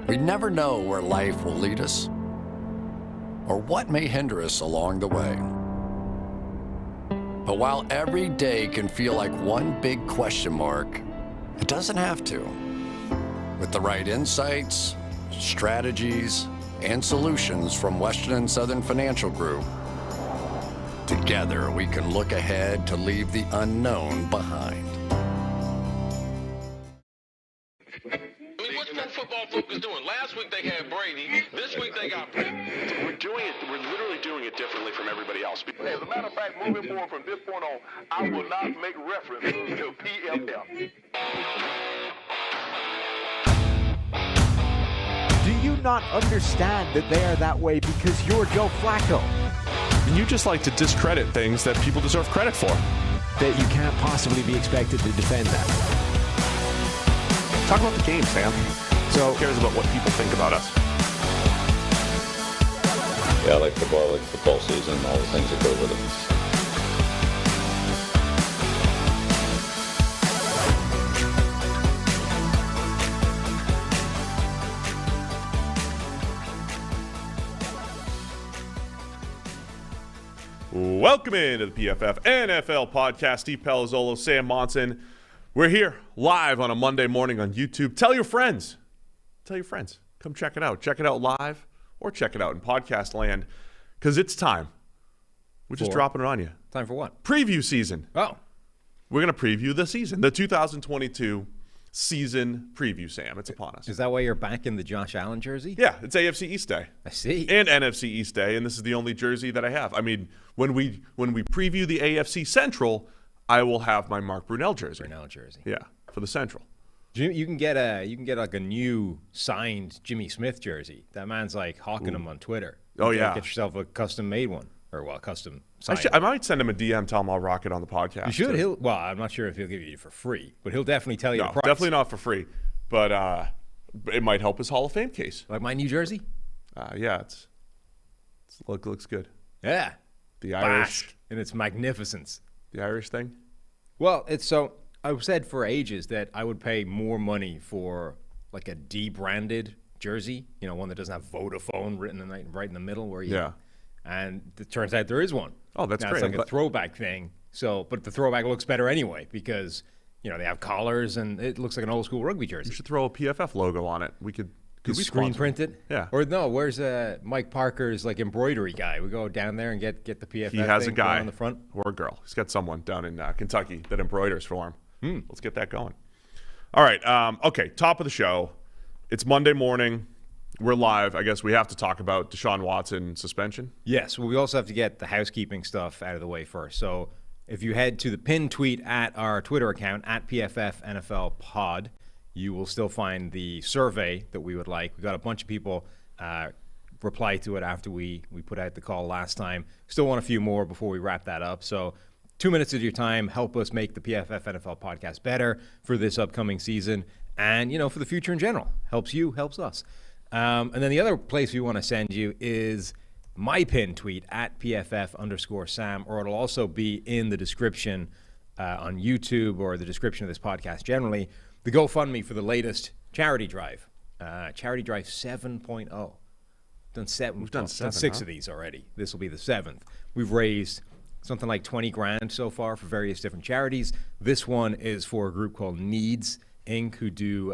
We never know where life will lead us or what may hinder us along the way. But while every day can feel like one big question mark, it doesn't have to. With the right insights, strategies, and solutions from Western and Southern Financial Group, together we can look ahead to leave the unknown behind. What's Pro Football Focus doing? Last week they had Brady. This week they got Brady. We're literally doing it differently from everybody else. As a matter of fact, moving forward from this point on, I will not make reference to PFF. Do you not understand that they are that way because you're Joe Flacco? And you just like to discredit things that people deserve credit for. That you can't possibly be expected to defend that. Talk about the game, Sam. So who cares about what people think about us? Yeah, I like football season, and all the things that go with it. Welcome into the PFF NFL podcast. Steve Palazzolo, Sam Monson. We're here live on a Monday morning on YouTube. Tell your friends. Tell your friends. Come check it out. Check it out live or check it out in podcast land because it's time. We're just dropping it on you. Time for what? Preview season. Oh. We're going to preview the season, the 2022 season preview, Sam. It's upon us. Is that why you're back in the Josh Allen jersey? Yeah, it's AFC East Day. I see. And NFC East Day, and this is the only jersey that I have. I mean, when we preview the AFC Central, I will have my Mark Brunell jersey. Yeah, for the Central. You can get like a new signed Jimmy Smith jersey. That man's like hawking them on Twitter. Oh yeah, get yourself a custom made one custom signed. I might send him a DM, tell him I'll rock it on the podcast. You should. Well, I'm not sure if he'll give you it for free, but he'll definitely tell you the price. Definitely not for free, but it might help his Hall of Fame case. Like my new jersey. Yeah, looks good. Yeah, the Irish Basque in its magnificence. The Irish thing. Well, it's so. I've said for ages that I would pay more money for like a debranded jersey, one that doesn't have Vodafone written right in the middle where you. Yeah. And it turns out there is one. Oh, that's now, great. It's like a throwback thing. But the throwback looks better anyway because they have collars and it looks like an old school rugby jersey. You should throw a PFF logo on it. We could we screen print it? Yeah. Or no, where's Mike Parker's like embroidery guy? We go down there and get the PFF. He has thing a guy on the front or a girl. He's got someone down in Kentucky that embroiders for him. Let's get that going. All right. Okay. Top of the show. It's Monday morning. We're live. I guess we have to talk about Deshaun Watson suspension. Yes. Well, we also have to get the housekeeping stuff out of the way first. So if you head to the pinned tweet at our Twitter account, at PFF NFL Pod, you will still find the survey that we would like. We got a bunch of people reply to it after we put out the call last time. Still want a few more before we wrap that up. So 2 minutes of your time, help us make the PFF NFL podcast better for this upcoming season and, for the future in general. Helps you, helps us. And then the other place we want to send you is my pin tweet at PFF_Sam, or it'll also be in the description on YouTube or the description of this podcast generally, the GoFundMe for the latest charity drive. Charity Drive 7.0. We've done six of these already. This will be the seventh. We've raised something like $20,000 so far for various different charities. This one is for a group called Needs Inc., who do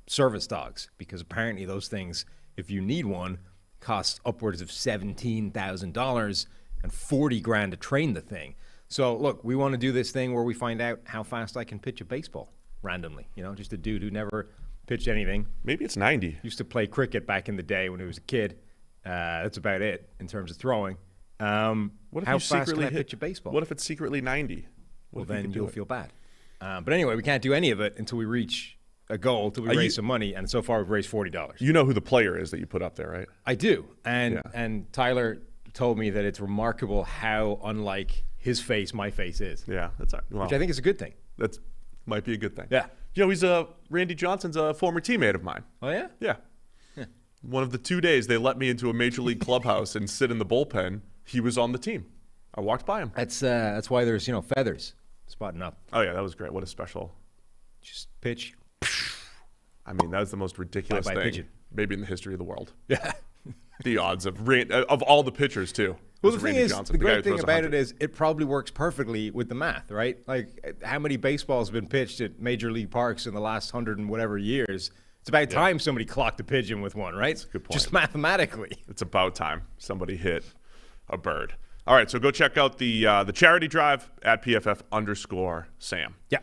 service dogs, because apparently those things, if you need one, cost upwards of $17,000 and $40,000 to train the thing. So look, we want to do this thing where we find out how fast I can pitch a baseball randomly. Just a dude who never pitched anything. Maybe it's 90. Used to play cricket back in the day when he was a kid. That's about it in terms of throwing. What if how you fast secretly can I pitch a baseball? What if it's secretly 90? Well, then you'll feel bad. But anyway, we can't do any of it until we reach a goal, until we raise some money. And so far, we've raised $40. You know who the player is that you put up there, right? I do. And Tyler told me that it's remarkable how unlike his face my face is. Yeah, which I think is a good thing. That might be a good thing. Yeah. He's Randy Johnson's a former teammate of mine. Oh, yeah? Yeah. One of the 2 days they let me into a major league clubhouse and sit in the bullpen, he was on the team. I walked by him. That's why there's feathers spotting up. Oh yeah, that was great. What a special. Just pitch. I mean, that was the most ridiculous thing. Pigeon. maybe in the history of the world. Yeah. The odds of all the pitchers too. Well, the thing Randy is, Johnson, the guy great who thing throws about 100. it is it probably works perfectly with the math, right? Like, how many baseballs have been pitched at major league parks in the last 100 and whatever years? It's about time somebody clocked a pigeon with one, right? That's a good point. Just mathematically. It's about time somebody hit a bird. All right, so go check out the charity drive at PFF_Sam. Yeah.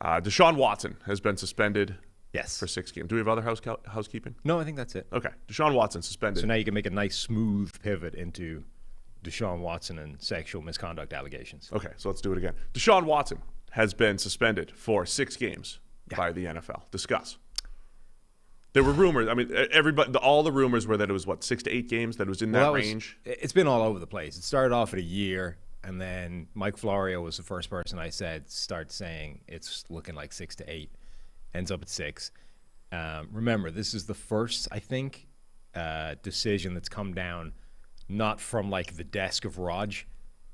Deshaun Watson has been suspended Yes. for 6 games. Do we have other housekeeping? No, I think that's it. Okay. Deshaun Watson suspended. So now you can make a nice smooth pivot into Deshaun Watson and sexual misconduct allegations. Okay, so let's do it again. Deshaun Watson has been suspended for 6 games by the NFL. Discuss. There were rumors. I mean, all the rumors were that it was, 6 to 8 games, that it was in that range? It's been all over the place. It started off at a year, and then Mike Florio was the first person I said start saying it's looking like 6 to 8. Ends up at 6. Remember, this is the first, I think, decision that's come down not from like the desk of Raj,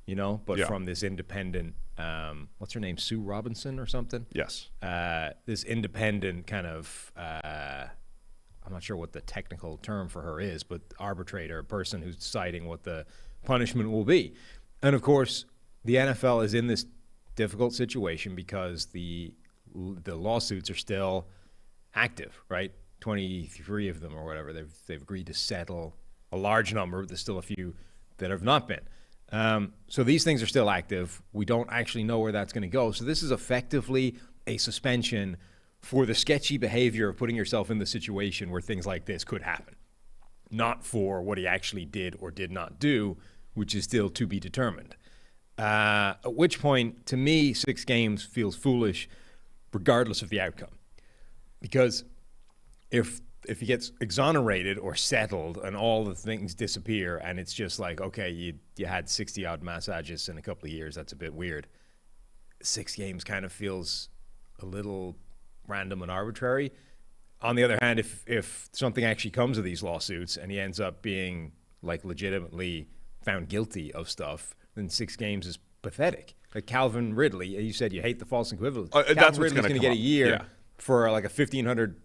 but from this independent, what's her name, Sue Robinson or something? Yes. This independent kind of, I'm not sure what the technical term for her is, but arbitrator, person who's deciding what the punishment will be. And of course, the NFL is in this difficult situation because the lawsuits are still active, right? 23 of them or whatever. They've agreed to settle a large number. There's still a few that have not been. So these things are still active. We don't actually know where that's going to go. So this is effectively a suspension for the sketchy behavior of putting yourself in the situation where things like this could happen, not for what he actually did or did not do, which is still to be determined. At which point, to me, 6 games feels foolish regardless of the outcome. Because if he gets exonerated or settled and all the things disappear and it's just like, okay, you had 60-odd massages in a couple of years, that's a bit weird. 6 games kind of feels a little random and arbitrary. On the other hand, if something actually comes of these lawsuits and he ends up being like legitimately found guilty of stuff, then 6 games is pathetic. Like Calvin Ridley, you said you hate the false equivalence. That's Calvin Ridley's going to get a year for like a $1,500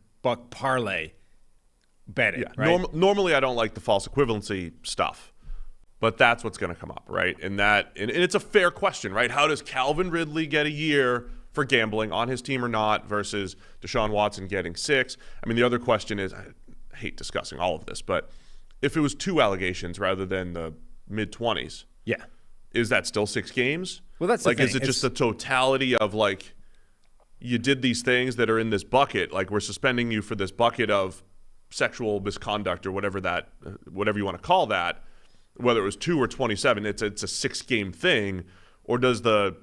parlay betting. Yeah. Right? Normally, I don't like the false equivalency stuff, but that's what's going to come up, right? And it's a fair question, right? How does Calvin Ridley get a year for gambling on his team or not versus Deshaun Watson getting 6? I mean, the other question is, I hate discussing all of this, but if it was 2 allegations rather than the mid-20s, is that still 6 games? Well, that's the thing. Is it just the totality of like, you did these things that are in this bucket, like we're suspending you for this bucket of sexual misconduct or whatever you want to call that, whether it was 2 or 27, it's a 6-game thing, or does the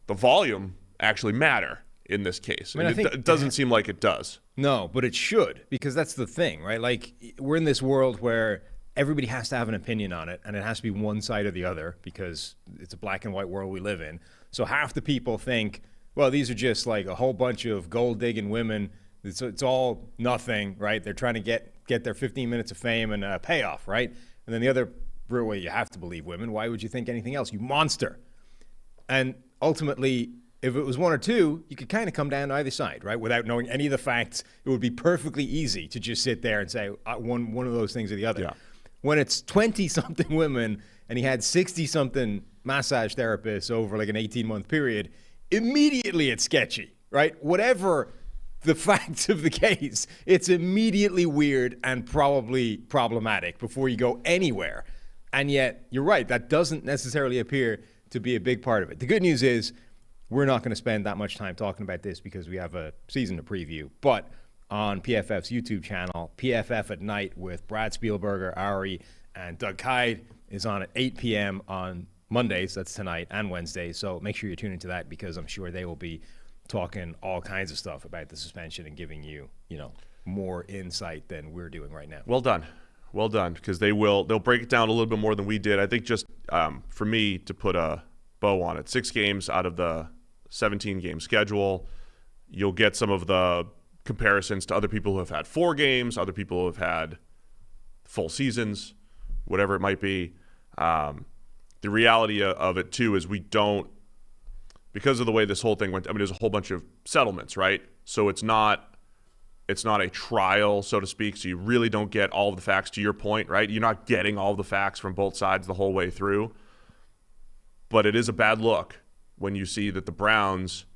volume actually matter in this case? I mean, it doesn't seem like it does. No, but it should, because that's the thing, right? Like, we're in this world where everybody has to have an opinion on it, and it has to be one side or the other because it's a black and white world we live in. So half the people think, well, these are just like a whole bunch of gold-digging women. It's all nothing, right? They're trying to get their 15 minutes of fame and a payoff, right? And then the other way, you have to believe women. Why would you think anything else? You monster. And ultimately, if it was 1 or 2, you could kind of come down to either side, right? Without knowing any of the facts, it would be perfectly easy to just sit there and say one of those things or the other. Yeah. When it's 20-something women and he had 60-something massage therapists over like an 18-month period, immediately it's sketchy, right? Whatever the facts of the case, it's immediately weird and probably problematic before you go anywhere. And yet, you're right, that doesn't necessarily appear to be a big part of it. The good news is we're not going to spend that much time talking about this because we have a season to preview. But on PFF's YouTube channel, PFF at Night with Brad Spielberger, Ari, and Doug Kyde is on at 8 p.m. on Mondays. That's tonight and Wednesday. So make sure you tune into that because I'm sure they will be talking all kinds of stuff about the suspension and giving you, more insight than we're doing right now. Well done, because they'll break it down a little bit more than we did. I think just for me to put a bow on it, 6 games out of the 17-game schedule. You'll get some of the comparisons to other people who have had 4 games, other people who have had full seasons, whatever it might be. The reality of it, too, is we don't, because of the way this whole thing went, I mean, there's a whole bunch of settlements, right? So it's not It's not a trial, so to speak, so you really don't get all of the facts, to your point, right? You're not getting all of the facts from both sides the whole way through. But it is a bad look when you see that the Browns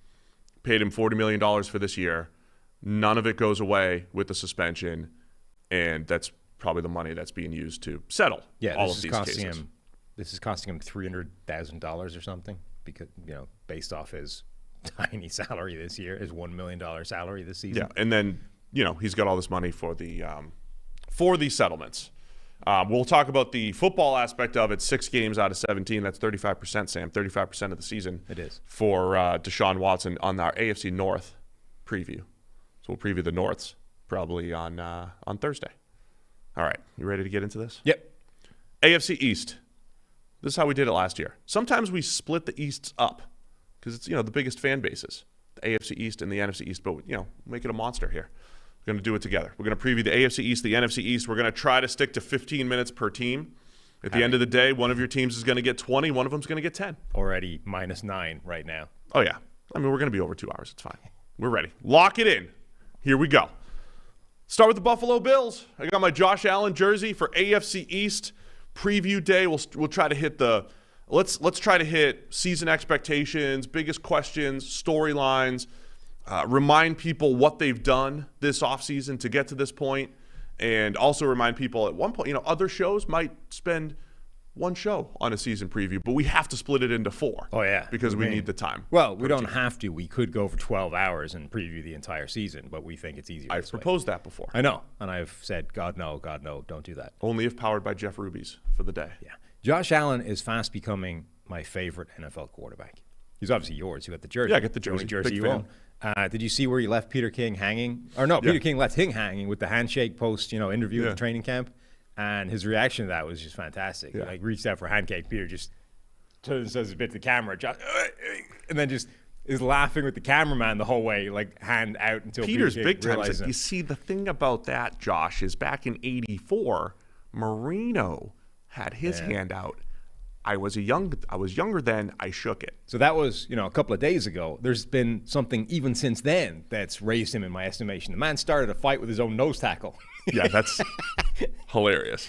paid him $40 million for this year. None of it goes away with the suspension, and that's probably the money that's being used to settle all of these cases. This is costing him $300,000 or something, because based off his tiny salary this year, his $1 million salary this season. Yeah, and then he's got all this money for the settlements. We'll talk about the football aspect of it. 6 games out of 17. That's 35%, Sam. 35% of the season. It is for Deshaun Watson on our AFC North preview. So we'll preview the Norths probably on Thursday. All right, you ready to get into this? Yep. AFC East. This is how we did it last year. Sometimes we split the Easts up because it's the biggest fan bases, the AFC East and the NFC East. But make it a monster here. We're going to do it together. We're going to preview the AFC East, the NFC East. We're going to try to stick to 15 minutes per team. At the end of the day, one of your teams is going to get 20. One of them is going to get 10. Already -9 right now. Oh, yeah. I mean, we're going to be over 2 hours. It's fine. We're ready. Lock it in. Here we go. Start with the Buffalo Bills. I got my Josh Allen jersey for AFC East preview day. We'll try to hit let's try to hit season expectations, biggest questions, storylines, remind people what they've done this offseason to get to this point, and also remind people at one point, other shows might spend one show on a season preview, but we have to split it into 4. Oh, yeah. Because we need the time. Well, we don't have to. We could go for 12 hours and preview the entire season, but we think it's easier. I've proposed that before. I know. And I've said, God, no, don't do that. Only if powered by Jeff Ruby's for the day. Yeah. Josh Allen is fast becoming my favorite NFL quarterback. He's obviously yours. You got the jersey. Yeah, I got the jersey. Jersey you own. Did you see where he left Peter King hanging? Or no, Peter King left him hanging with the handshake post, interview at the training camp. And his reaction to that was just fantastic. Yeah. Like, reached out for a handshake. Peter just turns and says a bit to the camera, and then just is laughing with the cameraman the whole way, like hand out until Peter's Peter big time. realizes. You see, the thing about that, Josh, is back in '84, Marino had his hand out. I was younger then. I shook it. So that was, a couple of days ago. There's been something even since then that's raised him in my estimation. The man started a fight with his own nose tackle. Yeah, that's hilarious.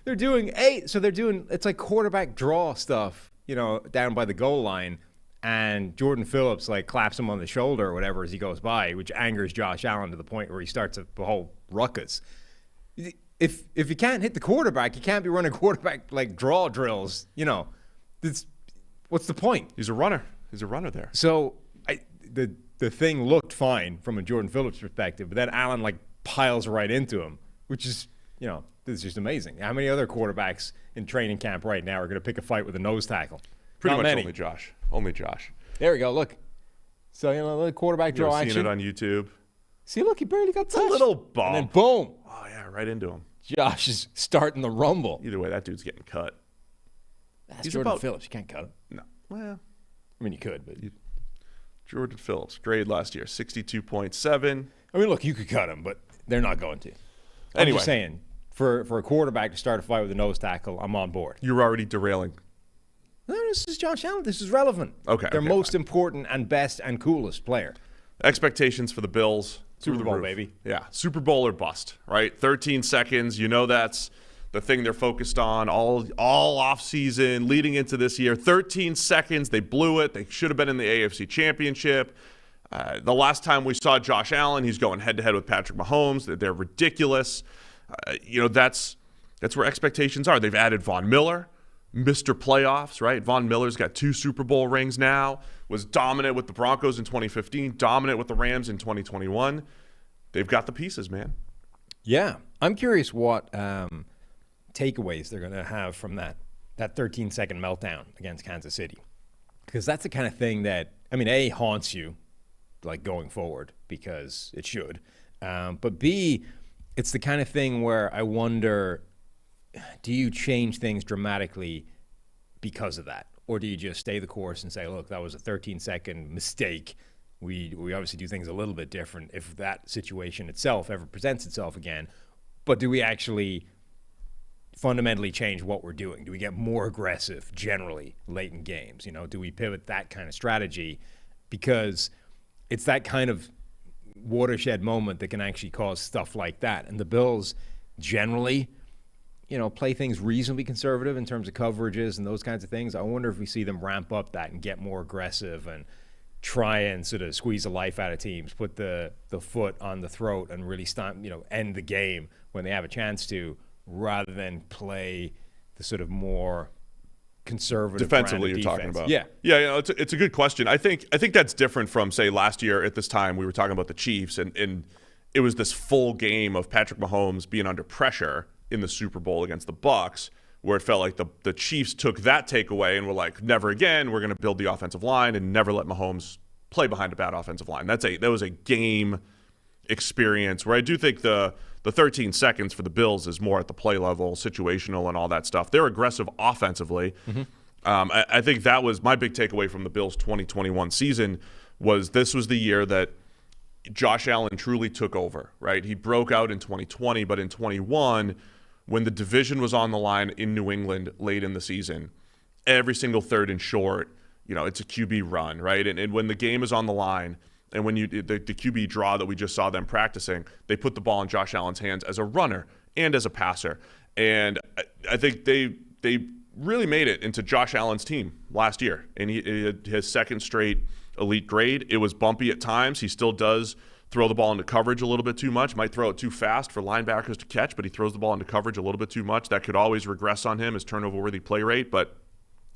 They're doing it's like quarterback draw stuff, down by the goal line, and Jordan Phillips claps him on the shoulder or whatever as he goes by, which angers Josh Allen to the point where he starts a whole ruckus. If you can't hit the quarterback, you can't be running quarterback draw drills. What's the point? He's a runner. He's a runner there. So the thing looked fine from a Jordan Phillips perspective, but then Allen piles right into him, which is this is just amazing. How many other quarterbacks in training camp right now are going to pick a fight with a nose tackle? Pretty Not much many. only Josh. Only Josh. There we go. Look. So the quarterback draw action. Seen it on YouTube. See, look, he barely got touched. A little bump. And then boom. Oh yeah, right into him. Josh is starting the rumble. Either way, that dude's getting cut. That's Jordan Phillips. You can't cut him. No. Well, I mean, you could, but Jordan Phillips, grade last year, 62.7. I mean, look, you could cut him, but they're not going to. I'm Anyway. just saying, for a quarterback to start a fight with a nose tackle, I'm on board. You're already derailing. No, this is Josh Allen. This is relevant. Okay. Their most important and best and coolest player. Expectations for the Bills. Super through the Bowl, roof. baby. Yeah, Super Bowl or bust, right? 13 seconds. That's the thing they're focused on all offseason, leading into this year. 13 seconds. They blew it. They should have been in the AFC Championship. The last time we saw Josh Allen, he's going head-to-head with Patrick Mahomes. They're ridiculous. That's where expectations are. They've added Von Miller, Mr. Playoffs, right? Von Miller's got 2 Super Bowl rings now, was dominant with the Broncos in 2015, dominant with the Rams in 2021. They've got the pieces, man. Yeah. I'm curious what takeaways they're going to have from that 13-second meltdown against Kansas City. Because that's the kind of thing that, A, haunts you, going forward, because it should. But B, it's the kind of thing where I wonder, do you change things dramatically because of that? Or do you just stay the course and say, look, that was a 13-second mistake. We obviously do things a little bit different if that situation itself ever presents itself again. But do we actually fundamentally change what we're doing? Do we get more aggressive generally late in games? Do we pivot that kind of strategy? Because it's that kind of watershed moment that can actually cause stuff like that. And the Bills generally, play things reasonably conservative in terms of coverages and those kinds of things. I wonder if we see them ramp up that and get more aggressive and try and sort of squeeze the life out of teams, put the foot on the throat and really end the game when they have a chance to, rather than play the sort of more conservative defensively brand of you're talking defense. about. Yeah, it's a good question. I think that's different from, say, last year at this time we were talking about the Chiefs, and it was this full game of Patrick Mahomes being under pressure in the Super Bowl against the Bucs, where it felt like the Chiefs took that takeaway and were like, never again, we're going to build the offensive line and never let Mahomes play behind a bad offensive line. That was a game experience where I do think the 13 seconds for the Bills is more at the play level, situational, and all that stuff. They're aggressive offensively. Mm-hmm. I think that was my big takeaway from the Bills' 2021 season. This was the year that Josh Allen truly took over, right? He broke out in 2020, but in 21, when the division was on the line in New England late in the season, every single third and short, it's a QB run, right? And when the game is on the line, and when the QB draw that we just saw them practicing, they put the ball in Josh Allen's hands as a runner and as a passer. And I think they really made it into Josh Allen's team last year. And he had his second straight elite grade. It was bumpy at times. He still does throw the ball into coverage a little bit too much, might throw it too fast for linebackers to catch, but he throws the ball into coverage a little bit too much. That could always regress on him, his turnover-worthy play rate, but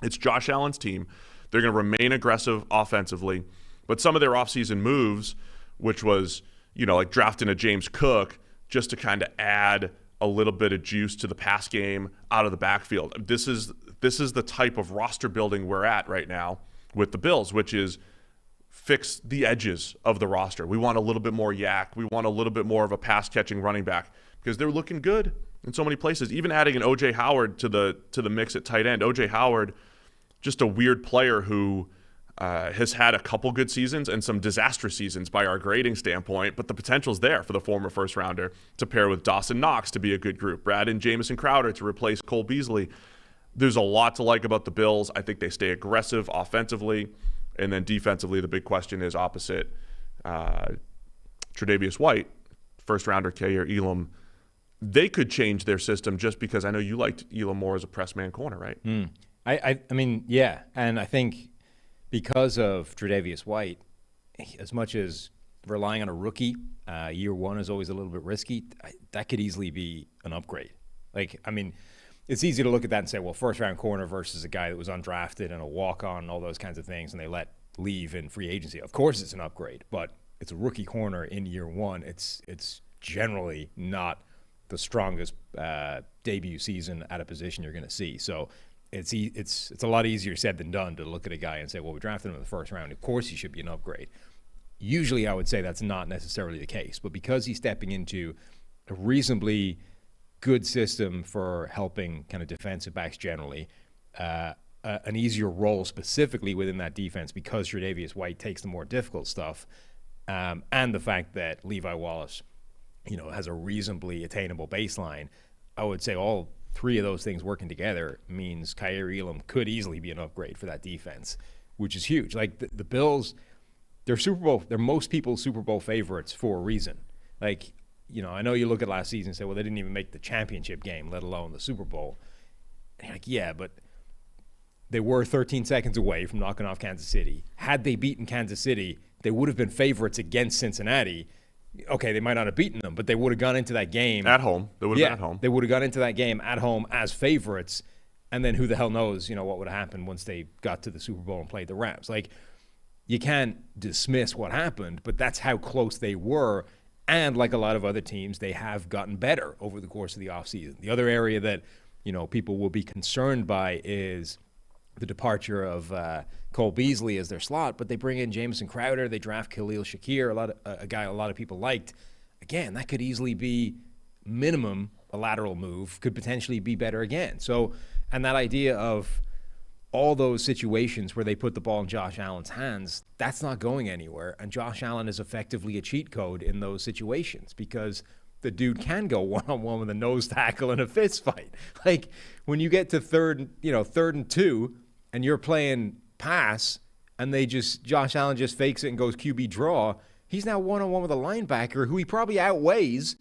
it's Josh Allen's team. They're going to remain aggressive offensively, but some of their offseason moves, which was, like drafting a James Cook just to kind of add a little bit of juice to the pass game out of the backfield. This is the type of roster building we're at right now with the Bills, which is fix the edges of the roster. We want a little bit more yak. We want a little bit more of a pass-catching running back because they're looking good in so many places. Even adding an O.J. Howard to the mix at tight end. O.J. Howard, just a weird player who has had a couple good seasons and some disastrous seasons by our grading standpoint, but the potential's there for the former first-rounder to pair with Dawson Knox to be a good group. Brad and Jamison Crowder to replace Cole Beasley. There's a lot to like about the Bills. I think they stay aggressive offensively. And then defensively, the big question is opposite Tre'Davious White, first-rounder Kaiir Elam. They could change their system just because I know you liked Elam more as a press man corner, right? I mean, yeah. And I think because of Tre'Davious White, as much as relying on a rookie, year one is always a little bit risky, that could easily be an upgrade. It's easy to look at that and say, well, first-round corner versus a guy that was undrafted and a walk-on and all those kinds of things, and they let leave in free agency. Of course it's an upgrade, but it's a rookie corner in year one. It's generally not the strongest debut season at a position you're going to see. So it's a lot easier said than done to look at a guy and say, well, we drafted him in the first round. Of course he should be an upgrade. Usually I would say that's not necessarily the case, but because he's stepping into a reasonably good system for helping kind of defensive backs generally, an easier role specifically within that defense because Tre'Davious White takes the more difficult stuff, and the fact that Levi Wallace, has a reasonably attainable baseline. I would say all three of those things working together means Kaiir Elam could easily be an upgrade for that defense, which is huge. Like the Bills, they're most people's Super Bowl favorites for a reason. I know you look at last season and say, well, they didn't even make the championship game, let alone the Super Bowl. And you're like, yeah, but they were 13 seconds away from knocking off Kansas City. Had they beaten Kansas City, they would have been favorites against Cincinnati. Okay, they might not have beaten them, but they would have gone into that game. At home. They would have been at home. They would have gone into that game at home as favorites, and then who the hell knows, what would have happened once they got to the Super Bowl and played the Rams. You can't dismiss what happened, but that's how close they were. And like a lot of other teams, they have gotten better over the course of the offseason. The other area that, people will be concerned by is the departure of Cole Beasley as their slot, but they bring in Jamison Crowder, they draft Khalil Shakir, a guy a lot of people liked. Again, that could easily be minimum a lateral move, could potentially be better again. So, and that idea of all those situations where they put the ball in Josh Allen's hands, that's not going anywhere. And Josh Allen is effectively a cheat code in those situations because the dude can go one-on-one with a nose tackle in a fist fight. When you get to third and 2, and you're playing pass, and Josh Allen just fakes it and goes QB draw, He's now one-on-one with a linebacker who he probably outweighs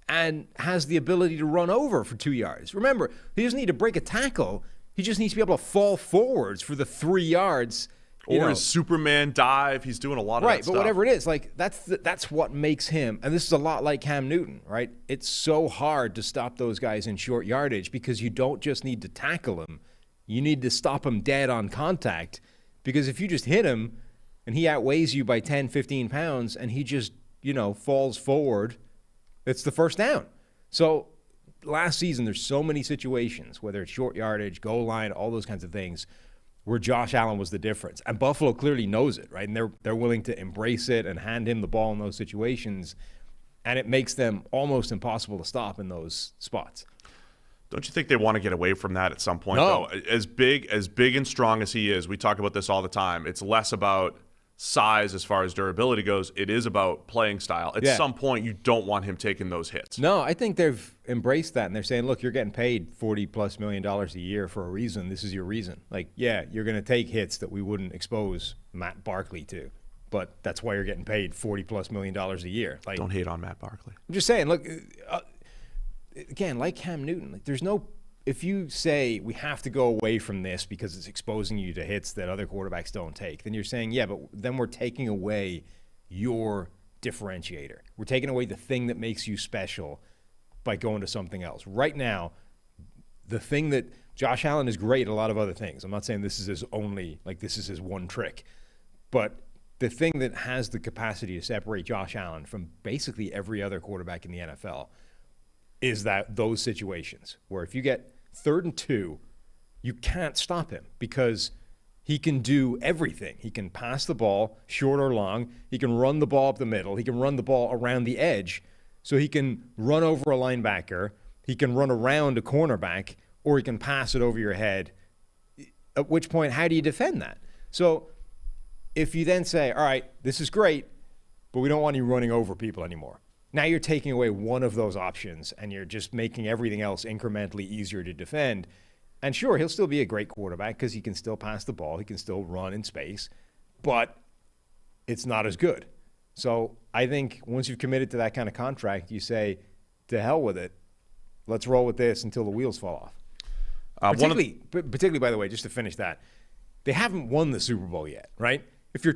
and has the ability to run over for 2 yards. Remember, he doesn't need to break a tackle. He just needs to be able to fall forwards for the 3 yards. Or his Superman dive. He's doing a lot of that stuff. Right, but whatever it is, like that's what makes him. And this is a lot like Cam Newton, right? It's so hard to stop those guys in short yardage because you don't just need to tackle him. You need to stop him dead on contact, because if you just hit him and he outweighs you by 10, 15 pounds and he just, falls forward, it's the first down. So last season, there's so many situations, whether it's short yardage, goal line, all those kinds of things, where Josh Allen was the difference. And Buffalo clearly knows it, right? And they're willing to embrace it and hand him the ball in those situations. And it makes them almost impossible to stop in those spots. Don't you think they want to get away from that at some point, No. though? As big and strong as he is, we talk about this all the time. It's less about size as far as durability goes. It is about playing style. At some point, you don't want him taking those hits. No, I think they've embraced that, and they're saying, look, you're getting paid $40+ million a year for a reason. This is your reason. Like, yeah, you're going to take hits that we wouldn't expose Matt Barkley to, but that's why you're getting paid $40+ million a year. Like, don't hate on Matt Barkley. I'm just saying, look, again, like Cam Newton, like there's no – if you say we have to go away from this because it's exposing you to hits that other quarterbacks don't take, then you're saying, yeah, but then we're taking away your differentiator. We're taking away the thing that makes you special by going to something else. Right now, the thing that Josh Allen is great at a lot of other things. I'm not saying this is his only, like this is his one trick. But the thing that has the capacity to separate Josh Allen from basically every other quarterback in the NFL is that those situations where if you get 3rd and 2, you can't stop him because he can do everything. He can pass the ball, short or long. He can run the ball up the middle. He can run the ball around the edge. So he can run over a linebacker. He can run around a cornerback, or he can pass it over your head. At which point, how do you defend that? So if you then say, all right, this is great, but we don't want you running over people anymore. Now you're taking away one of those options, and you're just making everything else incrementally easier to defend. And sure, he'll still be a great quarterback because he can still pass the ball. He can still run in space, but it's not as good. So I think once you've committed to that kind of contract, you say, to hell with it. Let's roll with this until the wheels fall off. Particularly, by the way, just to finish that, they haven't won the Super Bowl yet, right? If you're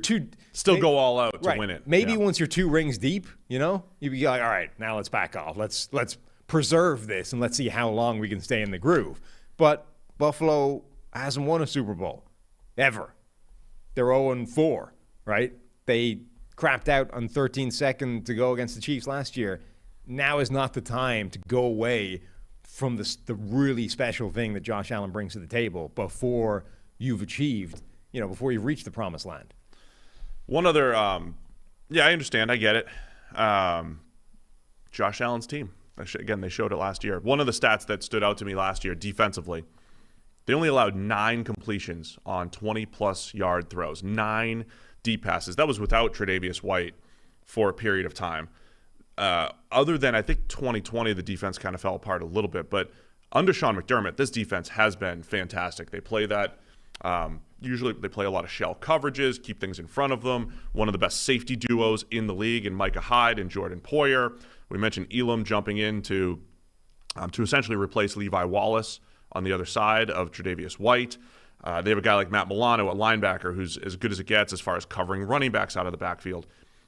go all out to win it. Maybe once you're 2 rings deep, you'd be like, all right, now let's back off. Let's preserve this and let's see how long we can stay in the groove. But Buffalo hasn't won a Super Bowl ever. They're 0-4, right? They crapped out on 13 seconds to go against the Chiefs last year. Now is not the time to go away from the really special thing that Josh Allen brings to the table before you've achieved, before you've reached the promised land. One other, I understand. I get it. Josh Allen's team. Again, they showed it last year. One of the stats that stood out to me last year defensively, they only allowed 9 completions on 20-plus yard throws, 9 deep passes. That was without Tre'Davious White for a period of time. Other than, I think, 2020, the defense kind of fell apart a little bit. But under Sean McDermott, this defense has been fantastic. They play that. Usually they play a lot of shell coverages, keep things in front of them. One of the best safety duos in the league in Micah Hyde and Jordan Poyer. We mentioned Elam jumping in to essentially replace Levi Wallace on the other side of Tre'Davious White. They have a guy like Matt Milano, a linebacker, who's as good as it gets as far as covering running backs out of the backfield.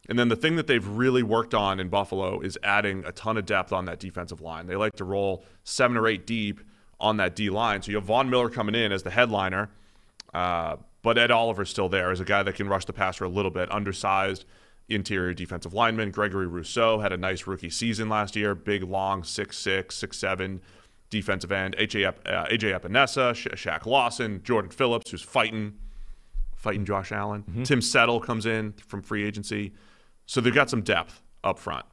And then the thing that they've really worked on in Buffalo is adding a ton of depth on that defensive line. They like to roll 7 or 8 deep on that D line. So you have Von Miller coming in as the headliner. But Ed Oliver's still there as a guy that can rush the passer a little bit, undersized interior defensive lineman. Gregory Rousseau had a nice rookie season last year, big, long, 6'6", 6'7", defensive end. AJ Epinesa, Shaq Lawson, Jordan Phillips, who's fighting Josh Allen. Mm-hmm. Tim Settle comes in from free agency. So they've got some depth up front.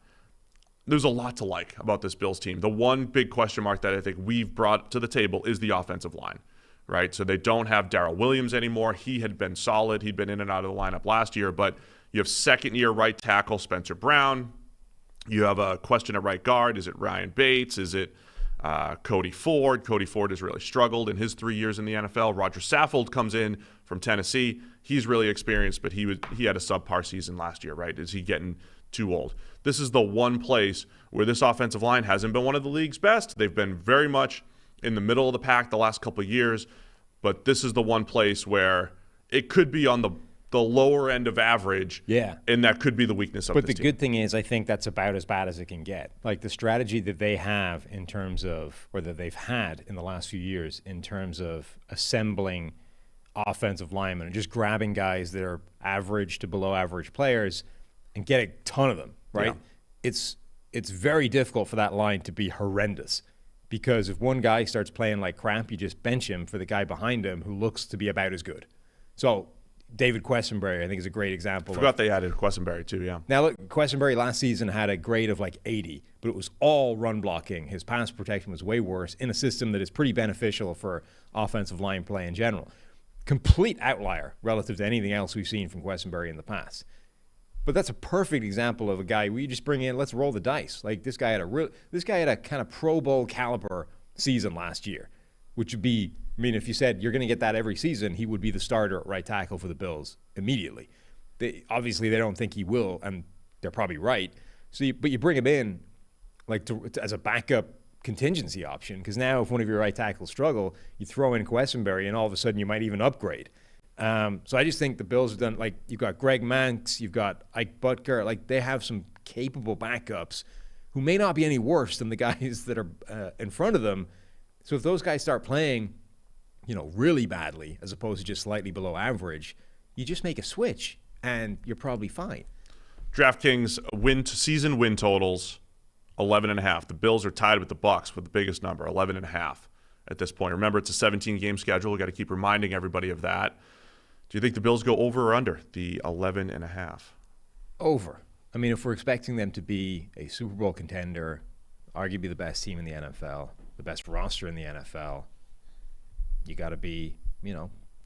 There's a lot to like about this Bills team. The one big question mark that I think we've brought to the table is the offensive line. Right, so they don't have Darrell Williams anymore. He had been solid. He'd been in and out of the lineup last year, but you have second-year right tackle Spencer Brown. You have a question at right guard. Is it Ryan Bates? Is it Cody Ford. Cody Ford has really struggled in his 3 years in the NFL. Roger Saffold comes in from Tennessee. He's really experienced, but he had a subpar season last year, right? Is he getting too old? This is the one place where this offensive line hasn't been one of the league's best. They've been very much in the middle of the pack the last couple of years, but this is the one place where it could be on the lower end of average, and that could be the weakness of this team. But the good thing is, I think that's about as bad as it can get. Like the strategy that they have in terms of, or that they've had in the last few years in terms of assembling offensive linemen and just grabbing guys that are average to below average players and getting a ton of them, right? Yeah. It's very difficult for that line to be horrendous, because if one guy starts playing like crap, you just bench him for the guy behind him who looks to be about as good. So David Quessenberry, I think, is a great example. Forgot they added Quessenberry too, yeah. Now, look, Quessenberry last season had a grade of like 80, but it was all run blocking. His pass protection was way worse in a system that is pretty beneficial for offensive line play in general. Complete outlier relative to anything else we've seen from Quessenberry in the past. But that's a perfect example of a guy where you just bring in, let's roll the dice. Like this guy had a kind of Pro Bowl caliber season last year, which would be, I mean, if you said you're going to get that every season, he would be the starter at right tackle for the Bills immediately. Obviously, they don't think he will, and they're probably right. But you bring him in like as a backup contingency option, because now if one of your right tackles struggle, you throw in Quessenberry, and all of a sudden you might even upgrade. So I just think the Bills have done, like, you've got Greg Manx, you've got Ike Butker, like they have some capable backups who may not be any worse than the guys that are in front of them. So if those guys start playing, really badly as opposed to just slightly below average, you just make a switch and you're probably fine. DraftKings season win totals 11.5. The Bills are tied with the Bucs with the biggest number, 11.5 at this point. Remember, it's a 17-game schedule. We've got to keep reminding everybody of that. Do you think the Bills go over or under the 11.5? Over. I mean, if we're expecting them to be a Super Bowl contender, arguably the best team in the NFL, the best roster in the NFL, you got to be,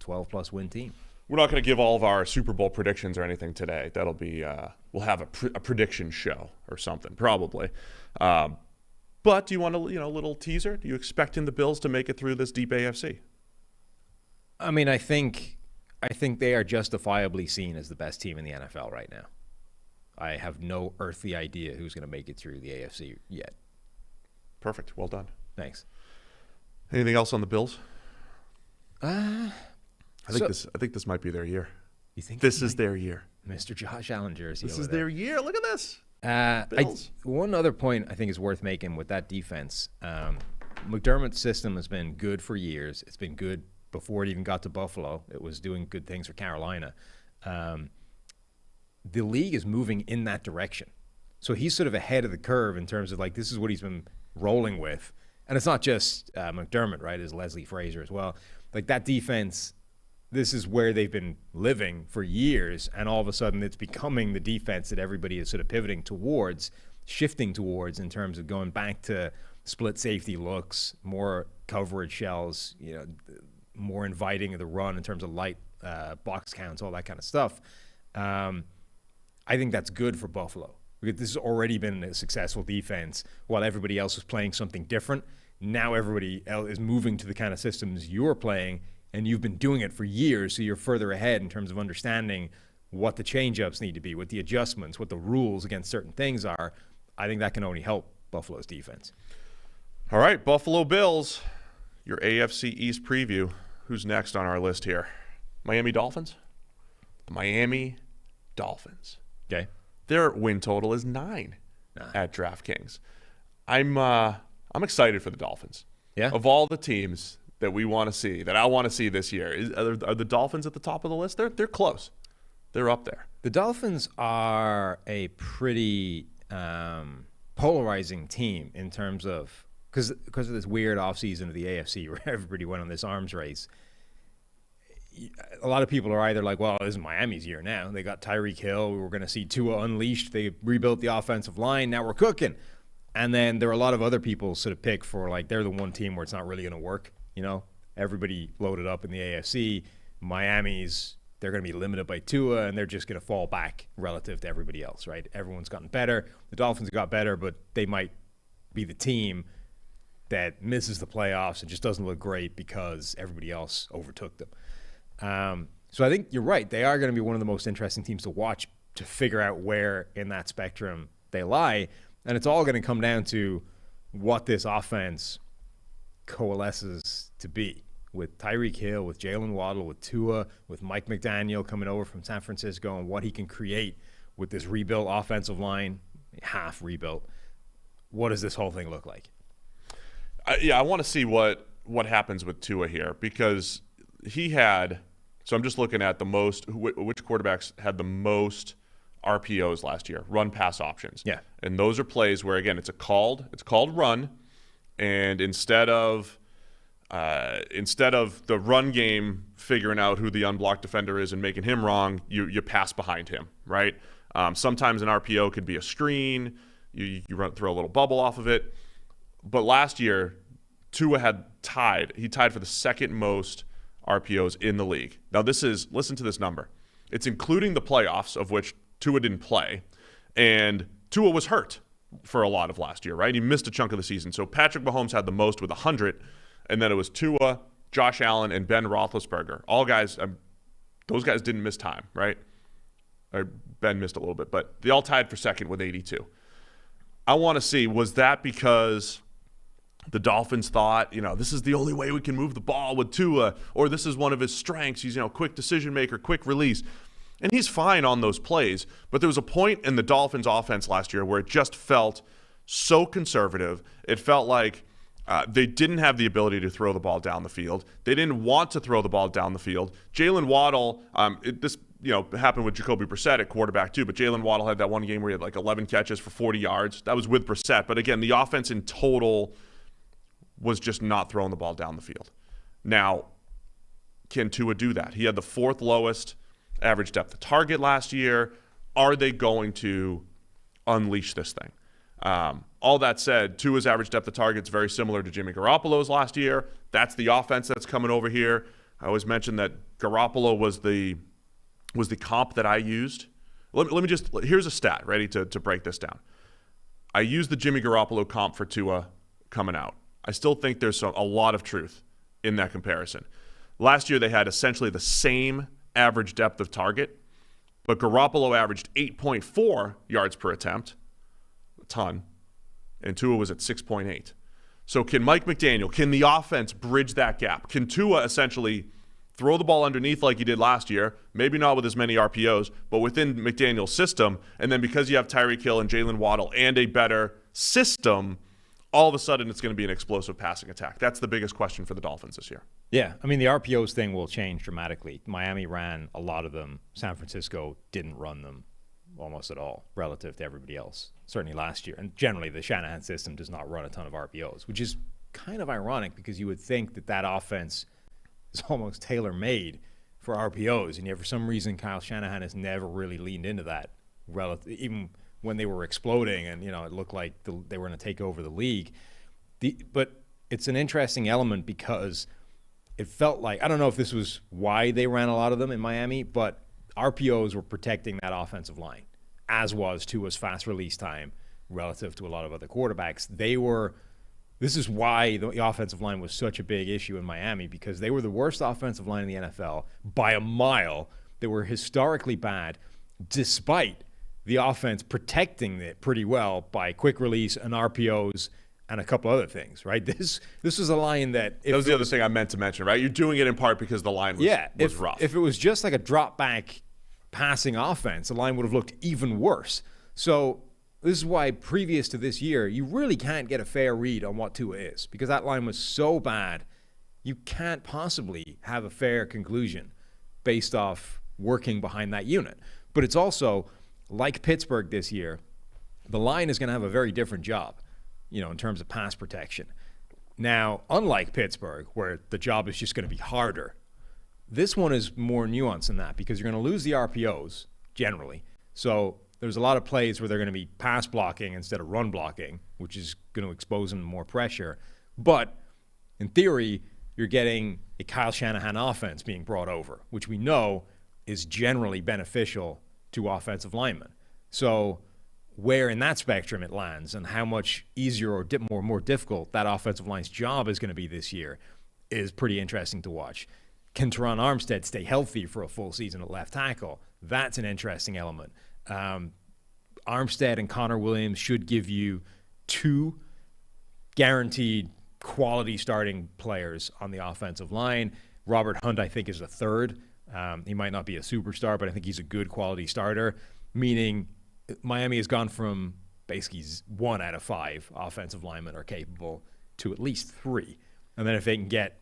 12-plus win team. We're not going to give all of our Super Bowl predictions or anything today. That'll be we'll have a prediction show or something probably. But do you want a little teaser? Do you expecting the Bills to make it through this deep AFC? I mean, I think they are justifiably seen as the best team in the NFL right now. I have no earthly idea who's going to make it through the AFC yet. Perfect. Well done. Thanks. Anything else on the Bills? I think this might be their year. You think this is their year? Mr. Josh Allen jersey. This is their year. Look at this. Bills. One other point I think is worth making with that defense. McDermott's system has been good for years. It's been good before it even got to Buffalo. It was doing good things for Carolina. The league is moving in that direction. So he's sort of ahead of the curve in terms of, like, this is what he's been rolling with. And it's not just McDermott, right? It's Leslie Frazier as well. Like, that defense, this is where they've been living for years, and all of a sudden it's becoming the defense that everybody is sort of pivoting towards, shifting towards in terms of going back to split safety looks, more coverage shells, more inviting of the run in terms of light box counts, all that kind of stuff. I think that's good for Buffalo. Because this has already been a successful defense while everybody else is playing something different. Now everybody else is moving to the kind of systems you're playing, and you've been doing it for years, so you're further ahead in terms of understanding what the change-ups need to be, what the adjustments, what the rules against certain things are. I think that can only help Buffalo's defense. All right, Buffalo Bills, your AFC East preview. Who's next on our list here? Miami Dolphins? The Miami Dolphins. Okay. Their win total is 9 at DraftKings. I'm excited for the Dolphins. Yeah. Of all the teams that we want to see, that I want to see this year, are the Dolphins at the top of the list? They're close. They're up there. The Dolphins are a pretty polarizing team in terms of, because of this weird offseason of the AFC where everybody went on this arms race. A lot of people are either like, well, this is Miami's year now. They got Tyreek Hill. We were going to see Tua unleashed. They rebuilt the offensive line. Now we're cooking. And then there are a lot of other people sort of pick for, like, they're the one team where it's not really going to work. Everybody loaded up in the AFC. Miami's, they're going to be limited by Tua, and they're just going to fall back relative to everybody else, right? Everyone's gotten better. The Dolphins got better, but they might be the team that misses the playoffs and just doesn't look great because everybody else overtook them. So I think you're right. They are going to be one of the most interesting teams to watch to figure out where in that spectrum they lie. And it's all going to come down to what this offense coalesces to be. With Tyreek Hill, with Jalen Waddle, with Tua, with Mike McDaniel coming over from San Francisco, and what he can create with this rebuilt offensive line, half rebuilt. What does this whole thing look like? I want to see what happens with Tua here, because he had – so I'm just looking at which quarterbacks had the most RPOs last year, run-pass options. Yeah. And those are plays where, again, it's called run, and instead of the run game figuring out who the unblocked defender is and making him wrong, you pass behind him, right? Sometimes an RPO could be a screen. You throw a little bubble off of it. But last year, Tua tied for the second most RPOs in the league. Now listen to this number. It's including the playoffs, of which Tua didn't play, and Tua was hurt for a lot of last year, right? He missed a chunk of the season. So Patrick Mahomes had the most with 100, and then it was Tua, Josh Allen, and Ben Roethlisberger. All guys, those guys didn't miss time, right? Or Ben missed a little bit, but they all tied for second with 82. I want to see, was that because the Dolphins thought, this is the only way we can move the ball with Tua, or this is one of his strengths. He's, quick decision maker, quick release. And he's fine on those plays. But there was a point in the Dolphins offense last year where it just felt so conservative. It felt like they didn't have the ability to throw the ball down the field. They didn't want to throw the ball down the field. Jalen Waddle, this happened with Jacoby Brissett at quarterback too, but Jalen Waddle had that one game where he had like 11 catches for 40 yards. That was with Brissett. But again, the offense in total was just not throwing the ball down the field. Now, can Tua do that? He had the fourth lowest average depth of target last year. Are they going to unleash this thing? All that said, Tua's average depth of target is very similar to Jimmy Garoppolo's last year. That's the offense that's coming over here. I always mention that Garoppolo was the comp that I used. Let me just – here's a stat ready to break this down. I used the Jimmy Garoppolo comp for Tua coming out. I still think there's a lot of truth in that comparison. Last year they had essentially the same average depth of target, but Garoppolo averaged 8.4 yards per attempt, a ton, and Tua was at 6.8. So can Mike McDaniel, can the offense bridge that gap? Can Tua essentially throw the ball underneath like he did last year, maybe not with as many RPOs, but within McDaniel's system, and then because you have Tyreek Hill and Jalen Waddle and a better system, all of a sudden it's going to be an explosive passing attack? That's the biggest question for the Dolphins this year. Yeah, I mean, the RPOs thing will change dramatically. Miami ran a lot of them. San Francisco didn't run them almost at all relative to everybody else, certainly last year. And generally, the Shanahan system does not run a ton of RPOs, which is kind of ironic because you would think that offense is almost tailor-made for RPOs. And yet, for some reason, Kyle Shanahan has never really leaned into that, even when they were exploding and, it looked like they were going to take over the league. But it's an interesting element because it felt like, I don't know if this was why they ran a lot of them in Miami, but RPOs were protecting that offensive line, as was Tua's fast release time relative to a lot of other quarterbacks. This is why the offensive line was such a big issue in Miami, because they were the worst offensive line in the NFL by a mile. They were historically bad, despite the offense protecting it pretty well by quick release and RPOs and a couple other things, right? This was a line that was the other thing I meant to mention, right? You're doing it in part because the line was rough. If it was just like a drop back passing offense, the line would have looked even worse. So this is why previous to this year, you really can't get a fair read on what Tua is, because that line was so bad, you can't possibly have a fair conclusion based off working behind that unit. But it's also, like Pittsburgh this year, the line is going to have a very different job, in terms of pass protection. Now, unlike Pittsburgh, where the job is just going to be harder, this one is more nuanced than that, because you're going to lose the RPOs generally. So there's a lot of plays where they're going to be pass blocking instead of run blocking, which is going to expose them to more pressure. But in theory, you're getting a Kyle Shanahan offense being brought over, which we know is generally beneficial to offensive linemen. So where in that spectrum it lands and how much easier or more difficult that offensive line's job is going to be this year is pretty interesting to watch. Can Teron Armstead stay healthy for a full season at left tackle? That's an interesting element. Armstead and Connor Williams should give you 2 guaranteed quality starting players on the offensive line. Robert Hunt, I think, is a third. He might not be a superstar, but I think he's a good quality starter, meaning Miami has gone from basically 1 out of 5 offensive linemen are capable to at least 3. And then if they can get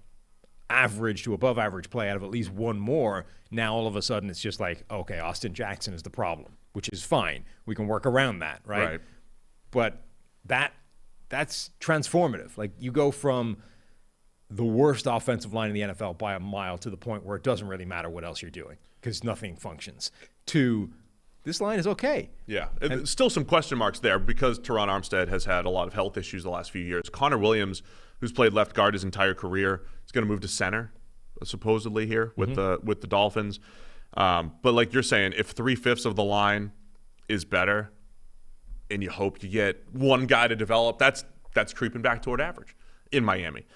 average to above average play out of at least 1 more, now all of a sudden it's just like, okay, Austin Jackson is the problem, which is fine. We can work around that, right? But that's transformative. Like, you go from the worst offensive line in the NFL by a mile to the point where it doesn't really matter what else you're doing because nothing functions, to this line is okay. Yeah, and still some question marks there because Teron Armstead has had a lot of health issues the last few years. Connor Williams, who's played left guard his entire career, is going to move to center, supposedly here with the Dolphins. But like you're saying, if 3/5 of the line is better, and you hope you get one guy to develop, that's creeping back toward average in Miami.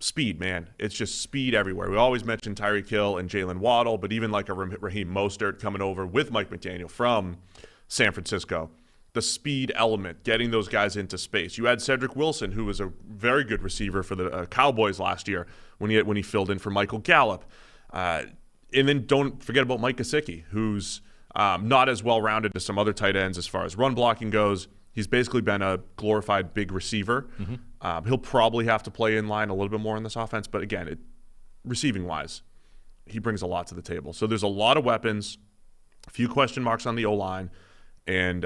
Speed, man. It's just speed everywhere. We always mention Tyreek Hill and Jalen Waddle, but even like a Raheem Mostert coming over with Mike McDaniel from San Francisco. The speed element, getting those guys into space. You had Cedric Wilson, who was a very good receiver for the Cowboys last year when he filled in for Michael Gallup. And then don't forget about Mike Gesicki, who's not as well-rounded as some other tight ends as far as run blocking goes. He's basically been a glorified big receiver. He'll probably have to play in line a little bit more in this offense, but again, receiving-wise, he brings a lot to the table. So there's a lot of weapons, a few question marks on the O-line, and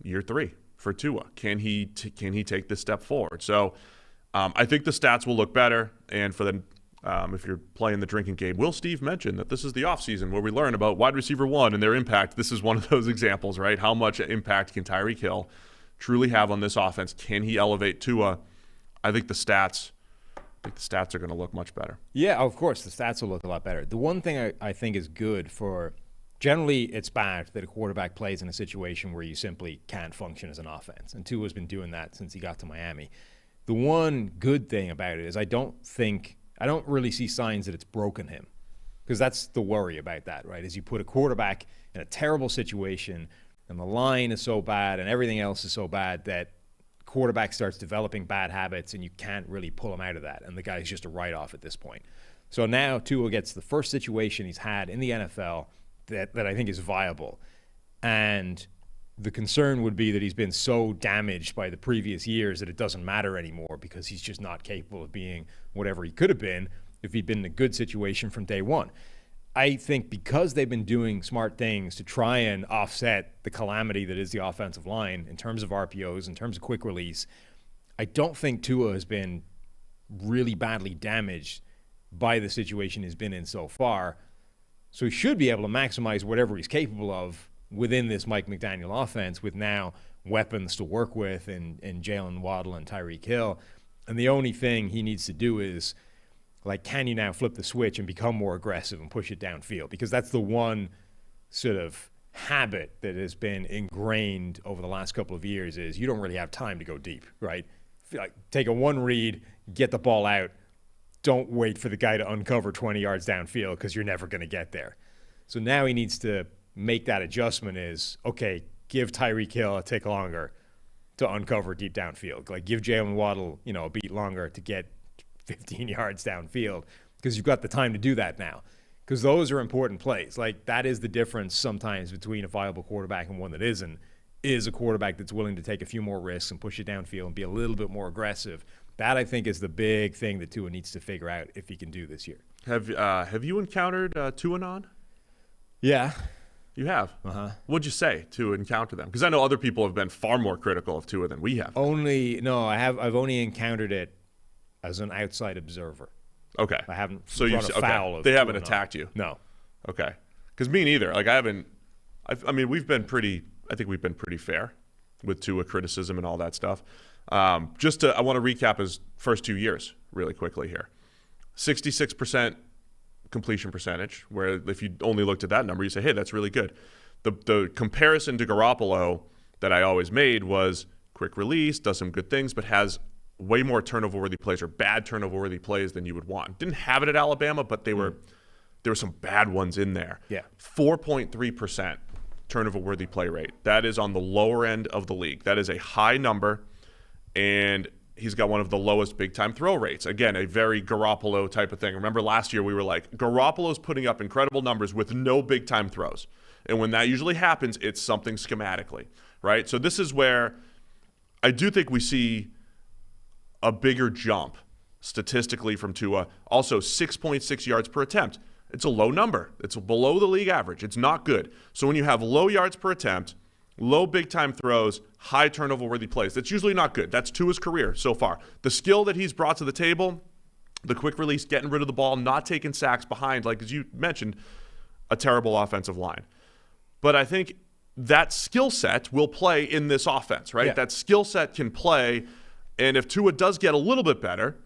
year 3 for Tua. Can he take this step forward? So I think the stats will look better, and for the if you're playing the drinking game, Will Steve mentioned that this is the offseason where we learn about wide receiver 1 and their impact. This is one of those examples, right? How much impact can Tyreek Hill truly have on this offense? Can he elevate Tua? I think the stats are going to look much better. Yeah, of course, the stats will look a lot better. The one thing I think is good for – generally it's bad that a quarterback plays in a situation where you simply can't function as an offense, and Tua's been doing that since he got to Miami. The one good thing about it is I don't really see signs that it's broken him, because that's the worry about that, right? Is you put a quarterback in a terrible situation and the line is so bad and everything else is so bad that quarterback starts developing bad habits and you can't really pull him out of that. And the guy's just a write-off at this point. So now Tua gets the first situation he's had in the NFL that I think is viable. And the concern would be that he's been so damaged by the previous years that it doesn't matter anymore because he's just not capable of being whatever he could have been if he'd been in a good situation from day one. I think because they've been doing smart things to try and offset the calamity that is the offensive line in terms of RPOs, in terms of quick release, I don't think Tua has been really badly damaged by the situation he's been in so far. So he should be able to maximize whatever he's capable of within this Mike McDaniel offense with now weapons to work with in Jalen Waddle and Tyreek Hill. And the only thing he needs to do is, like, can you now flip the switch and become more aggressive and push it downfield? Because that's the one sort of habit that has been ingrained over the last couple of years is you don't really have time to go deep, right? Like, take a one read, get the ball out. Don't wait for the guy to uncover 20 yards downfield because you're never going to get there. So now he needs to make that adjustment is, okay, give Tyreek Hill a tick longer to uncover deep downfield. Like, give Jalen Waddle, a beat longer to get 15 yards downfield because you've got the time to do that now because those are important plays. Like, that is the difference sometimes between a viable quarterback and one that isn't, is a quarterback that's willing to take a few more risks and push it downfield and be a little bit more aggressive. That, I think, is the big thing that Tua needs to figure out if he can do this year. Have you encountered Tuanon? Yeah. You have? Uh-huh. What'd you say to encounter them? Because I know other people have been far more critical of Tua than we have. I've only encountered it as an outside observer. Okay. I haven't run afoul of They haven't Tuanon. attacked you? No. Okay. Because me neither. Like, we've been pretty fair with Tua criticism and all that stuff. I want to recap his first 2 years really quickly here. 66% completion percentage, where if you only looked at that number, you say, hey, that's really good. The comparison to Garoppolo that I always made was quick release, does some good things, but has way more turnover-worthy plays or bad turnover-worthy plays than you would want. Didn't have it at Alabama, but there were some bad ones in there. Yeah. 4.3% turnover-worthy play rate. That is on the lower end of the league. That is a high number, and he's got one of the lowest big-time throw rates. Again, a very Garoppolo type of thing. Remember last year we were like, Garoppolo's putting up incredible numbers with no big-time throws. And when that usually happens, it's something schematically, right? So this is where I do think we see a bigger jump statistically from Tua. Also, 6.6 yards per attempt. It's a low number. It's below the league average. It's not good. So when you have low yards per attempt, low big-time throws, high turnover-worthy plays, that's usually not good. That's Tua's career so far. The skill that he's brought to the table, the quick release, getting rid of the ball, not taking sacks behind, like as you mentioned, a terrible offensive line. But I think that skill set will play in this offense, right? Yeah. That skill set can play, and if Tua does get a little bit better,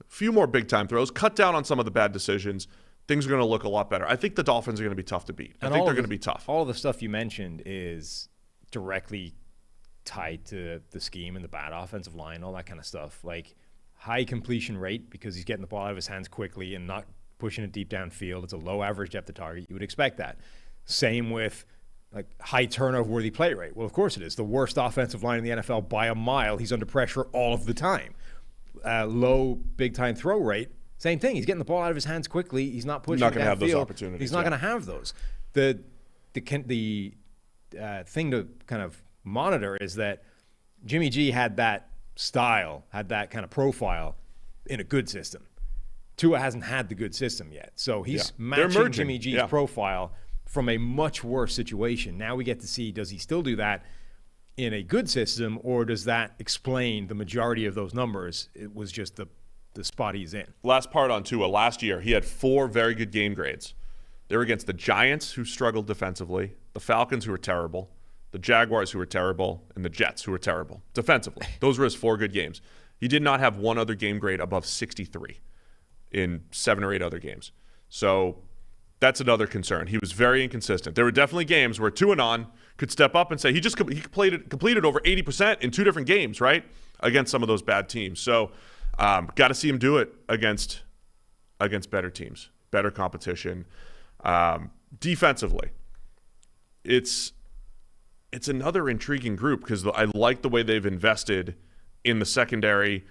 a few more big-time throws, cut down on some of the bad decisions, things are going to look a lot better. I think the Dolphins are going to be tough to beat. I think they're going to be tough. All of the stuff you mentioned is directly tied to the scheme and the bad offensive line, all that kind of stuff. Like high completion rate because he's getting the ball out of his hands quickly and not pushing it deep downfield. It's a low average depth of target. You would expect that. Same with like high turnover-worthy play rate. Well, of course it is. The worst offensive line in the NFL by a mile. He's under pressure all of the time. Low big-time throw rate. Same thing. He's getting the ball out of his hands quickly. He's not pushing it downfield. Not going to have those opportunities. He's not going to have those. The thing to kind of monitor is that Jimmy G had that style, had that kind of profile in a good system. Tua hasn't had the good system yet. So he's matching Jimmy G's profile from a much worse situation. Now we get to see, does he still do that in a good system, or does that explain the majority of those numbers? It was just the spot he's in. Last part on Tua. Last year, he had 4 very good game grades. They were against the Giants, who struggled defensively, the Falcons, who were terrible, the Jaguars, who were terrible, and the Jets, who were terrible defensively. Those were his 4 good games. He did not have one other game grade above 63 in 7 or 8 other games. So that's another concern. He was very inconsistent. There were definitely games where Tua could step up and say he completed over 80% in 2 different games, right, against some of those bad teams. So got to see him do it against better teams, better competition. Defensively, it's another intriguing group because I like the way they've invested in the secondary.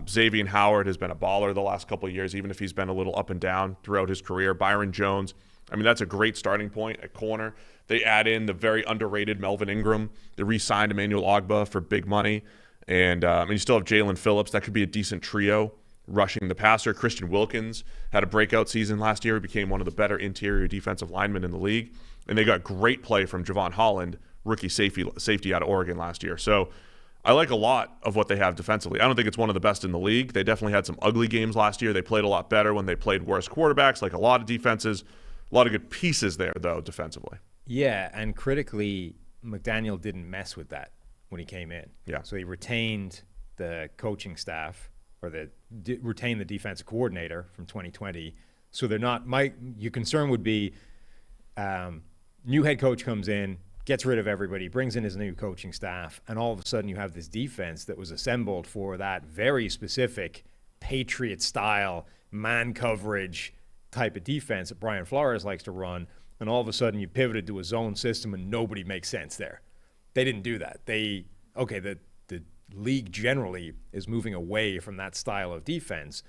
Xavier Howard has been a baller the last couple of years, even if he's been a little up and down throughout his career. Byron Jones, I mean, that's a great starting point at corner. They add in the very underrated Melvin Ingram. They re-signed Emmanuel Ogbah for big money. And you still have Jalen Phillips. That could be a decent trio rushing the passer. Christian Wilkins had a breakout season last year. He became one of the better interior defensive linemen in the league. And they got great play from Javon Holland, rookie safety out of Oregon last year. So I like a lot of what they have defensively. I don't think it's one of the best in the league. They definitely had some ugly games last year. They played a lot better when they played worse quarterbacks, like a lot of defenses. A lot of good pieces there, though, defensively. Yeah, and critically, McDaniel didn't mess with that when he came in. Yeah. So he retained the coaching staff, or retained the defensive coordinator from 2020. So they're not. Your concern would be new head coach comes in, gets rid of everybody, brings in his new coaching staff, and all of a sudden you have this defense that was assembled for that very specific Patriot-style man coverage type of defense that Brian Flores likes to run, and all of a sudden you pivoted to a zone system and nobody makes sense there. They didn't do that. The league generally is moving away from that style of defense,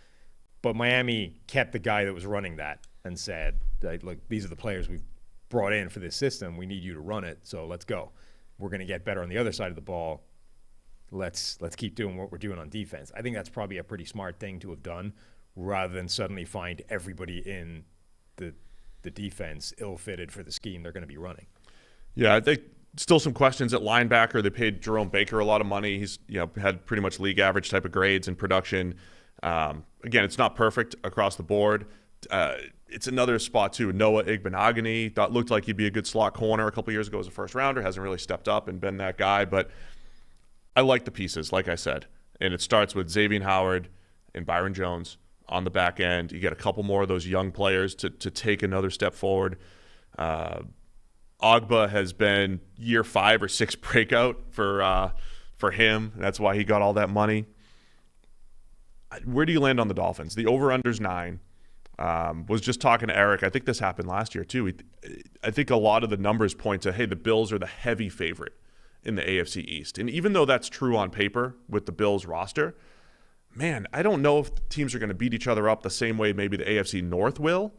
but Miami kept the guy that was running that and said, look, these are the players we've brought in for this system. We need you to run it, so let's go. We're going to get better on the other side of the ball. Let's keep doing what we're doing on defense. I think that's probably a pretty smart thing to have done, rather than suddenly find everybody in the defense ill-fitted for the scheme they're going to be running. Yeah, I think still some questions at linebacker. They paid Jerome Baker a lot of money. He's had pretty much league average type of grades in production. Again, it's not perfect across the board. It's another spot too. Noah Igbenogany looked like he'd be a good slot corner a couple years ago as a first rounder. Hasn't really stepped up and been that guy, but I like the pieces, like I said. And it starts with Xavier Howard and Byron Jones on the back end. You get a couple more of those young players to take another step forward. Ogba has been year 5 or 6 breakout for him. That's why he got all that money. Where do you land on the Dolphins? The over-under's 9. Was just talking to Eric. I think this happened last year too. I think a lot of the numbers point to, hey, the Bills are the heavy favorite in the AFC East. And even though that's true on paper with the Bills roster, man, I don't know if teams are going to beat each other up the same way maybe the AFC North will.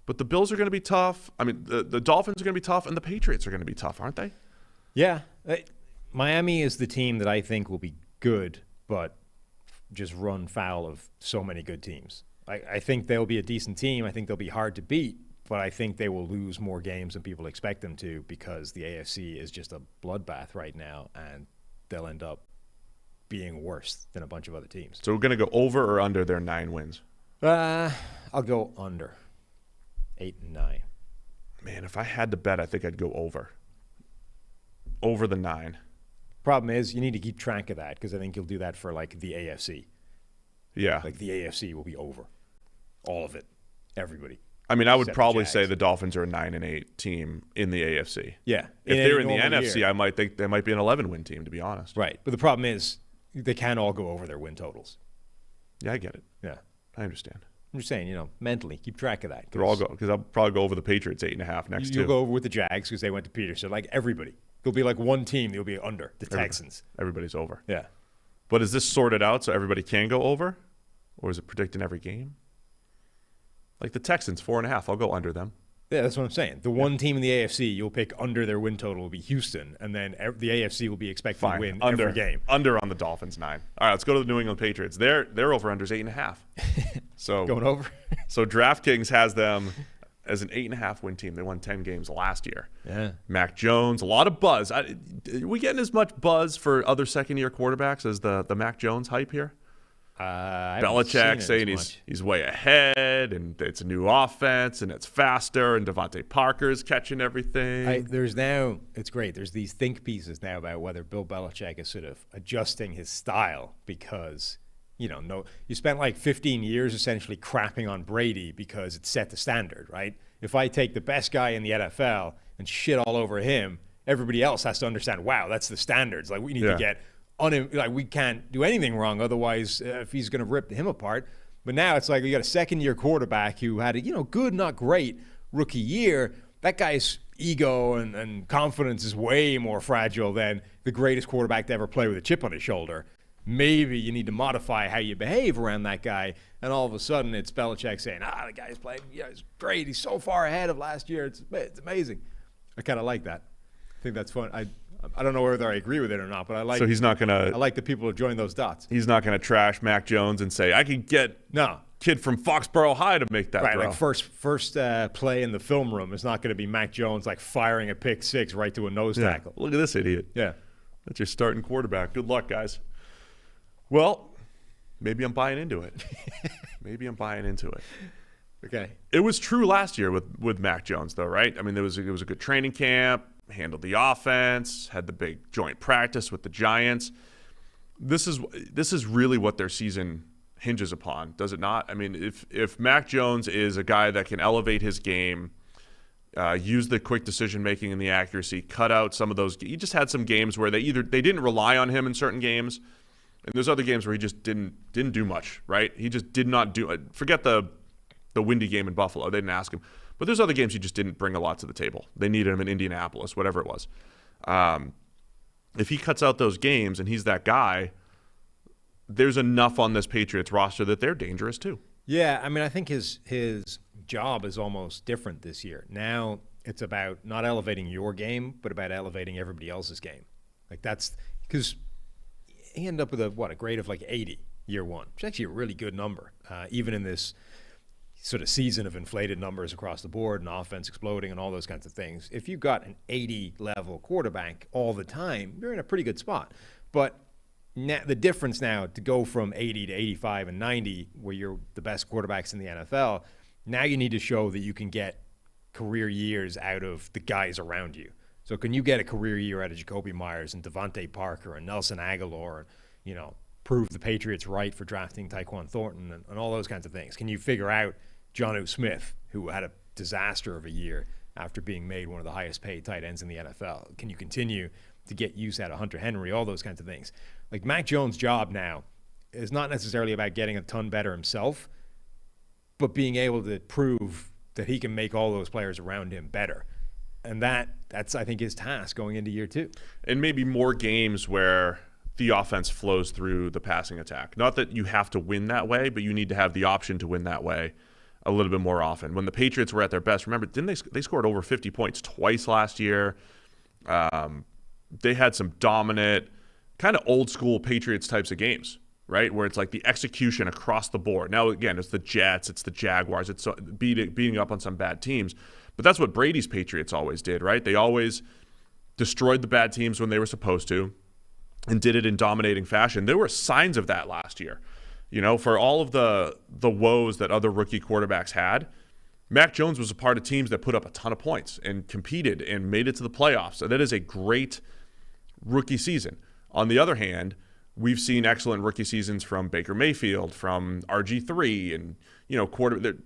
But the Bills are going to be tough. I mean, the Dolphins are going to be tough, and the Patriots are going to be tough, aren't they? Yeah. Miami is the team that I think will be good, but just run foul of so many good teams. I think they'll be a decent team. I think they'll be hard to beat, but I think they will lose more games than people expect them to because the AFC is just a bloodbath right now, and they'll end up being worse than a bunch of other teams. So we're going to go over or under their 9 wins? I'll go under 8 and 9. Man, if I had to bet, I think I'd go over. Over the 9. Problem is, you need to keep track of that because I think you'll do that for like the AFC. Yeah. Like the AFC will be over. All of it. Everybody. I mean, I would Except probably the say Jags. the Dolphins are a 9-8 team in the AFC. Yeah. If they're in the a normal NFC, year. I might think they might be an 11-win team, to be honest. Right. But the problem is, they can't all go over their win totals. Yeah, I get it. Yeah. I understand. I'm just saying, mentally, keep track of that. They're all go because I'll probably go over the Patriots 8.5 next You'll too. go over with the Jags because they went to Peterson. Like everybody. There'll be like one team that'll be under the Texans. Everybody's over. Yeah. But is this sorted out so everybody can go over? Or is it predicting every game? Like the Texans, 4.5. I'll go under them. Yeah, that's what I'm saying. The one team in the AFC you'll pick under their win total will be Houston, and then the AFC will be expected Fine. to win Under, every game. Under on the Dolphins, 9. All right, let's go to the New England Patriots. Their over-under is 8.5. So Going over? So DraftKings has them as an 8.5 win team. They won 10 games last year. Yeah. Mac Jones, a lot of buzz. Are we getting as much buzz for other second-year quarterbacks as the Mac Jones hype here? Belichick saying he's way ahead, and it's a new offense, and it's faster, and Devontae Parker's catching everything. It's great. There's these think pieces now about whether Bill Belichick is sort of adjusting his style because, you spent like 15 years essentially crapping on Brady because it set the standard, right? If I take the best guy in the NFL and shit all over him, everybody else has to understand, wow, that's the standards. Like we need to get we can't do anything wrong. Otherwise, if he's going to rip him apart. But now it's like you got a second-year quarterback who had a good, not great rookie year. That guy's ego and confidence is way more fragile than the greatest quarterback to ever play with a chip on his shoulder. Maybe you need to modify how you behave around that guy. And all of a sudden, it's Belichick saying, the guy's playing, he's great. He's so far ahead of last year. It's amazing. I kind of like that. I think that's fun. I don't know whether I agree with it or not, but I like. So he's not gonna. I like the people who join those dots. He's not gonna trash Mac Jones and say I can get kid from Foxborough High to make that right. throw. Like first play in the film room is not going to be Mac Jones like firing a pick six right to a nose tackle. Look at this idiot. Yeah, that's your starting quarterback. Good luck, guys. Well, maybe I'm buying into it. Maybe I'm buying into it. Okay. It was true last year with Mac Jones, though, right? I mean, it was a good training camp. Handled the offense, had the big joint practice with the Giants. This is really what their season hinges upon, does it not? I mean, if Mac Jones is a guy that can elevate his game, use the quick decision making and the accuracy, cut out some of those. He just had some games where they didn't rely on him in certain games, and there's other games where he just didn't do much. Right? He just did not do. Forget the windy game in Buffalo. They didn't ask him. But there's other games he just didn't bring a lot to the table. They needed him in Indianapolis, whatever it was. If he cuts out those games and he's that guy, there's enough on this Patriots roster that they're dangerous too. Yeah, I mean, I think his job is almost different this year. Now it's about not elevating your game, but about elevating everybody else's game. Like that's because he ended up with a grade of like 80 year one, which is actually a really good number, even in this sort of season of inflated numbers across the board and offense exploding and all those kinds of things. If you've got an 80-level quarterback all the time, you're in a pretty good spot. But now, the difference now to go from 80 to 85 and 90, where you're the best quarterbacks in the NFL, now you need to show that you can get career years out of the guys around you. So can you get a career year out of Jacoby Myers and Devontae Parker and Nelson Aguilar and, prove the Patriots right for drafting Tyquan Thornton and all those kinds of things? Can you figure out Jonnu Smith, who had a disaster of a year, after being made one of the highest paid tight ends in the NFL? Can you continue to get use out of Hunter Henry? All those kinds of things. Like, Mac Jones' job now is not necessarily about getting a ton better himself, but being able to prove that he can make all those players around him better. And that's, I think, his task going into year 2. And maybe more games where the offense flows through the passing attack. Not that you have to win that way, but you need to have the option to win that way a little bit more often. When the Patriots were at their best, remember, didn't they scored over 50 points twice last year? They had some dominant, kind of old school Patriots types of games, right? Where it's like the execution across the board. Now, again, it's the Jets, it's the Jaguars, it's beating up on some bad teams. But that's what Brady's Patriots always did, right? They always destroyed the bad teams when they were supposed to and did it in dominating fashion. There were signs of that last year. For all of the woes that other rookie quarterbacks had, Mac Jones was a part of teams that put up a ton of points and competed and made it to the playoffs. So that is a great rookie season. On the other hand, we've seen excellent rookie seasons from Baker Mayfield, from RG3, and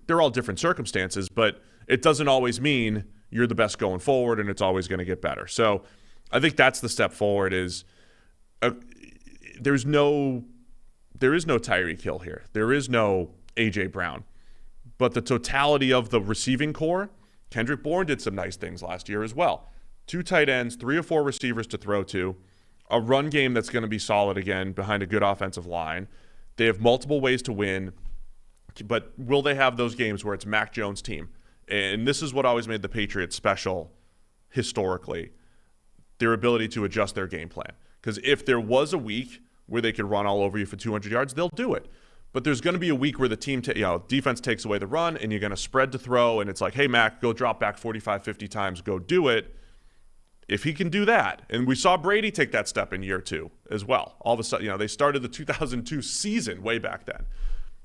they're all different circumstances, but it doesn't always mean you're the best going forward and it's always going to get better. So I think that's the step forward is there is no Tyreek Hill here. There is no A.J. Brown. But the totality of the receiving core, Kendrick Bourne did some nice things last year as well. 2 tight ends, 3 or 4 receivers to throw to, a run game that's going to be solid again behind a good offensive line. They have multiple ways to win, but will they have those games where it's Mac Jones' team? And this is what always made the Patriots special historically, their ability to adjust their game plan. Because if there was a week where they could run all over you for 200 yards, they'll do it. But there's going to be a week where the team, defense takes away the run, and you're going to spread to throw, and it's like, hey, Mac, go drop back 45, 50 times, go do it. If he can do that, and we saw Brady take that step in year 2 as well. All of a sudden, they started the 2002 season way back then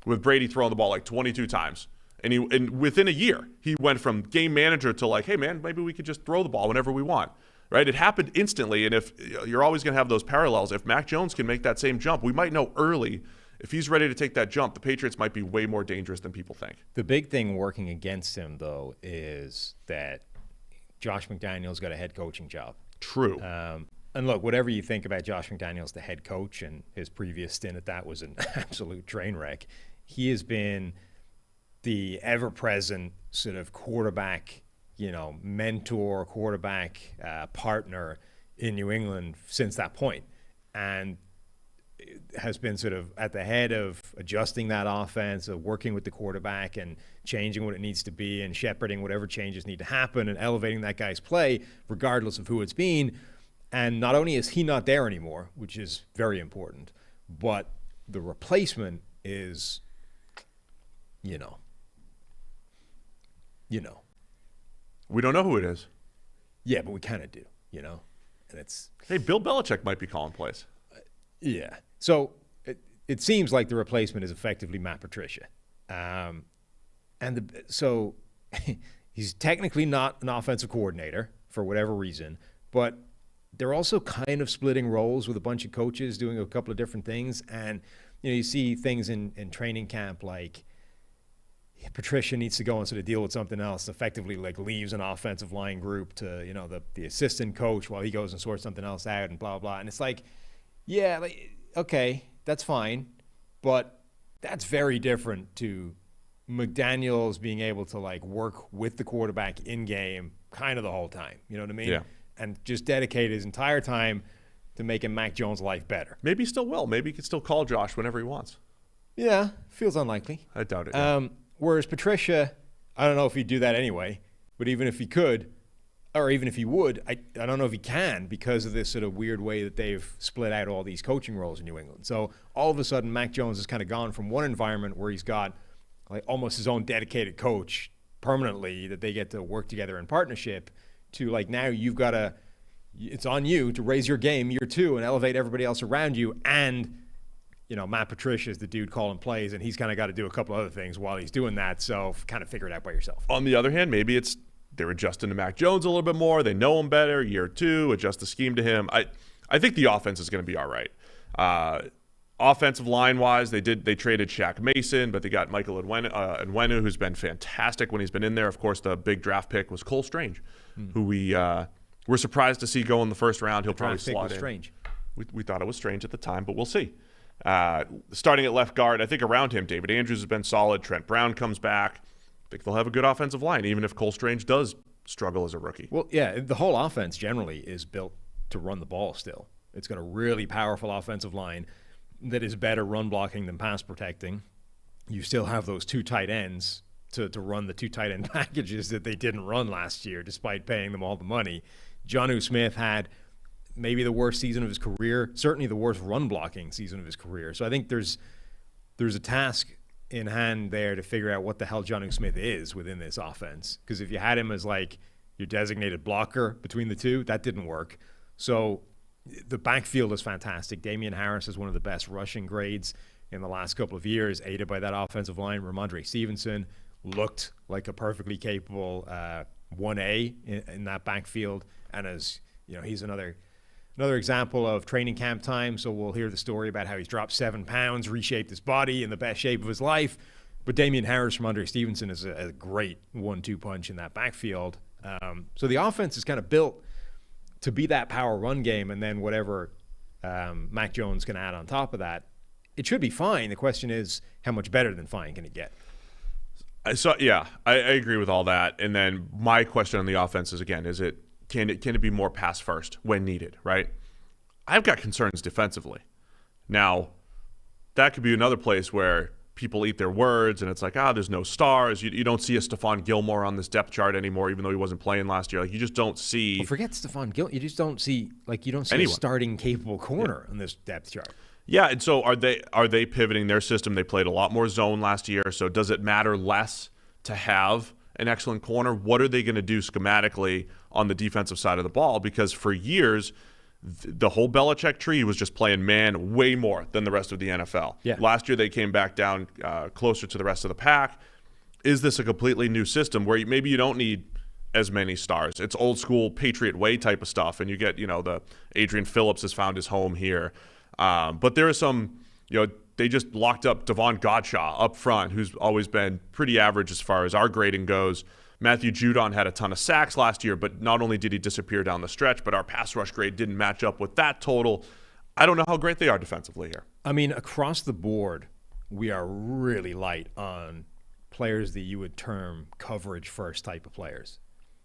with Brady throwing the ball like 22 times. And within a year, he went from game manager to like, hey, man, maybe we could just throw the ball whenever we want. Right? It happened instantly, and if you're always going to have those parallels, if Mac Jones can make that same jump, we might know early if he's ready to take that jump, the Patriots might be way more dangerous than people think. The big thing working against him, though, is that Josh McDaniels got a head coaching job. True. And look, whatever you think about Josh McDaniels, the head coach, and his previous stint at that was an absolute train wreck, he has been the ever-present sort of quarterback, mentor, quarterback partner in New England since that point. And has been sort of at the head of adjusting that offense, of working with the quarterback and changing what it needs to be and shepherding whatever changes need to happen and elevating that guy's play regardless of who it's been. And not only is he not there anymore, which is very important, but the replacement is, We don't know who it is. Yeah, but we kind of do, And it's... Hey, Bill Belichick might be calling plays. Yeah. So it seems like the replacement is effectively Matt Patricia. So he's technically not an offensive coordinator for whatever reason, but they're also kind of splitting roles with a bunch of coaches doing a couple of different things. And, you see things in training camp like Patricia needs to go and sort of deal with something else, effectively like leaves an offensive line group to, the assistant coach while he goes and sorts something else out and blah, blah. And it's like, yeah, okay, that's fine, but that's very different to McDaniels being able to work with the quarterback in game kind of the whole time. You know what I mean? Yeah. And just dedicate his entire time to making Mac Jones' life better. Maybe he still will. Maybe he can still call Josh whenever he wants. Yeah, feels unlikely. I doubt it. Yeah. Whereas Patricia, I don't know if he'd do that anyway, but even if he could, or even if he would, I don't know if he can because of this sort of weird way that they've split out all these coaching roles in New England. So all of a sudden, Mac Jones has kind of gone from one environment where he's got almost his own dedicated coach permanently that they get to work together in partnership to now you've got to, it's on you to raise your game year 2 and elevate everybody else around you. And, Matt Patricia is the dude calling plays and he's kind of got to do a couple other things while he's doing that. So kind of figure it out by yourself. On the other hand, maybe they're adjusting to Mac Jones a little bit more. They know him better. Year 2, adjust the scheme to him. I think the offense is going to be all right. offensive line-wise, they traded Shaq Mason, but they got Michael Onwenu, who's been fantastic when he's been in there. Of course, the big draft pick was Cole Strange, who we were surprised to see go in the first round. He'll probably slot in. Strange. We thought it was strange at the time, but we'll see. Starting at left guard, I think around him, David Andrews has been solid. Trent Brown comes back. I think they'll have a good offensive line, even if Cole Strange does struggle as a rookie. Well, yeah, the whole offense generally is built to run the ball still. It's got a really powerful offensive line that is better run blocking than pass protecting. You still have those 2 tight ends to run the 2 tight end packages that they didn't run last year, despite paying them all the money. Jonnu Smith had maybe the worst season of his career, certainly the worst run blocking season of his career. So I think there's a task in hand there to figure out what the hell Jonnu Smith is within this offense. Because if you had him as like your designated blocker between the two, that didn't work. So the backfield is fantastic. Damian Harris is one of the best rushing grades in the last couple of years, aided by that offensive line. Ramondre Stevenson looked like a perfectly capable 1A in that backfield. And as you know, he's another example of training camp time. So we'll hear the story about how he's dropped 7 pounds, reshaped his body in the best shape of his life. But Damian Harris from Ramondre Stevenson is a great 1-2 punch in that backfield. So the offense is kind of built to be that power run game, and then whatever Mac Jones can add on top of that, it should be fine. The question is, how much better than fine can it get? So yeah, I agree with all that. And then my question on the offense is, again, can it be more pass first when needed, right? I've got concerns defensively. Now, that could be another place where people eat their words, and it's like, there's no stars. You don't see a Stephon Gilmore on this depth chart anymore, even though he wasn't playing last year. Like, you just don't see. Well, forget Stephon Gilmore. You just don't see anyone. A starting capable corner on this depth chart. Yeah, and so are they pivoting their system? They played a lot more zone last year, so does it matter less to have an excellent corner? What are they going to do schematically on the defensive side of the ball? Because for years, the whole Belichick tree was just playing man way more than the rest of the NFL. Yeah. Last year, they came back down closer to the rest of the pack. Is this a completely new system where maybe you don't need as many stars? It's old school Patriot way type of stuff, and you get, the Adrian Phillips has found his home here. But there is some, they just locked up Devon Godshaw up front, who's always been pretty average as far as our grading goes. Matthew Judon had a ton of sacks last year, but not only did he disappear down the stretch, but our pass rush grade didn't match up with that total. I don't know how great they are defensively here. I mean, across the board, we are really light on players that you would term coverage first type of players.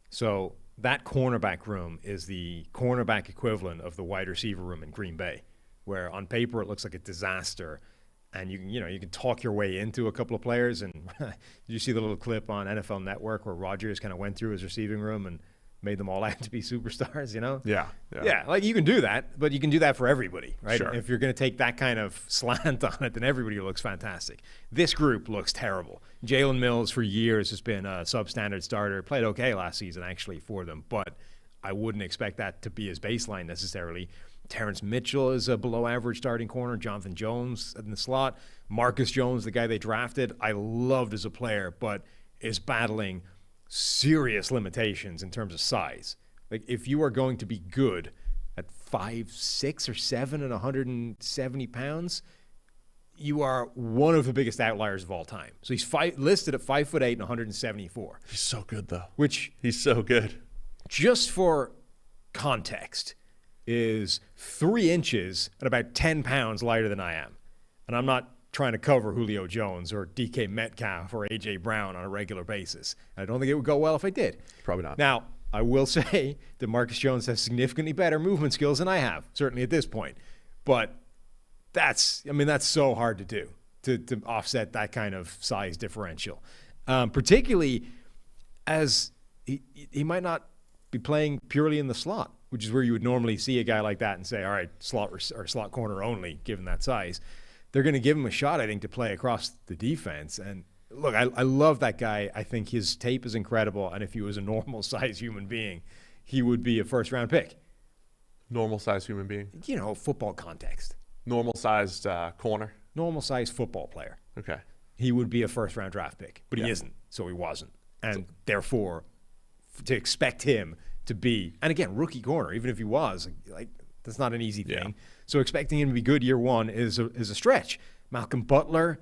So that cornerback room is the cornerback equivalent of the wide receiver room in Green Bay, where on paper it looks like a disaster. And you can talk your way into a couple of players. And did you see the little clip on NFL Network where Rodgers kind of went through his receiving room and made them all out to be superstars? Yeah. Like, you can do that, but you can do that for everybody, right? Sure. If you're going to take that kind of slant on it, then everybody looks fantastic. This group looks terrible. Jalen Mills for years has been a substandard starter. Played okay last season actually for them, but I wouldn't expect that to be his baseline necessarily. Terrence Mitchell is a below-average starting corner. Jonathan Jones in the slot. Marcus Jones, the guy they drafted, I loved as a player, but is battling serious limitations in terms of size. Like, if you are going to be good at 5'6" or 7" and 170 pounds, you are one of the biggest outliers of all time. So he's listed at 5'8" and 174. He's so good, though. He's so good. Just for context, is 3 inches and about 10 pounds lighter than I am. And I'm not trying to cover Julio Jones or DK Metcalf or A.J. Brown on a regular basis. And I don't think it would go well if I did. Probably not. Now, I will say that Marcus Jones has significantly better movement skills than I have, certainly at this point. But that's so hard to do, to offset that kind of size differential. Particularly as he might not be playing purely in the slot, which is where you would normally see a guy like that and say, all right, slot or slot corner only, given that size. They're going to give him a shot, I think, to play across the defense. And look, I love that guy. I think his tape is incredible. And if he was a normal-sized human being, he would be a first-round pick. Normal-sized human being? Football context. Normal-sized corner? Normal-sized football player. Okay. He would be a first-round draft pick, but he isn't, so he wasn't. And therefore, to expect him to be, and again, rookie corner, even if he was, like, That's not an easy thing. Yeah. So expecting him to be good year one is a stretch. Malcolm Butler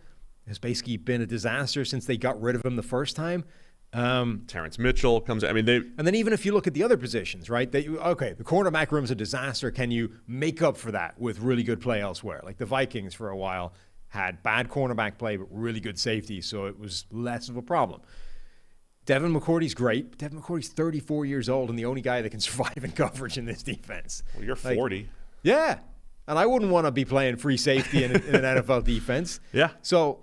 has basically been a disaster since they got rid of him the first time. Terrence Mitchell comes. I mean, and then even if you look at the other positions, right? The cornerback room is a disaster. Can you make up for that with really good play elsewhere? Like the Vikings for a while had bad cornerback play, but really good safety, so it was less of a problem. Devin McCourty's great. But Devin McCourty's 34 years old and the only guy that can survive in coverage in this defense. Well, you're 40. Yeah. And I wouldn't want to be playing free safety in an NFL defense. Yeah. So,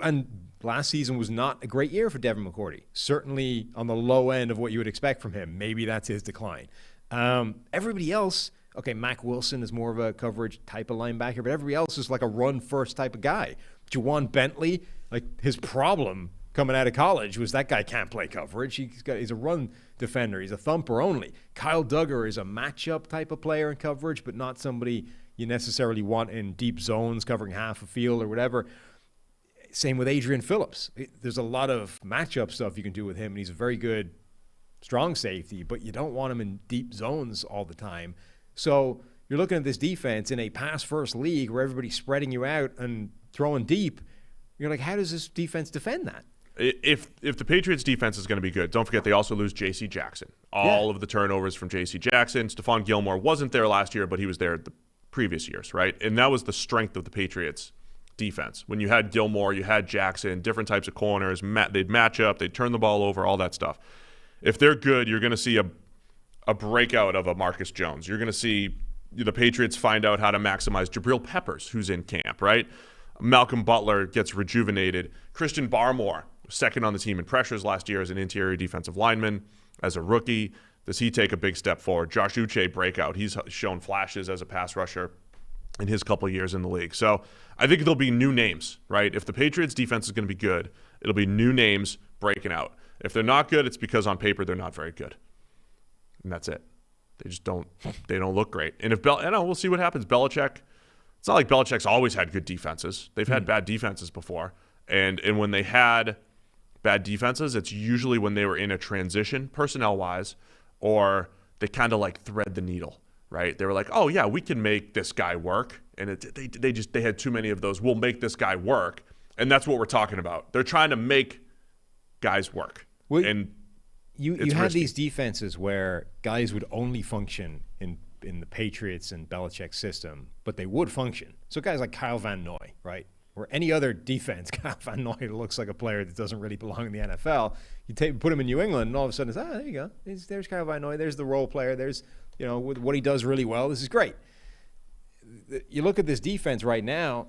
and last season was not a great year for Devin McCourty. Certainly on the low end of what you would expect from him. Maybe that's his decline. Everybody else, okay, Mac Wilson is more of a coverage type of linebacker, but everybody else is like a run-first type of guy. Juwan Bentley, like his problem coming out of college was that guy can't play coverage. He's a run defender. He's a thumper only. Kyle Duggar is a matchup type of player in coverage, but not somebody you necessarily want in deep zones covering half a field or whatever. Same with Adrian Phillips. There's a lot of matchup stuff you can do with him, and he's a very good strong safety, but you don't want him in deep zones all the time. So you're looking at this defense in a pass-first league where everybody's spreading you out and throwing deep. You're like, how does this defense defend that? If the Patriots defense is going to be good, don't forget they also lose J.C. Jackson. All of the turnovers from J.C. Jackson. Stephon Gilmore wasn't there last year, but he was there the previous years, right? And that was the strength of the Patriots defense. When you had Gilmore, you had Jackson, different types of corners, they'd match up, they'd turn the ball over, all that stuff. If they're good, you're going to see a breakout of a Marcus Jones. You're going to see the Patriots find out how to maximize Jabril Peppers, who's in camp, right? Malcolm Butler gets rejuvenated. Christian Barmore, second on the team in pressures last year as an interior defensive lineman. As a rookie, does he take a big step forward? Josh Uche breakout. He's shown flashes as a pass rusher in his couple of years in the league. So I think there'll be new names, right? If the Patriots defense is going to be good, it'll be new names breaking out. If they're not good, it's because on paper they're not very good. And that's it. They just don't look great. And if we'll see what happens. Belichick, it's not like Belichick's always had good defenses. They've had bad defenses before. And when they had bad defenses, it's usually when they were in a transition personnel-wise, or they kind of like thread the needle, right? They were like, oh yeah, we can make this guy work. And they had too many of those, we'll make this guy work. And that's what we're talking about. They're trying to make guys work. Well, and you had these defenses where guys would only function in the Patriots and Belichick's system, but they would function. So guys like Kyle Van Noy, right? Or any other defense, Kyle Van Noy looks like a player that doesn't really belong in the NFL. You put him in New England, and all of a sudden it's, there you go. There's Kyle Van Noy. There's the role player. There's, what he does really well. This is great. You look at this defense right now,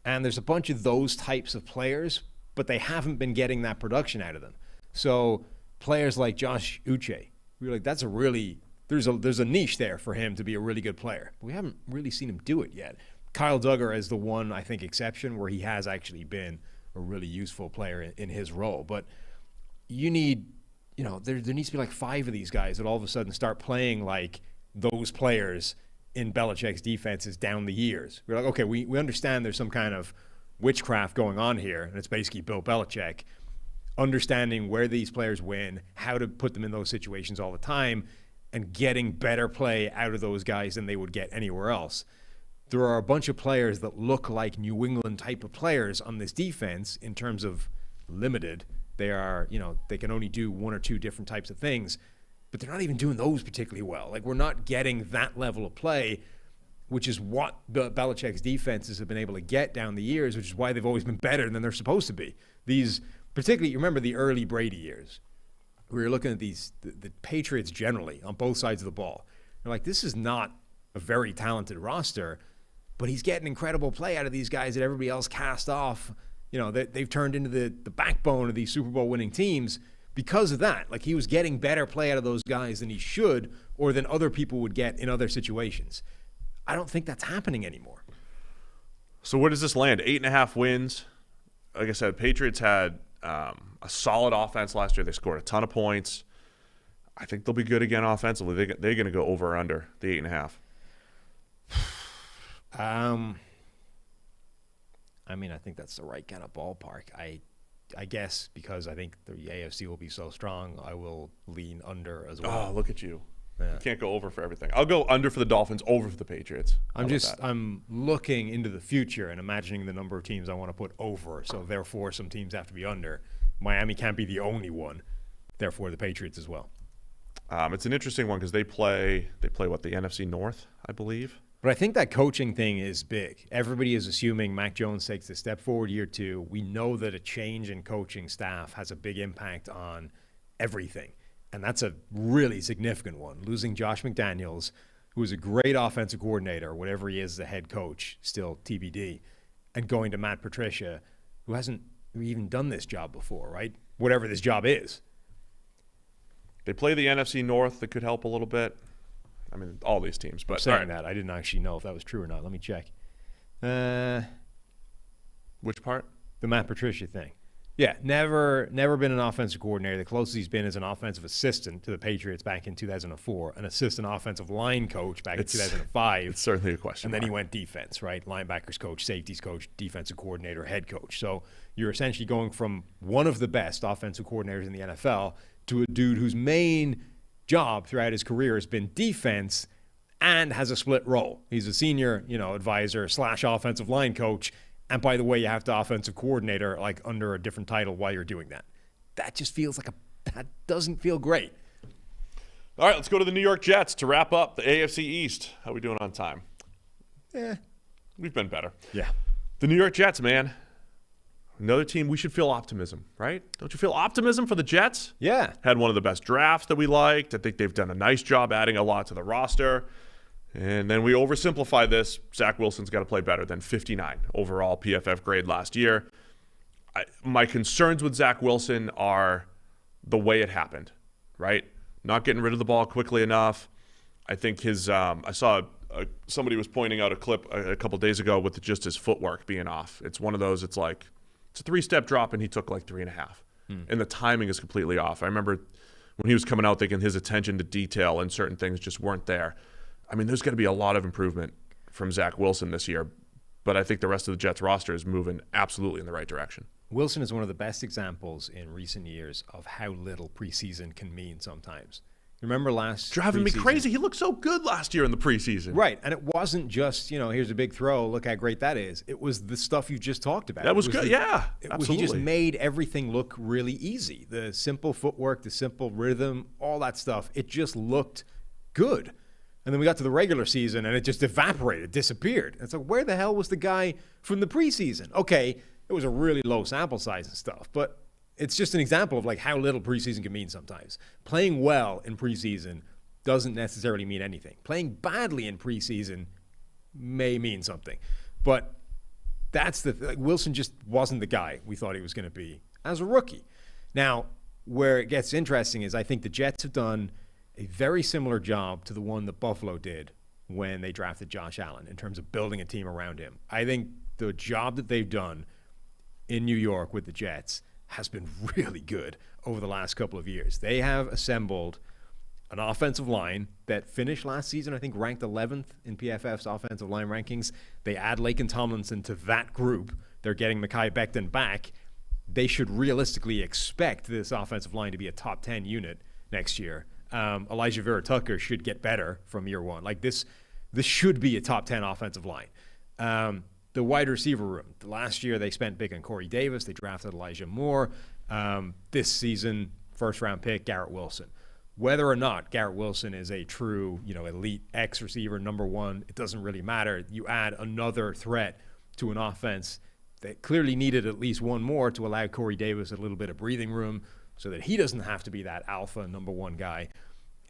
and there's a bunch of those types of players, but they haven't been getting that production out of them. So players like Josh Uche, we're like, that's a really there's a niche there for him to be a really good player. But we haven't really seen him do it yet. Kyle Duggar is the one, I think, exception where he has actually been a really useful player in his role. But you need, there needs to be like 5 of these guys that all of a sudden start playing like those players in Belichick's defenses down the years. We're like, okay, we understand there's some kind of witchcraft going on here, and it's basically Bill Belichick understanding where these players win, how to put them in those situations all the time, and getting better play out of those guys than they would get anywhere else. There are a bunch of players that look like New England type of players on this defense in terms of limited. They are, they can only do 1 or 2 different types of things, but they're not even doing those particularly well. Like, we're not getting that level of play, which is what Belichick's defenses have been able to get down the years, which is why they've always been better than they're supposed to be. These, particularly, you remember the early Brady years, where you're looking at the Patriots generally on both sides of the ball. You're like, this is not a very talented roster, but he's getting incredible play out of these guys that everybody else cast off. They've turned into the backbone of these Super Bowl winning teams because of that. Like, he was getting better play out of those guys than he should, or than other people would get in other situations. I don't think that's happening anymore. So where does this land? 8.5 wins. Like I said, Patriots had a solid offense last year. They scored a ton of points. I think they'll be good again offensively. They're going to go over or under the 8.5. I think that's the right kind of ballpark. I guess because I think the AFC will be so strong, I will lean under as well. Oh, look at you. You can't go over for everything. I'll go under for the Dolphins, over for the Patriots. I'm looking into the future and imagining the number of teams I want to put over. So therefore, some teams have to be under. Miami can't be the only one. Therefore, the Patriots as well. It's an interesting one because they play what, the NFC North, I believe. But I think that coaching thing is big. Everybody is assuming Mac Jones takes a step forward year 2. We know that a change in coaching staff has a big impact on everything. And that's a really significant one. Losing Josh McDaniels, who is a great offensive coordinator, whatever he is as a head coach, still TBD, and going to Matt Patricia, who hasn't even done this job before, right? Whatever this job is. They play the NFC North. That could help a little bit. I mean, all these teams. But I'm saying that. I didn't actually know if that was true or not. Let me check. Which part? The Matt Patricia thing. Yeah, never been an offensive coordinator. The closest he's been is an offensive assistant to the Patriots back in 2004, an assistant offensive line coach back in 2005. It's certainly a question. And then he went defense, right? Linebackers coach, safeties coach, defensive coordinator, head coach. So you're essentially going from one of the best offensive coordinators in the NFL to a dude whose main job throughout his career has been defense and has a split role. He's a senior, advisor / offensive line coach. And by the way, you have to offensive coordinator like under a different title while you're doing that. That just feels like that doesn't feel great. All right, let's go to the New York Jets to wrap up the AFC East. How are we doing on time? We've been better. Yeah. The New York Jets, man. Another team, we should feel optimism, right? Don't you feel optimism for the Jets? Yeah. Had one of the best drafts that we liked. I think they've done a nice job adding a lot to the roster. And then we oversimplify this. Zach Wilson's got to play better than 59 overall PFF grade last year. My concerns with Zach Wilson are the way it happened, right? Not getting rid of the ball quickly enough. I think his I saw somebody was pointing out a clip a couple days ago with just his footwork being off. It's one of those, it's a 3-step drop and he took like 3.5. And the timing is completely off. I remember when he was coming out thinking his attention to detail and certain things just weren't there. I mean, there's going to be a lot of improvement from Zach Wilson this year, but I think the rest of the Jets roster is moving absolutely in the right direction. Wilson is one of the best examples in recent years of how little preseason can mean sometimes. Remember last Driving me crazy. He looked so good last year in the preseason. Right, and it wasn't just, here's a big throw, look how great that is. It was the stuff you just talked about. That was good, absolutely. He just made everything look really easy. The simple footwork, the simple rhythm, all that stuff, it just looked good. And then we got to the regular season, and it just evaporated, disappeared. It's like, where the hell was the guy from the preseason? Okay, it was a really low sample size and stuff, but it's just an example of how little preseason can mean sometimes. Playing well in preseason doesn't necessarily mean anything. Playing badly in preseason may mean something. But that's Wilson just wasn't the guy we thought he was going to be as a rookie. Now, where it gets interesting is I think the Jets have done a very similar job to the one that Buffalo did when they drafted Josh Allen in terms of building a team around him. I think the job that they've done in New York with the Jets has been really good over the last couple of years. They have assembled an offensive line that finished last season, I think, ranked 11th in PFF's offensive line rankings. They add Laken Tomlinson to that group. They're getting Mekhi Becton back. They should realistically expect this offensive line to be a top 10 unit next year. Elijah Vera-Tucker should get better from year one. This should be a top 10 offensive line. The wide receiver room. Last year they spent big on Corey Davis. They drafted Elijah Moore. This season, first-round pick, Garrett Wilson. Whether or not Garrett Wilson is a true, elite X receiver, number one, it doesn't really matter. You add another threat to an offense that clearly needed at least one more to allow Corey Davis a little bit of breathing room so that he doesn't have to be that alpha number one guy.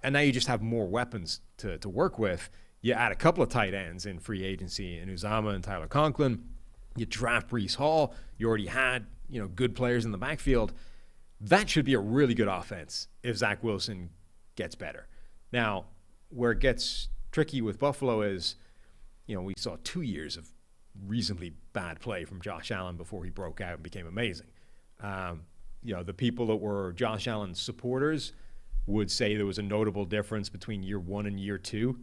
And now you just have more weapons to work with. You add a couple of tight ends in free agency in Uzama and Tyler Conklin. You draft Breece Hall. You already had, good players in the backfield. That should be a really good offense if Zach Wilson gets better. Now, where it gets tricky with Buffalo is, we saw 2 years of reasonably bad play from Josh Allen before he broke out and became amazing. The people that were Josh Allen's supporters would say there was a notable difference between year one and year two.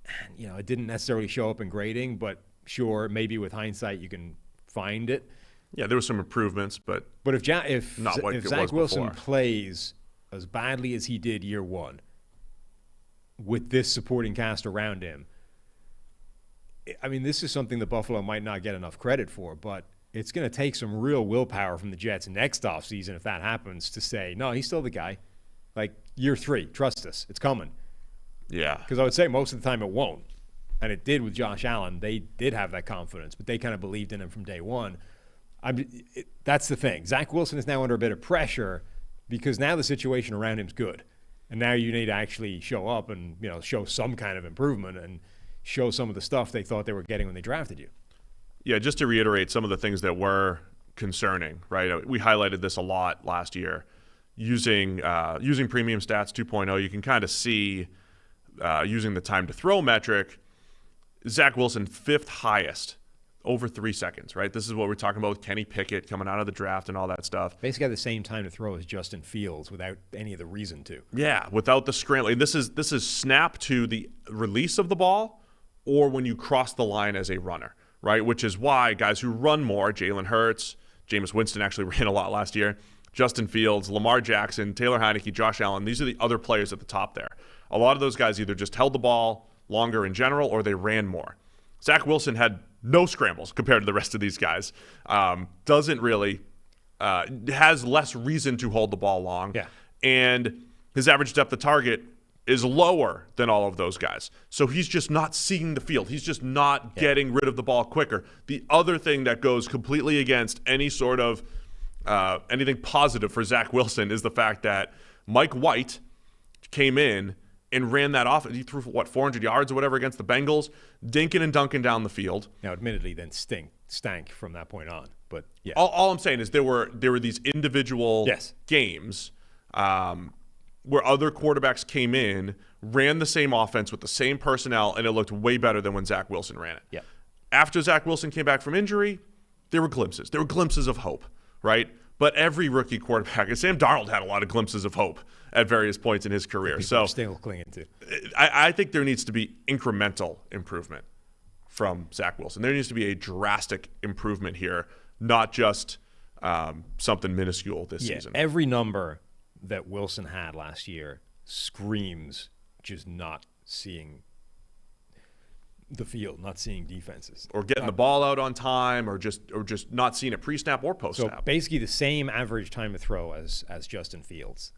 And, it didn't necessarily show up in grading, but sure, maybe with hindsight you can find it. Yeah, there were some improvements, but if Zach Wilson plays as badly as he did year one, with this supporting cast around him, I mean, this is something that Buffalo might not get enough credit for, but it's going to take some real willpower from the Jets next offseason if that happens to say, no, he's still the guy. Like, year 3, trust us, it's coming. Yeah. Because I would say most of the time it won't. And it did with Josh Allen. They did have that confidence, but they kind of believed in him from day one. That's the thing. Zach Wilson is now under a bit of pressure because now the situation around him is good. And now you need to actually show up and, show some kind of improvement and show some of the stuff they thought they were getting when they drafted you. Yeah, just to reiterate some of the things that were concerning, right? We highlighted this a lot last year. Using Premium Stats 2.0, you can kind of see, using the time to throw metric, Zach Wilson 5th highest, over 3 seconds, right? This is what we're talking about with Kenny Pickett coming out of the draft and all that stuff. Basically had the same time to throw as Justin Fields without any of the reason to. Yeah, without the scrambling. This is snap to the release of the ball or when you cross the line as a runner, right? Which is why guys who run more, Jalen Hurts, Jameis Winston actually ran a lot last year, Justin Fields, Lamar Jackson, Taylor Heineke, Josh Allen, these are the other players at the top there. A lot of those guys either just held the ball longer in general or they ran more. Zach Wilson had no scrambles compared to the rest of these guys. Doesn't really, has less reason to hold the ball long. Yeah. And his average depth of target is lower than all of those guys. So he's just not seeing the field. He's just not getting rid of the ball quicker. The other thing that goes completely against any sort of anything positive for Zach Wilson is the fact that Mike White came in and ran that off. He threw, 400 yards or whatever against the Bengals, dinking and dunking down the field. Now, admittedly, then stank from that point on. But yeah, all I'm saying is there were these individual games where other quarterbacks came in, ran the same offense with the same personnel, and it looked way better than when Zach Wilson ran it. Yeah. After Zach Wilson came back from injury, there were glimpses. There were glimpses of hope, right? But every rookie quarterback, and Sam Darnold had a lot of glimpses of hope at various points in his career. So still clinging to. I think there needs to be incremental improvement from Zach Wilson. There needs to be a drastic improvement here, not just something minuscule this season. Every number that Wilson had last year screams just not seeing the field, not seeing defenses, or getting the ball out on time, or just not seeing it pre-snap or post-snap. So basically the same average time to throw as Justin Fields.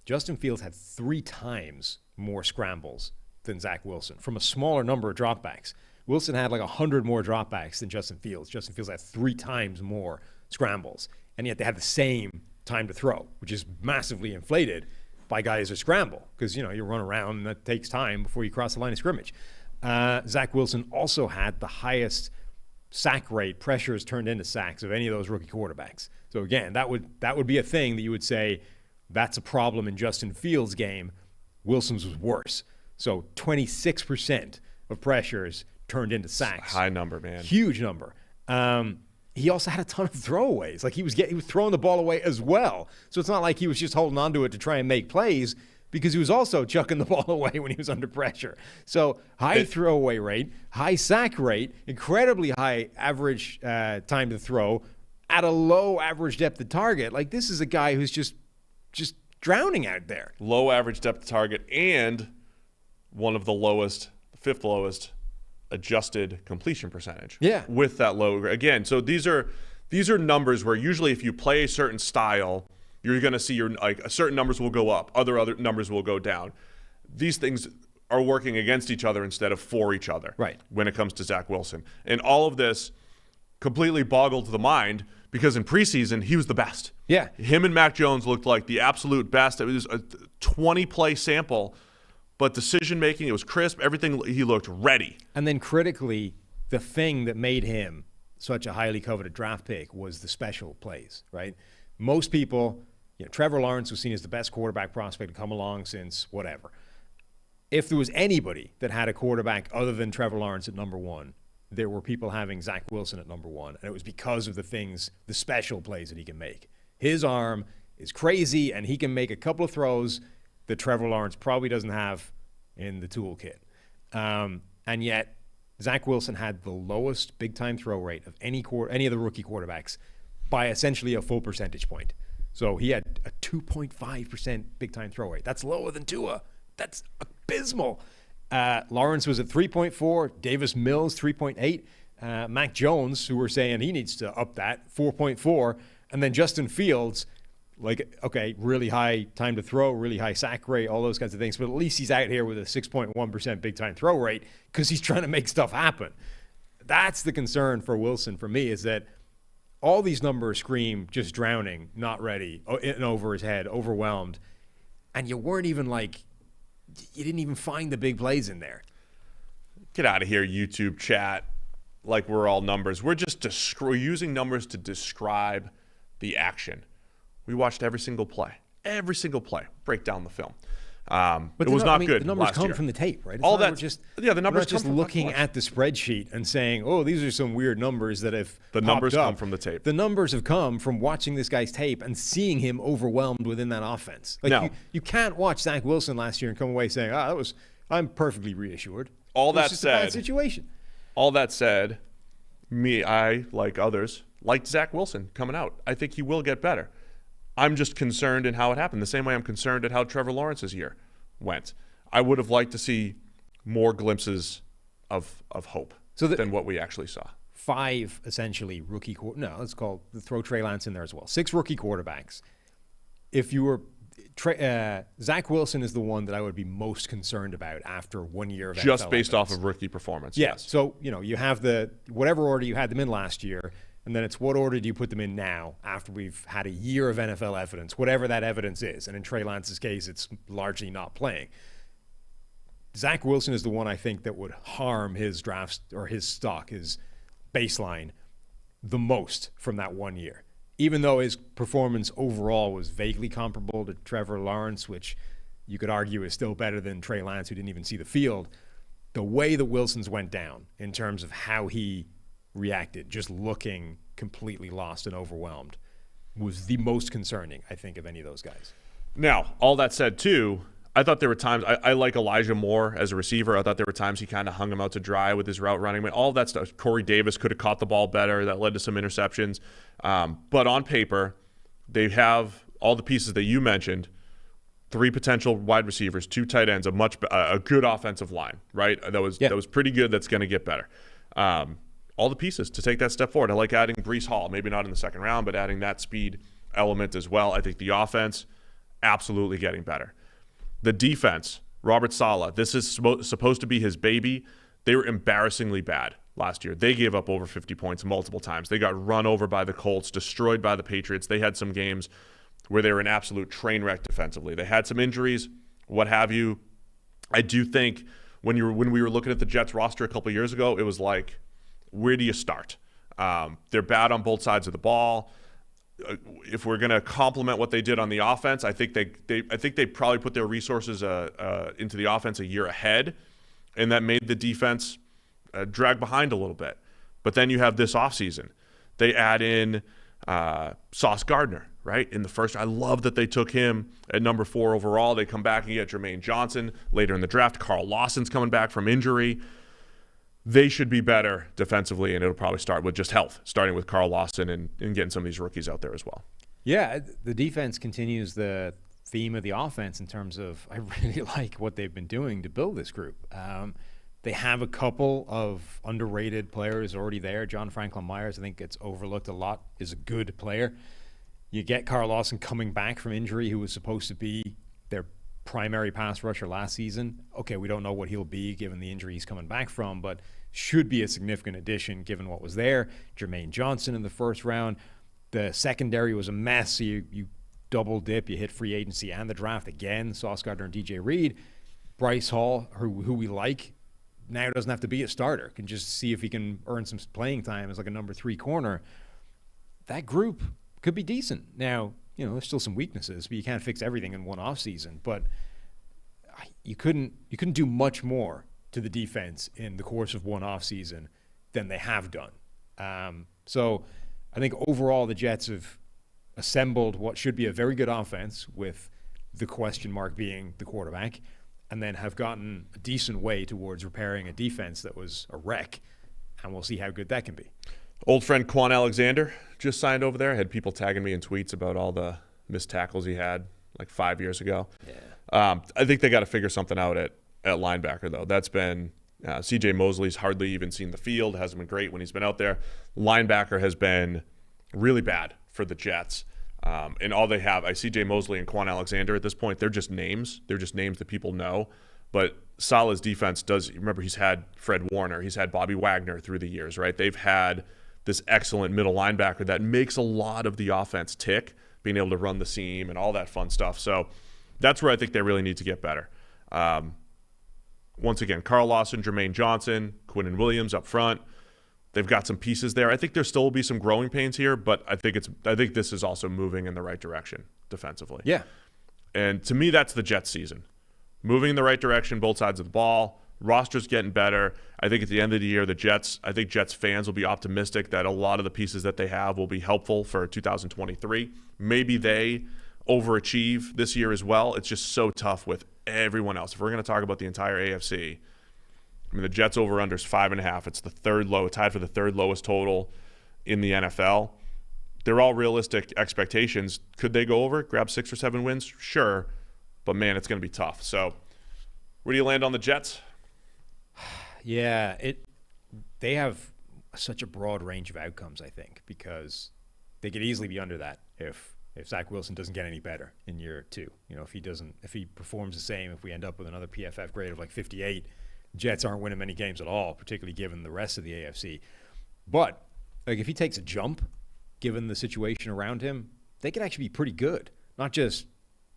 Justin Fields had 3 times more scrambles than Zach Wilson from a smaller number of dropbacks. Wilson had like 100 more dropbacks than Justin Fields. Justin Fields had 3 times more scrambles, and yet they had the same time to throw, which is massively inflated by guys who scramble because, you run around and that takes time before you cross the line of scrimmage. Zach Wilson also had the highest sack rate, pressures turned into sacks, of any of those rookie quarterbacks. So again, that would be a thing that you would say that's a problem in Justin Fields' game. Wilson's was worse. So 26% of pressures turned into sacks. High number, man. Huge number. He also had a ton of throwaways. Like he was throwing the ball away as well. So it's not like he was just holding on to it to try and make plays, because he was also chucking the ball away when he was under pressure. So high throwaway rate, high sack rate, incredibly high average time to throw at a low average depth of target. Like this is a guy who's just drowning out there. Low average depth of target and one of the lowest, 5th lowest adjusted completion percentage. Yeah. With that low again. So these are numbers where usually if you play a certain style, you're going to see certain numbers will go up, other numbers will go down. These things are working against each other instead of for each other. Right. When it comes to Zach Wilson. And all of this completely boggled the mind because in preseason he was the best. Yeah. Him and Mac Jones looked like the absolute best. It was a 20-play sample. But decision-making, it was crisp. Everything, he looked ready. And then critically, the thing that made him such a highly coveted draft pick was the special plays, right? Most people, Trevor Lawrence was seen as the best quarterback prospect to come along since whatever. If there was anybody that had a quarterback other than Trevor Lawrence at number 1, there were people having Zach Wilson at number 1. And it was because of the special plays that he can make. His arm is crazy, and he can make a couple of throws that Trevor Lawrence probably doesn't have in the toolkit. And yet, Zach Wilson had the lowest big-time throw rate of any of the rookie quarterbacks by essentially a full percentage point. So he had a 2.5% big-time throw rate. That's lower than Tua. That's a abysmal. Lawrence was at 3.4, Davis Mills 3.8, Mac Jones, who we're saying he needs to up that, 4.4, and then Justin Fields, like, okay, really high time to throw, really high sack rate, all those kinds of things, but at least he's out here with a 6.1% big time throw rate because he's trying to make stuff happen. That's the concern for Wilson for me, is that all these numbers scream just drowning, not ready, in over his head, overwhelmed, and you weren't even you didn't even find the big plays in there. Get out of here, YouTube chat, like we're all numbers. We're just using numbers to describe the action. We watched every single play. Break down the film. But it was not good. The numbers last come year. from the tape, right? It's all not that, the numbers we're not come just from looking at the spreadsheet and saying, "Oh, these are some weird numbers that have." The numbers popped up. come from the tape. The numbers have come from watching this guy's tape and seeing him overwhelmed within that offense. Like you can't watch Zach Wilson last year and come away saying, I'm perfectly reassured. All that just said, a bad situation. All that said, I like others liked Zach Wilson coming out. I think he will get better. I'm just concerned in how it happened. The same way I'm concerned at how Trevor Lawrence's year went. I would have liked to see more glimpses of hope than what we actually saw. 5 essentially rookie let's throw Trey Lance in there as well. 6 rookie quarterbacks. If you were Zach Wilson is the one that I would be most concerned about after 1 year of just NFL based evidence. off of rookie performance. Yeah. Yes. So you have whatever order you had them in last year, and then it's what order do you put them in now after we've had a year of NFL evidence, whatever that evidence is. And in Trey Lance's case, it's largely not playing. Zach Wilson is the one I think that would harm his drafts or his stock, his baseline, the most from that 1 year. Even though his performance overall was vaguely comparable to Trevor Lawrence, which you could argue is still better than Trey Lance, who didn't even see the field, the way that Wilson's went down in terms of how he reacted, just looking completely lost and overwhelmed, was the most concerning, I think, of any of those guys. Now, all that said, too, I thought there were times I like Elijah Moore as a receiver. I thought there were times he kind of hung him out to dry with his route running. All that stuff. Corey Davis could have caught the ball better. That led to some interceptions. But on paper, they have all the pieces that you mentioned. 3 potential wide receivers, 2 tight ends, a good offensive line, right? That was pretty good. That's going to get better. All the pieces to take that step forward. I like adding Breece Hall, maybe not in the second round, but adding that speed element as well. I think the offense absolutely getting better. The defense, Robert Saleh, this is supposed to be his baby. They were embarrassingly bad last year. They gave up over 50 points multiple times. They got run over by the Colts, destroyed by the Patriots. They had some games where they were an absolute train wreck defensively. They had some injuries, what have you. I do think when we were looking at the Jets roster a couple years ago, it was like, where do you start? They're bad on both sides of the ball. If we're going to compliment what they did on the offense, I think they probably put their resources into the offense a year ahead, and that made the defense drag behind a little bit. But then you have this offseason. They add in Sauce Gardner, right? In the first, I love that they took him at number 4 overall. They come back and get Jermaine Johnson later in the draft. Carl Lawson's coming back from injury. They should be better defensively, and it'll probably start with just health, starting with Carl Lawson and getting some of these rookies out there as well. Yeah, the defense continues the theme of the offense in terms of I really like what they've been doing to build this group. They have a couple of underrated players already there. John Franklin Myers, I think, gets overlooked a lot, is a good player. You get Carl Lawson coming back from injury, who was supposed to be their primary pass rusher last season. Okay, we don't know what he'll be given the injury he's coming back from, but should be a significant addition given what was there. Jermaine Johnson in the first round. The secondary was a mess. So you double dip, you hit free agency and the draft again. Sauce Gardner and DJ Reed. Bryce Hall, who we like, now doesn't have to be a starter. Can just see if he can earn some playing time as like a number 3 corner. That group could be decent. Now, there's still some weaknesses, but you can't fix everything in one offseason. But you couldn't do much more to the defense in the course of one offseason than they have done. So I think overall the Jets have assembled what should be a very good offense with the question mark being the quarterback, and then have gotten a decent way towards repairing a defense that was a wreck, and we'll see how good that can be. Old friend Quan Alexander just signed over there. I had people tagging me in tweets about all the missed tackles he had like 5 years ago. Yeah. I think they got to figure something out at at linebacker, though. That's been C.J. Mosley's hardly even seen the field, hasn't been great when he's been out there. Linebacker has been really bad for the Jets. And all they have, C.J. Mosley and Quan Alexander at this point, they're just names. They're just names that people know. But Saleh's defense does, remember, he's had Fred Warner, he's had Bobby Wagner through the years, right? They've had this excellent middle linebacker that makes a lot of the offense tick, being able to run the seam and all that fun stuff. So that's where I think they really need to get better. Once again, Carl Lawson, Jermaine Johnson, Quinnen Williams up front. They've got some pieces there. I think there still will be some growing pains here, but I think this is also moving in the right direction defensively. Yeah. And to me, that's the Jets season. Moving in the right direction, both sides of the ball. Roster's getting better. I think at the end of the year, Jets fans will be optimistic that a lot of the pieces that they have will be helpful for 2023. Maybe they overachieve this year as well. It's just so tough with everyone else. If we're going to talk about the entire AFC, I mean, the Jets over-under is 5.5. It's the third low, tied for the third lowest total in the NFL. They're all realistic expectations. Could they go over, grab 6 or 7 wins? Sure. But, man, it's going to be tough. So, where do you land on the Jets? Yeah, they have such a broad range of outcomes, I think, because they could easily be under that if Zach Wilson doesn't get any better in year 2. You know, if he performs the same, if we end up with another PFF grade of like 58, Jets aren't winning many games at all, particularly given the rest of the AFC. But like if he takes a jump, given the situation around him, they could actually be pretty good. Not just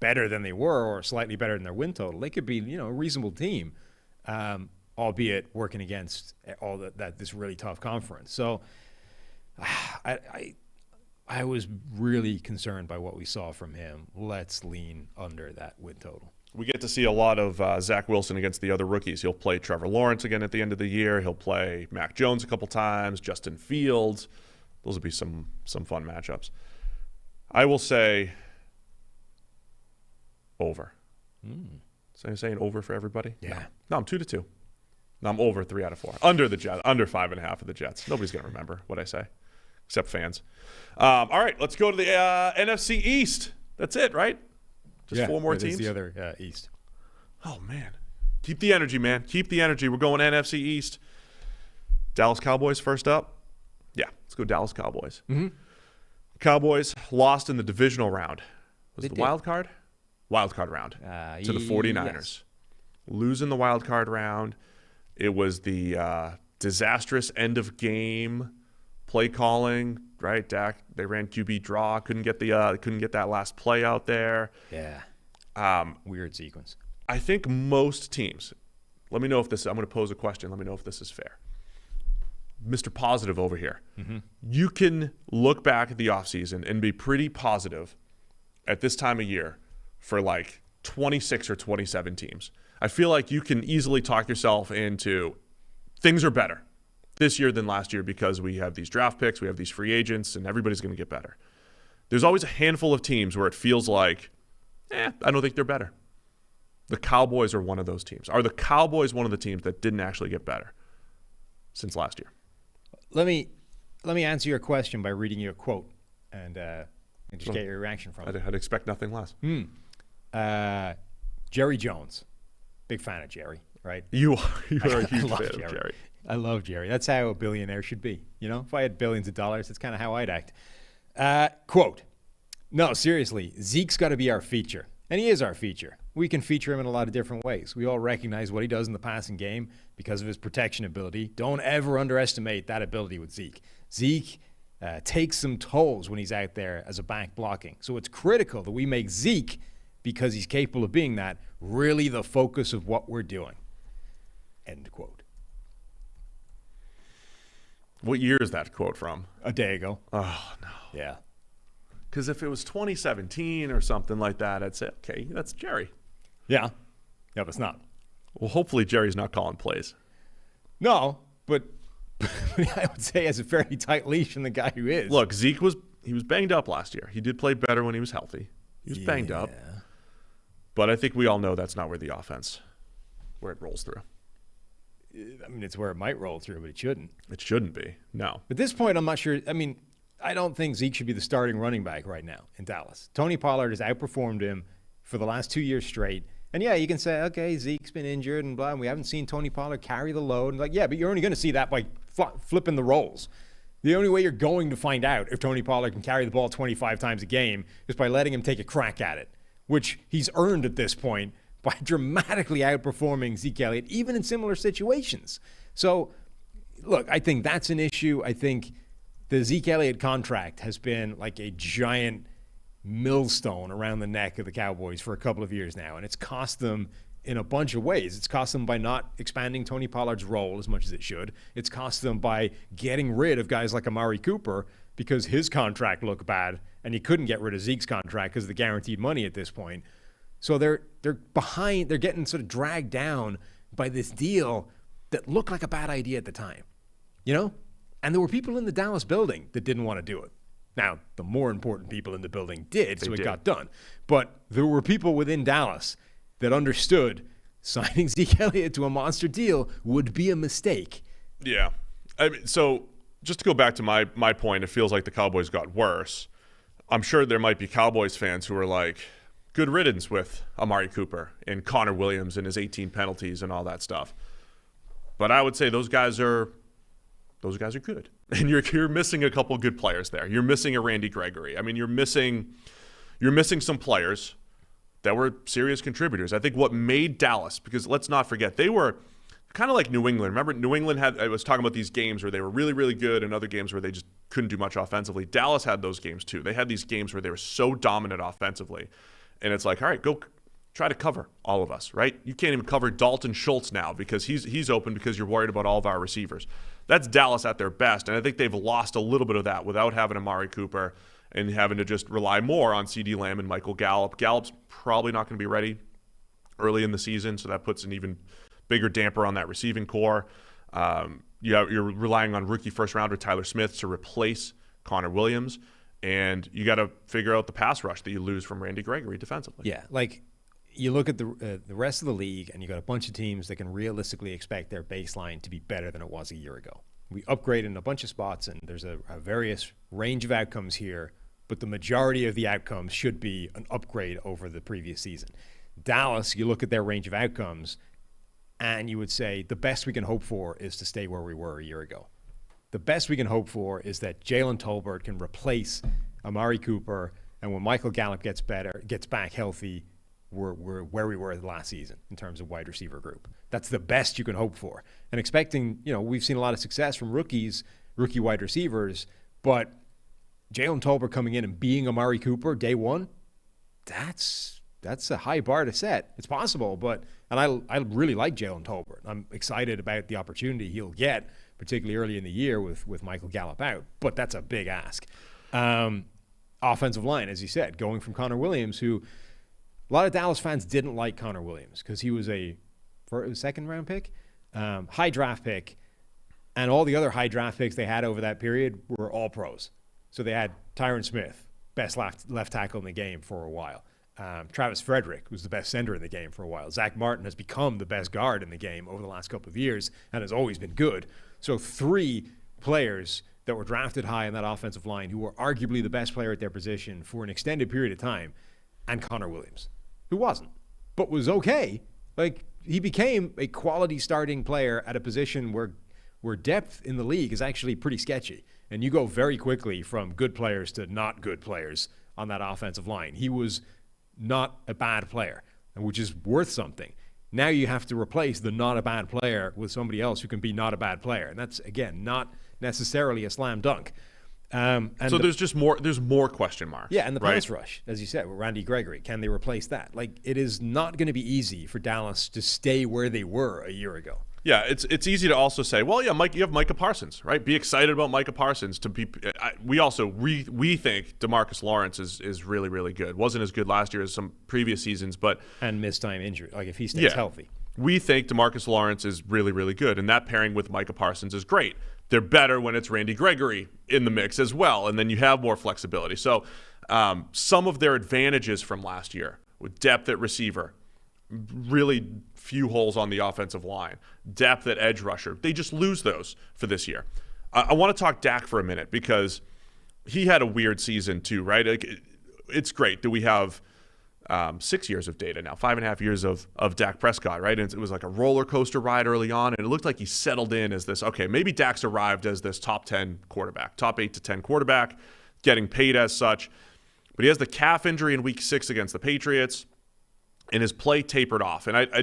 better than they were or slightly better than their win total. They could be, you know, a reasonable team, albeit working against all this really tough conference. So I was really concerned by what we saw from him. Let's lean under that win total. We get to see a lot of Zach Wilson against the other rookies. He'll play Trevor Lawrence again at the end of the year. He'll play Mac Jones a couple times, Justin Fields. Those will be some fun matchups. I will say over. So you're saying over for everybody? Yeah. No, I'm 2-2. No, I'm over 3 out of 4. Under the Jets, under 5.5 of the Jets. Nobody's going to remember what I say, except fans. All right, let's go to the NFC East. That's it, right? Just 4 more teams? The other East. Oh, man. Keep the energy, man. Keep the energy. We're going NFC East. Dallas Cowboys first up. Yeah, let's go Dallas Cowboys. Mm-hmm. Cowboys lost in the divisional round. Was it the did. wild card? Wild card round to the 49ers. Yes. Losing the wild card round. It was the disastrous end of game play calling, right? Dak, they ran QB draw, couldn't get that last play out there. Yeah. Weird sequence. I think most teams, let me know if this, I'm going to pose a question. Let me know if this is fair. Mr. Positive over here. Mm-hmm. You can look back at the offseason and be pretty positive at this time of year for like 26 or 27 teams. I feel like you can easily talk yourself into things are better this year than last year because we have these draft picks, we have these free agents, and everybody's going to get better. There's always a handful of teams where it feels like, I don't think they're better. The Cowboys are one of those teams. Are the Cowboys one of the teams that didn't actually get better since last year? Let me answer your question by reading you a quote and just get your reaction from it. I'd expect nothing less. Jerry Jones. Big fan of Jerry, right? You are a huge fan of Jerry. I love Jerry. That's how a billionaire should be. You know, if I had billions of dollars, that's kind of how I'd act. Quote, no, seriously, Zeke's got to be our feature. And he is our feature. We can feature him in a lot of different ways. We all recognize what he does in the passing game because of his protection ability. Don't ever underestimate that ability with Zeke. Zeke takes some tolls when he's out there as a back blocking. So it's critical that we make Zeke, because he's capable of being that, really the focus of what we're doing. End quote. What year is that quote from? A day ago. Oh, no. Yeah. Because if it was 2017 or something like that, I'd say, okay, that's Jerry. Yeah. Yeah, but it's not. Well, hopefully Jerry's not calling plays. No, but I would say has a fairly tight leash on the guy who is. Look, Zeke was banged up last year. He did play better when he was healthy. He was banged up. But I think we all know that's not where it rolls through. I mean, it's where it might roll through, but it shouldn't. It shouldn't be. No. At this point, I'm not sure. I mean, I don't think Zeke should be the starting running back right now in Dallas. Tony Pollard has outperformed him for the last 2 years straight. And yeah, you can say, okay, Zeke's been injured and blah, and we haven't seen Tony Pollard carry the load. And like, yeah, but you're only going to see that by flipping the roles. The only way you're going to find out if Tony Pollard can carry the ball 25 times a game is by letting him take a crack at it, which he's earned at this point by dramatically outperforming Zeke Elliott, even in similar situations. So, look, I think that's an issue. I think the Zeke Elliott contract has been like a giant millstone around the neck of the Cowboys for a couple of years now, and it's cost them in a bunch of ways. It's cost them by not expanding Tony Pollard's role as much as it should. It's cost them by getting rid of guys like Amari Cooper because his contract looked bad, and he couldn't get rid of Zeke's contract because of the guaranteed money at this point. So they're behind. They're getting sort of dragged down by this deal that looked like a bad idea at the time, you know? And there were people in the Dallas building that didn't want to do it. Now, the more important people in the building did, so it got done. But there were people within Dallas that understood signing Zeke Elliott to a monster deal would be a mistake. Yeah. I mean, so just to go back to my point, it feels like the Cowboys got worse. I'm sure there might be Cowboys fans who are like, good riddance with Amari Cooper and Connor Williams and his 18 penalties and all that stuff. But I would say those guys are good. And you're missing a couple good players there. You're missing a Randy Gregory. I mean, you're missing some players that were serious contributors. I think what made Dallas, because let's not forget, they were kind of like New England. Remember, New England I was talking about these games where they were really, really good and other games where they just couldn't do much offensively. Dallas had those games too. They had these games where they were so dominant offensively. And it's like, all right, go try to cover all of us, right? You can't even cover Dalton Schultz now because he's open because you're worried about all of our receivers. That's Dallas at their best, and I think they've lost a little bit of that without having Amari Cooper and having to just rely more on CeeDee Lamb and Michael Gallup. Gallup's probably not going to be ready early in the season, so that puts an even bigger damper on that receiving core. You're relying on rookie first-rounder Tyler Smith to replace Connor Williams, and you got to figure out the pass rush that you lose from Randy Gregory defensively. Yeah, like you look at the rest of the league, and you got a bunch of teams that can realistically expect their baseline to be better than it was a year ago. We upgraded in a bunch of spots, and there's a various range of outcomes here, but the majority of the outcomes should be an upgrade over the previous season. Dallas, you look at their range of outcomes, and you would say the best we can hope for is to stay where we were a year ago. The best we can hope for is that Jalen Tolbert can replace Amari Cooper, and when Michael Gallup gets back healthy, we're where we were last season in terms of wide receiver group. That's the best you can hope for. And expecting, we've seen a lot of success from rookie wide receivers, but Jalen Tolbert coming in and being Amari Cooper day one, that's a high bar to set. It's possible, and I really like Jalen Tolbert. I'm excited about the opportunity he'll get, particularly early in the year with Michael Gallup out, but that's a big ask. Offensive line, as you said, going from Connor Williams, who a lot of Dallas fans didn't like Connor Williams because he was a second-round pick, high draft pick, and all the other high draft picks they had over that period were all pros. So they had Tyron Smith, best left tackle in the game for a while. Travis Frederick was the best center in the game for a while. Zach Martin has become the best guard in the game over the last couple of years and has always been good. So 3 players that were drafted high in that offensive line who were arguably the best player at their position for an extended period of time, and Connor Williams, who wasn't, but was okay. Like, he became a quality starting player at a position where depth in the league is actually pretty sketchy. And you go very quickly from good players to not good players on that offensive line. He was not a bad player, which is worth something. Now you have to replace the not a bad player with somebody else who can be not a bad player. And that's, again, not necessarily a slam dunk. So there's more question marks. Yeah, and the pass rush, as you said, with Randy Gregory, can they replace that? Like, it is not going to be easy for Dallas to stay where they were a year ago. Yeah, it's easy to also say, well, yeah, Mike, you have Micah Parsons, right? Be excited about Micah Parsons. We think DeMarcus Lawrence is really, really good. Wasn't as good last year as some previous seasons, and missed time injury. Like, if he stays healthy, we think DeMarcus Lawrence is really, really good, and that pairing with Micah Parsons is great. They're better when it's Randy Gregory in the mix as well, and then you have more flexibility. So some of their advantages from last year with depth at receiver, really few holes on the offensive line, depth at edge rusher, they just lose those for this year. I want to talk Dak for a minute because he had a weird season too, right? It's great that we have 6 years of data now, 5.5 years of Dak Prescott, right? And it was like a roller coaster ride early on, and it looked like he settled in as this, okay, maybe Dak's arrived as this top 10 quarterback, top 8 to 10 quarterback, getting paid as such. But he has the calf injury in week 6 against the Patriots, and his play tapered off. And I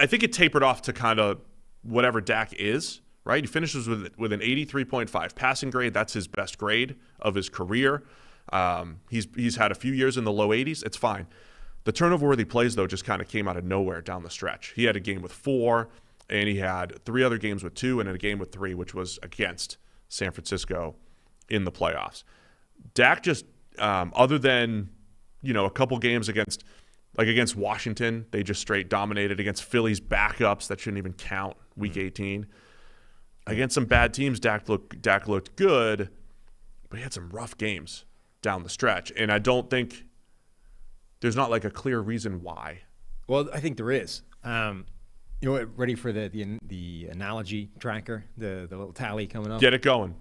think it tapered off to kind of whatever Dak is, right? He finishes with an 83.5 passing grade. That's his best grade of his career. He's had a few years in the low 80s. It's fine. The turnover-worthy plays, though, just kind of came out of nowhere down the stretch. He had a game with 4, and he had 3 other games with 2, and a game with 3, which was against San Francisco in the playoffs. Dak just, other than, a couple games against Washington, they just straight dominated. Against Philly's backups, that shouldn't even count, week 18. Against some bad teams, Dak looked good, but he had some rough games down the stretch. And I don't think there's not like a clear reason why. Well, I think there is. Ready for the analogy tracker, the little tally coming up? Get it going.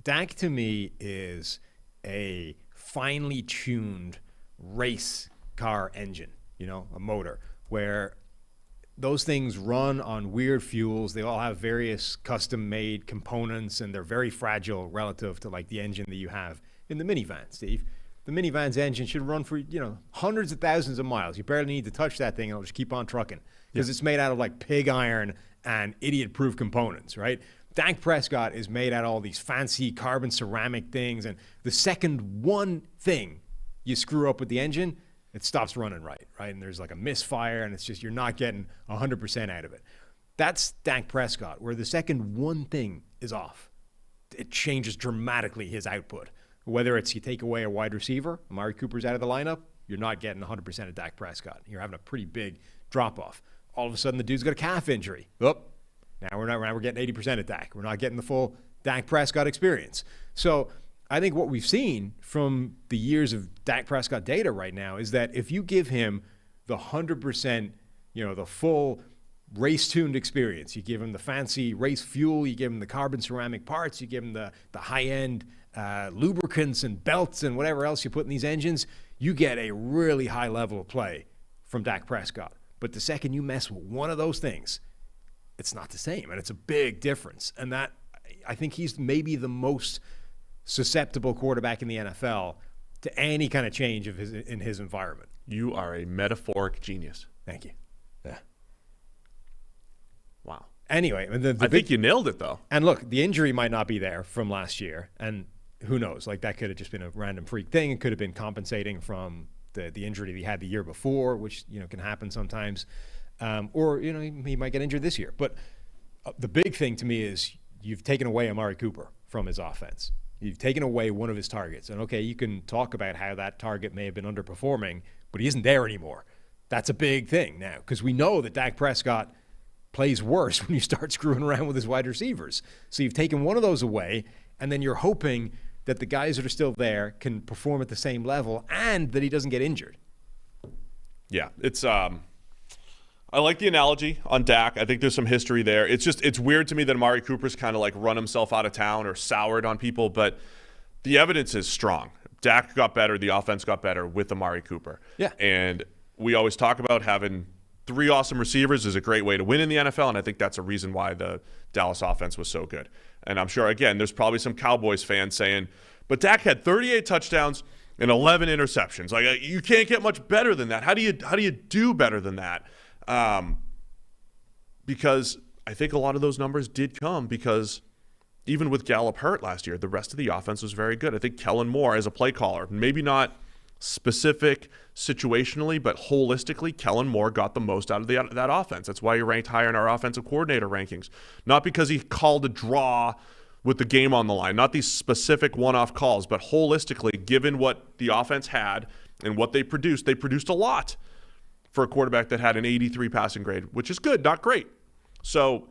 Dak, to me, is a finely tuned race car engine, a motor, where those things run on weird fuels. They all have various custom-made components, and they're very fragile relative to like the engine that you have in the minivan, Steve. The minivan's engine should run for, hundreds of thousands of miles. You barely need to touch that thing, and it'll just keep on trucking because it's made out of like pig iron and idiot-proof components, right? Dak Prescott is made out of all these fancy carbon ceramic things, and the second one thing you screw up with the engine, it stops running right? And there's like a misfire, and it's just you're not getting 100% out of it. That's Dak Prescott, where the second one thing is off, it changes dramatically his output. Whether it's you take away a wide receiver, Amari Cooper's out of the lineup, you're not getting 100% of Dak Prescott. You're having a pretty big drop-off. All of a sudden, the dude's got a calf injury. Now we're getting 80% of Dak. We're not getting the full Dak Prescott experience. So I think what we've seen from the years of Dak Prescott data right now is that if you give him the 100%, the full race-tuned experience, you give him the fancy race fuel, you give him the carbon ceramic parts, you give him the high-end lubricants and belts and whatever else you put in these engines, you get a really high level of play from Dak Prescott. But the second you mess with one of those things, it's not the same, and it's a big difference. And that, I think he's maybe the most susceptible quarterback in the NFL to any kind of change in his environment. You are a metaphoric genius. Thank you. Yeah. Wow. Anyway, I think you nailed it, though. And look, the injury might not be there from last year, and who knows? Like, that could have just been a random freak thing. It could have been compensating from the injury that he had the year before, which can happen sometimes. Or he might get injured this year. But the big thing to me is you've taken away Amari Cooper from his offense. You've taken away one of his targets. And, okay, you can talk about how that target may have been underperforming, but he isn't there anymore. That's a big thing now because we know that Dak Prescott plays worse when you start screwing around with his wide receivers. So you've taken one of those away, and then you're hoping that the guys that are still there can perform at the same level and that he doesn't get injured. Yeah, it's I like the analogy on Dak. I think there's some history there. It's weird to me that Amari Cooper's kind of like run himself out of town or soured on people, but the evidence is strong. Dak got better, the offense got better with Amari Cooper. Yeah. And we always talk about having 3 awesome receivers is a great way to win in the NFL, and I think that's a reason why the Dallas offense was so good. And I'm sure, again, there's probably some Cowboys fans saying, but Dak had 38 touchdowns and 11 interceptions. Like, you can't get much better than that. How do you do better than that? Because I think a lot of those numbers did come because even with Gallup hurt last year, the rest of the offense was very good. I think Kellen Moore as a play caller, maybe not specific situationally, but holistically, Kellen Moore got the most out of that offense. That's why he ranked higher in our offensive coordinator rankings. Not because he called a draw with the game on the line, not these specific one-off calls, but holistically, given what the offense had and what they produced a lot for a quarterback that had an 83 passing grade, which is good, not great. So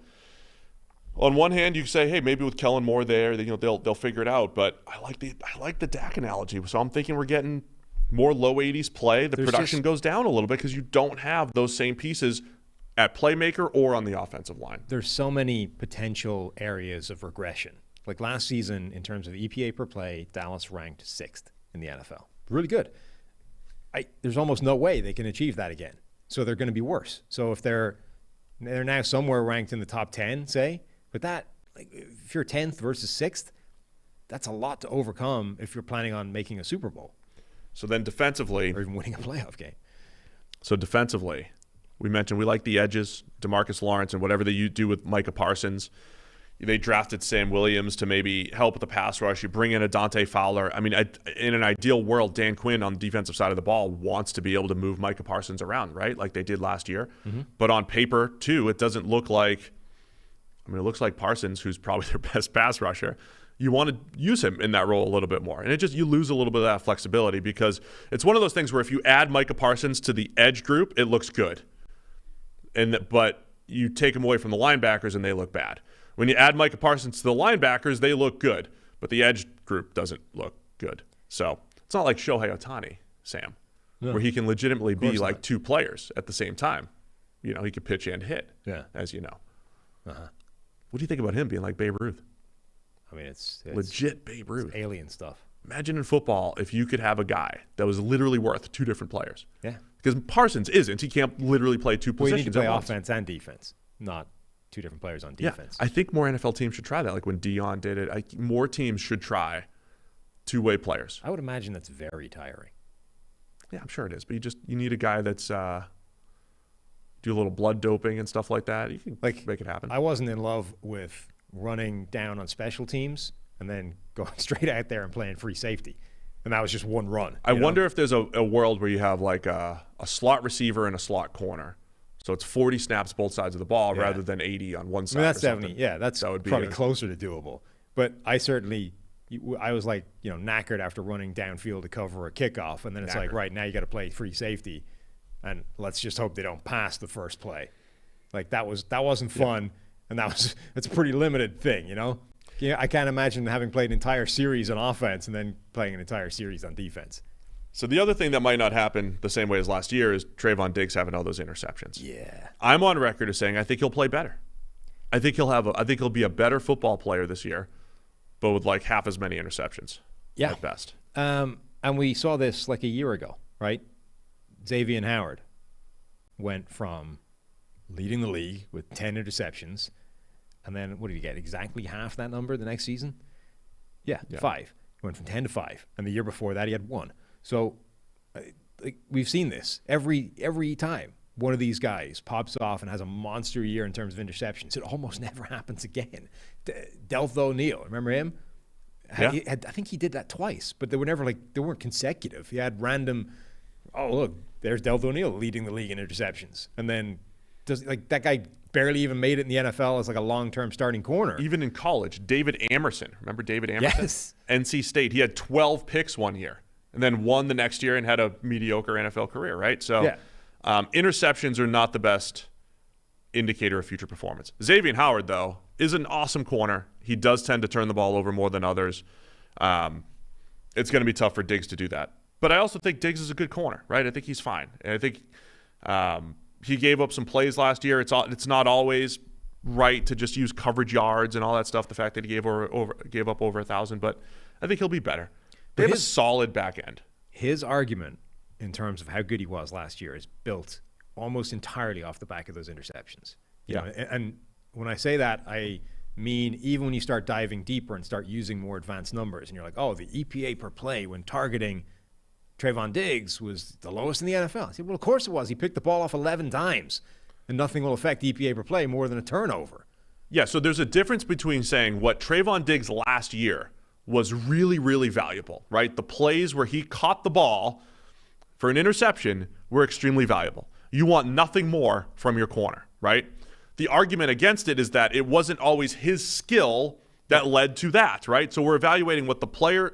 on one hand, you say, hey, maybe with Kellen Moore there, they'll figure it out. But I like the Dak analogy. So I'm thinking we're getting more low 80s play. The production goes down a little bit because you don't have those same pieces at playmaker or on the offensive line. There's so many potential areas of regression. Like last season, in terms of EPA per play, Dallas ranked 6th in the NFL. Really good. there's almost no way they can achieve that again. So they're going to be worse. So if they're now somewhere ranked in the top 10, say, but that, like, if you're 10th versus 6th, that's a lot to overcome if you're planning on making a Super Bowl. So then defensively, or even winning a playoff game. So defensively, we mentioned we like the edges, DeMarcus Lawrence, and whatever they do with Micah Parsons. They drafted Sam Williams to maybe help with the pass rush. You bring in a Dante Fowler. I mean, in an ideal world, Dan Quinn on the defensive side of the ball wants to be able to move Micah Parsons around, right? Like they did last year. Mm-hmm. But on paper, too, it doesn't look like – I mean, it looks like Parsons, who's probably their best pass rusher. You want to use him in that role a little bit more. And you lose a little bit of that flexibility because it's one of those things where if you add Micah Parsons to the edge group, it looks good. But you take him away from the linebackers and they look bad. When you add Micah Parsons to the linebackers, they look good, but the edge group doesn't look good. So it's not like Shohei Ohtani, Sam, where he can legitimately be like two players at the same time. You know, he could pitch and hit, as you know. Uh-huh. What do you think about him being like Babe Ruth? I mean, it's legit Babe Ruth. Alien stuff. Imagine in football if you could have a guy that was literally worth two different players. Yeah. Because Parsons isn't. He can't literally play two positions. Well, you need to play at once. offense and defense, not two different players on defense. Yeah, I think more NFL teams should try that. Like when Dion did it, more teams should try two-way players. I would imagine that's very tiring. Yeah, I'm sure it is. But you need a guy that's do a little blood doping and stuff like that. You can make it happen. I wasn't in love with running down on special teams and then going straight out there and playing free safety. And that was just one run. I wonder if there's a world where you have like a slot receiver and a slot corner. So it's 40 snaps both sides of the ball rather than 80 on one side. I mean, that's definitely, that would be probably closer to doable. But I was like, knackered after running downfield to cover a kickoff. And then it's like, right, now you got to play free safety. And let's just hope they don't pass the first play. Like that wasn't fun. And that's a pretty limited thing, Yeah, I can't imagine having played an entire series on offense and then playing an entire series on defense. So the other thing that might not happen the same way as last year is Trayvon Diggs having all those interceptions. Yeah. I'm on record as saying I think he'll play better. I think he'll be a better football player this year, but with like half as many interceptions at best. And we saw this like a year ago, right? Xavier Howard went from leading the league with 10 interceptions, and then what did he get? Exactly half that number the next season? Yeah. 5. He went from 10 to 5. And the year before that, he had 1. So we've seen this every time one of these guys pops off and has a monster year in terms of interceptions. It almost never happens again. Delth O'Neal, remember him? Yeah. I think he did that twice, but they weren't consecutive. He had random, look, there's Delth O'Neal leading the league in interceptions. And then that guy barely even made it in the NFL as like a long-term starting corner. Even in college, David Amerson. Remember David Amerson? Yes. NC State. He had 12 picks one year and then won the next year and had a mediocre NFL career, right? So interceptions are not the best indicator of future performance. Xavier Howard, though, is an awesome corner. He does tend to turn the ball over more than others. It's going to be tough for Diggs to do that. But I also think Diggs is a good corner, right? I think he's fine. And I think he gave up some plays last year. It's not always right to just use coverage yards and all that stuff, the fact that he gave up over 1,000. But I think he'll be better. They have a solid back end. His argument in terms of how good he was last year is built almost entirely off the back of those interceptions. You know, and when I say that, I mean even when you start diving deeper and start using more advanced numbers and you're like, the EPA per play when targeting Trayvon Diggs was the lowest in the NFL. I said, well, of course it was. He picked the ball off 11 times, and nothing will affect EPA per play more than a turnover. Yeah, so there's a difference between saying what Trayvon Diggs last year was really, really valuable, right? The plays where he caught the ball for an interception were extremely valuable. You want nothing more from your corner, right? The argument against it is that it wasn't always his skill that led to that, right? So we're evaluating what the player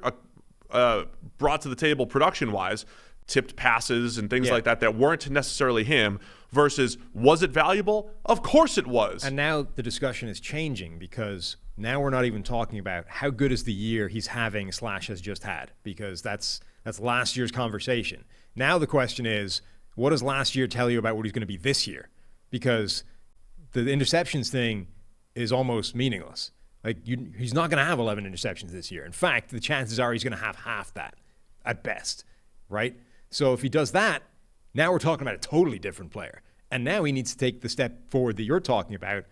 brought to the table production-wise, tipped passes and things like that weren't necessarily him, versus was it valuable? Of course it was. And now the discussion is changing because now we're not even talking about how good is the year he's having / has just had, because that's last year's conversation. Now the question is, what does last year tell you about what he's going to be this year? Because the interceptions thing is almost meaningless. Like he's not going to have 11 interceptions this year. In fact, the chances are he's going to have half that at best, right? So if he does that, now we're talking about a totally different player. And now he needs to take the step forward that you're talking about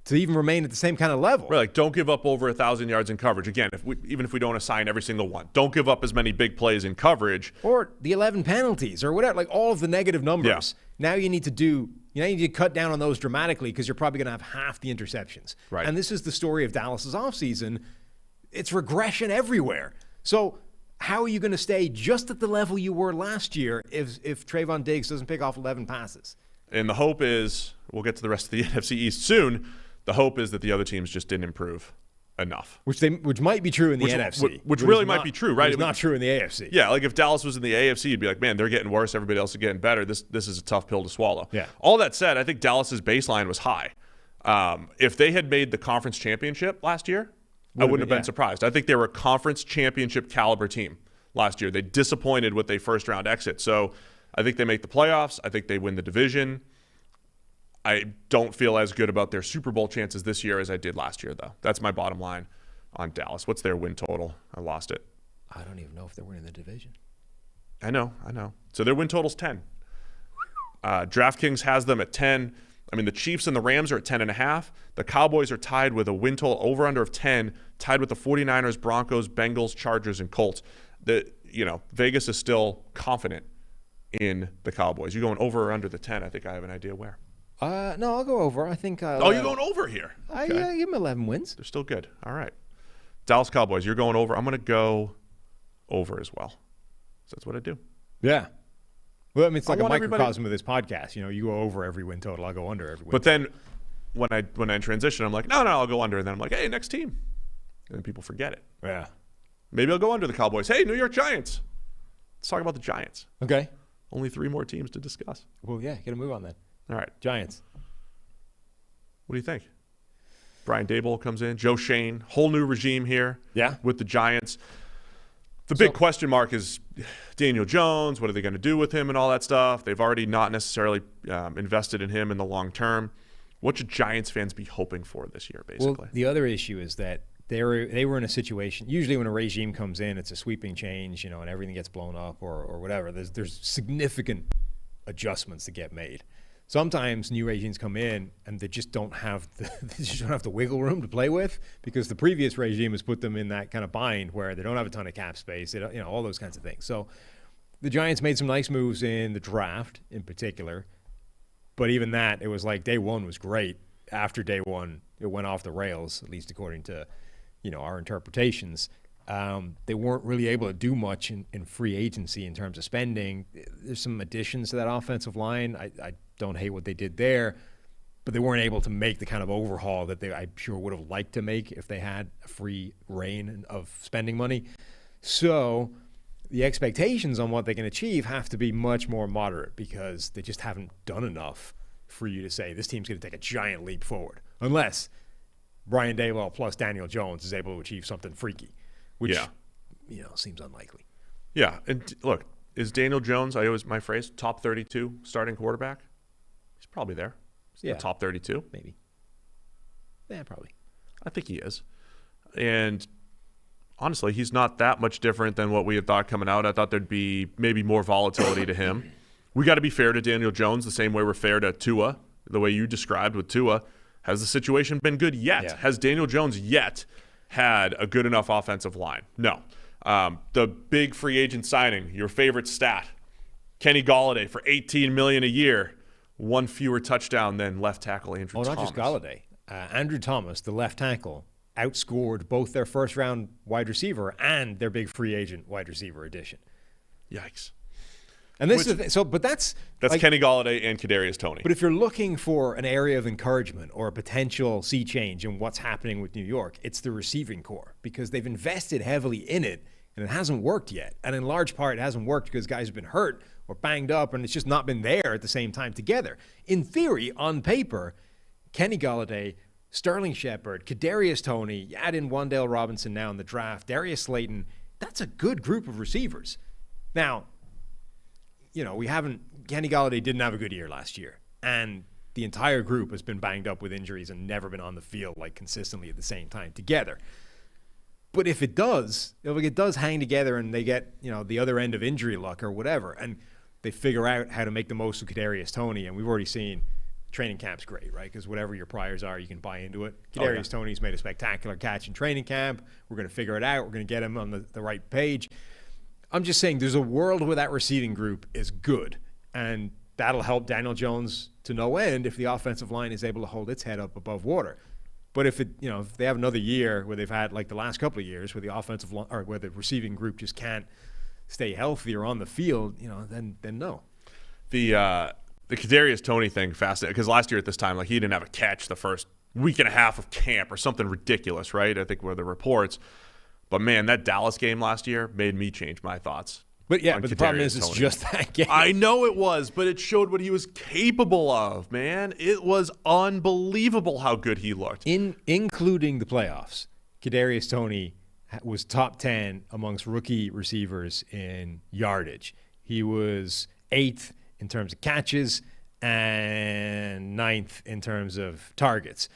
to even remain at the same kind of level. Right, like don't give up over 1,000 yards in coverage. Again, even if we don't assign every single one, don't give up as many big plays in coverage. Or the 11 penalties or whatever, like all of the negative numbers. Yeah. Now you need to cut down on those dramatically because you're probably going to have half the interceptions. Right. And this is the story of Dallas's offseason. It's regression everywhere. So how are you going to stay just at the level you were last year if Trayvon Diggs doesn't pick off 11 passes? And the hope is, we'll get to the rest of the NFC East soon, the hope is that the other teams just didn't improve enough. Which might be true in the NFC. Which really might be true, right? It's not true in the AFC. Yeah, like if Dallas was in the AFC, you'd be like, man, they're getting worse. Everybody else is getting better. This is a tough pill to swallow. Yeah. All that said, I think Dallas's baseline was high. If they had made the conference championship last year, I wouldn't have been surprised. I think they were a conference championship caliber team last year. They disappointed with their first round exit. So I think they make the playoffs. I think they win the division. I don't feel as good about their Super Bowl chances this year as I did last year, though. That's my bottom line on Dallas. What's their win total? I lost it. I don't even know if they're winning the division. I know. So their win total's 10. DraftKings has them at 10. I mean, the Chiefs and the Rams are at 10.5. The Cowboys are tied with a win total over-under of 10, tied with the 49ers, Broncos, Bengals, Chargers, and Colts. Vegas is still confident in the Cowboys. You going over or under the 10? I think I have an idea where. No, I'll go over. I think. You're going over here. Okay. I give them 11 wins. They're still good. All right. Dallas Cowboys, you're going over. I'm going to go over as well. So that's what I do. Yeah. Well, I mean, it's like a microcosm of this podcast. You go over every win total. I'll go under every win But total. then when I transition, I'm like, no, I'll go under. And then I'm like, hey, next team. And then people forget it. Yeah. Maybe I'll go under the Cowboys. Hey, New York Giants. Let's talk about the Giants. Okay. Only 3 more teams to discuss. Well, yeah, get a move on that. All right. Giants. What do you think? Brian Daboll comes in. Joe Shane. Whole new regime here. Yeah. With the Giants. The big question mark is Daniel Jones. What are they going to do with him and all that stuff? They've already not necessarily invested in him in the long term. What should Giants fans be hoping for this year, basically? Well, the other issue is that they were in a situation. Usually, when a regime comes in, it's a sweeping change, and everything gets blown up or whatever. There's significant adjustments that get made. Sometimes new regimes come in and they just don't have the wiggle room to play with because the previous regime has put them in that kind of bind where they don't have a ton of cap space. They don't, all those kinds of things. So the Giants made some nice moves in the draft, in particular. But even that, it was like day one was great. After day one, it went off the rails, at least according to our interpretations. They weren't really able to do much in free agency in terms of spending. There's some additions to that offensive line. I don't hate what they did there, but they weren't able to make the kind of overhaul that I sure would have liked to make if they had a free reign of spending money. So the expectations on what they can achieve have to be much more moderate because they just haven't done enough for you to say this team's going to take a giant leap forward, unless Brian Daboll plus Daniel Jones is able to achieve something freaky. Which, seems unlikely. Yeah, and look, is Daniel Jones, my phrase, top 32 starting quarterback? He's probably there. He's in the top 32. Maybe. Yeah, probably. I think he is. And honestly, he's not that much different than what we had thought coming out. I thought there'd be maybe more volatility to him. We got to be fair to Daniel Jones the same way we're fair to Tua, the way you described with Tua. Has the situation been good yet? Yeah. Has Daniel Jones yet had a good enough offensive line? No. The big free agent signing, your favorite stat, Kenny Golladay for $18 million a year, 1 fewer touchdown than left tackle Andrew Thomas. Oh, not just Golladay. Andrew Thomas, the left tackle, outscored both their first-round wide receiver and their big free agent wide receiver addition. Yikes. And this is but that's like, Kenny Golladay and Kadarius Toney. But if you're looking for an area of encouragement or a potential sea change in what's happening with New York, it's the receiving core because they've invested heavily in it and it hasn't worked yet. And in large part, it hasn't worked because guys have been hurt or banged up and it's just not been there at the same time together. In theory, on paper, Kenny Golladay, Sterling Shepard, Kadarius Toney, you add in Wan'Dale Robinson now in the draft, Darius Slayton, that's a good group of receivers. Now, Kenny Golladay didn't have a good year last year. And the entire group has been banged up with injuries and never been on the field like consistently at the same time together. But if it does hang together and they get, the other end of injury luck or whatever, and they figure out how to make the most of Kadarius Toney, and we've already seen training camp's great, right? Because whatever your priors are, you can buy into it. Kadarius Toney's made a spectacular catch in training camp. We're going to figure it out. We're going to get him on the right page. I'm just saying there's a world where that receiving group is good, and that'll help Daniel Jones to no end if the offensive line is able to hold its head up above water. But if they have another year where they've had like the last couple of years where the offensive line or where the receiving group just can't stay healthy or on the field, then no. The Kadarius Toney thing fascinating because last year at this time, like he didn't have a catch the first week and a half of camp or something ridiculous, right? I think were the reports. But man, that Dallas game last year made me change my thoughts. But the problem is it's just that game. I know it was, but it showed what he was capable of, man. It was unbelievable how good he looked. Including the playoffs, Kadarius Toney was top 10 amongst rookie receivers in yardage. He was 8th in terms of catches and 9th in terms of targets.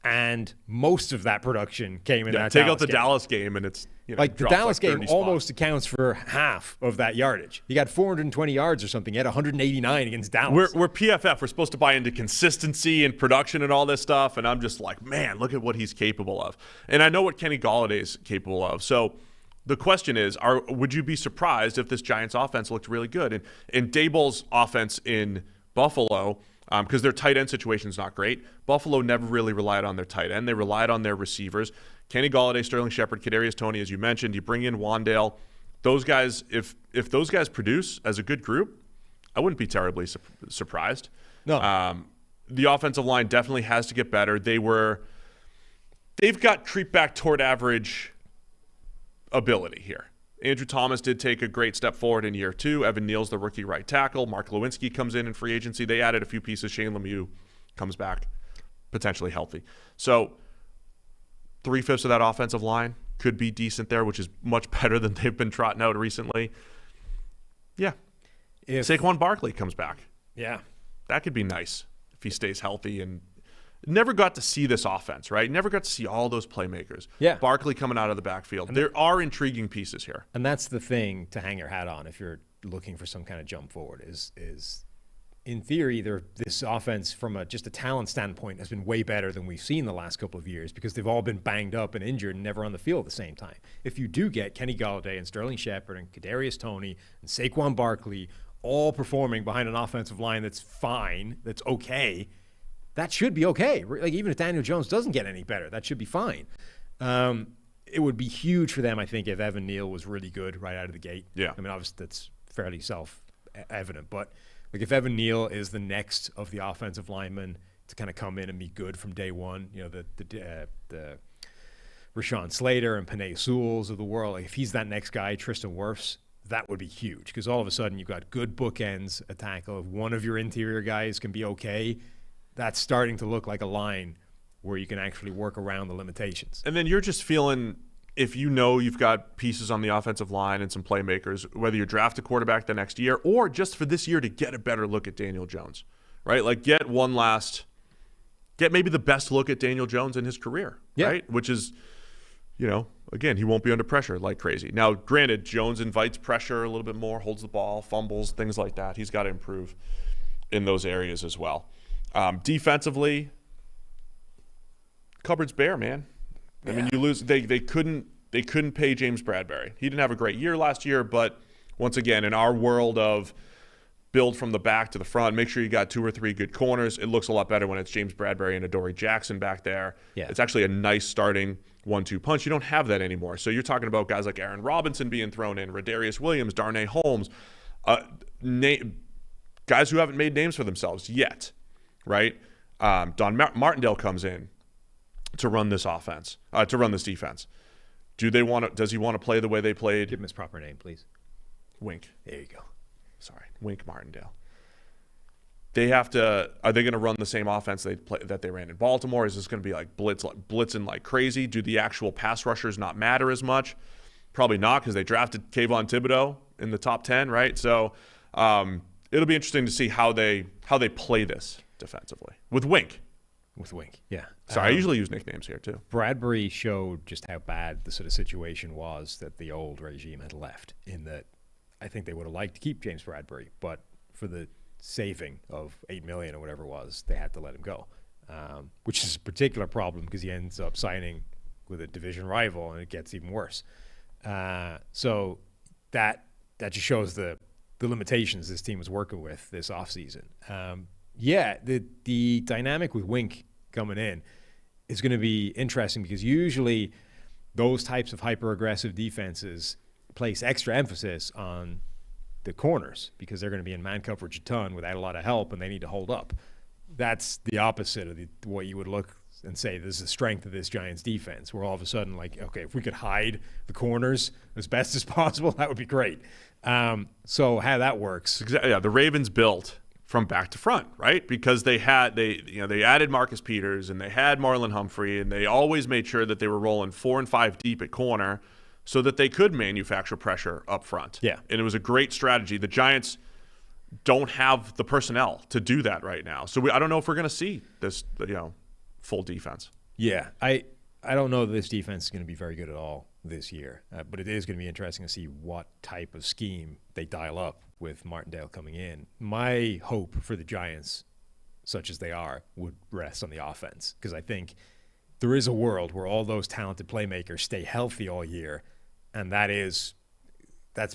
And most of that production came in that take Dallas out the game. Dallas game, and it's like the Dallas game almost accounts for half of that yardage. He got 420 yards or something. He had 189 against Dallas. We're PFF. We're supposed to buy into consistency and production and all this stuff, and I'm just like, man, look at what he's capable of. And I know what Kenny Golladay is capable of. So the question is, would you be surprised if this Giants offense looked really good? And Daboll's offense in Buffalo, because their tight end situation is not great. Buffalo never really relied on their tight end. They relied on their receivers. Kenny Golladay, Sterling Shepard, Kadarius Toney, as you mentioned. You bring in Wan'Dale. Those guys, if those guys produce as a good group, I wouldn't be terribly surprised. No. The offensive line definitely has to get better. They've got creep back toward average ability here. Andrew Thomas did take a great step forward in year 2. Evan Neal's the rookie right tackle. Mark Lewinsky comes in free agency. They added a few pieces. Shane Lemieux comes back potentially healthy. So 3/5 of that offensive line could be decent there, which is much better than they've been trotting out recently. Yeah. If Saquon Barkley comes back. Yeah. That could be nice if he stays healthy and never got to see this offense, right? Never got to see all those playmakers. Yeah. Barkley coming out of the backfield. There are intriguing pieces here. And that's the thing to hang your hat on if you're looking for some kind of jump forward is in theory, this offense from just a talent standpoint has been way better than we've seen the last couple of years because they've all been banged up and injured and never on the field at the same time. If you do get Kenny Golladay and Sterling Shepard and Kadarius Toney and Saquon Barkley all performing behind an offensive line that's fine, that's okay, that should be okay. Like even if Daniel Jones doesn't get any better, that should be fine. It would be huge for them, I think, if Evan Neal was really good right out of the gate. Yeah. I mean, obviously that's fairly self-evident, but like if Evan Neal is the next of the offensive linemen to kind of come in and be good from day one, the Rashawn Slater and Penei Sewells of the world, like if he's that next guy, Tristan Wirfs, that would be huge because all of a sudden you've got good bookends, a tackle. If one of your interior guys can be okay, that's starting to look like a line where you can actually work around the limitations. And then you're just feeling, if you know you've got pieces on the offensive line and some playmakers, whether you draft a quarterback the next year or just for this year to get a better look at Daniel Jones, right? Like get maybe the best look at Daniel Jones in his career, right? Which is, again, he won't be under pressure like crazy. Now, granted, Jones invites pressure a little bit more, holds the ball, fumbles, things like that. He's got to improve in those areas as well. Defensively, cupboard's bare, man. I mean, you lose. They couldn't pay James Bradberry. He didn't have a great year last year, but once again, in our world of build from the back to the front, make sure you got 2 or 3 good corners. It looks a lot better when it's James Bradberry and Adoree Jackson back there. Yeah. It's actually a nice starting 1-2 punch. You don't have that anymore. So you're talking about guys like Aaron Robinson being thrown in, Radarius Williams, Darnay Holmes, guys who haven't made names for themselves yet, right? Don Martindale comes in to run this offense, to run this defense. Does he want to play the way they played? Give him his proper name, please. Wink. There you go. Sorry, Wink Martindale. Are they going to run the same offense that they ran in Baltimore? Is this going to be like blitzing like crazy? Do the actual pass rushers not matter as much? Probably not, because they drafted Kayvon Thibodeau in the top 10, right? So it'll be interesting to see how they play this defensively with Wink. With Wink, yeah. Sorry, I usually use nicknames here too. Bradbury showed just how bad the sort of situation was that the old regime had left, in that I think they would have liked to keep James Bradbury, but for the saving of $8 million or whatever it was, they had to let him go, which is a particular problem because he ends up signing with a division rival and it gets even worse. So that just shows the limitations this team was working with this offseason. The dynamic with Wink coming in is going to be interesting because usually those types of hyper-aggressive defenses place extra emphasis on the corners because they're going to be in man coverage a ton without a lot of help and they need to hold up. That's the opposite of what you would look and say this is the strength of this Giants defense, where all of a sudden, like, okay, if we could hide the corners as best as possible, that would be great. So how that works. Exactly. Yeah, the Ravens built from back to front, right? Because they added Marcus Peters and they had Marlon Humphrey and they always made sure that they were rolling 4 and 5 deep at corner so that they could manufacture pressure up front. Yeah. And it was a great strategy. The Giants don't have the personnel to do that right now. So I don't know if we're going to see this, full defense. Yeah. I don't know that this defense is going to be very good at all this year, but it is going to be interesting to see what type of scheme they dial up with Martindale coming in. My hope for the Giants, such as they are, would rest on the offense because I think there is a world where all those talented playmakers stay healthy all year, and that's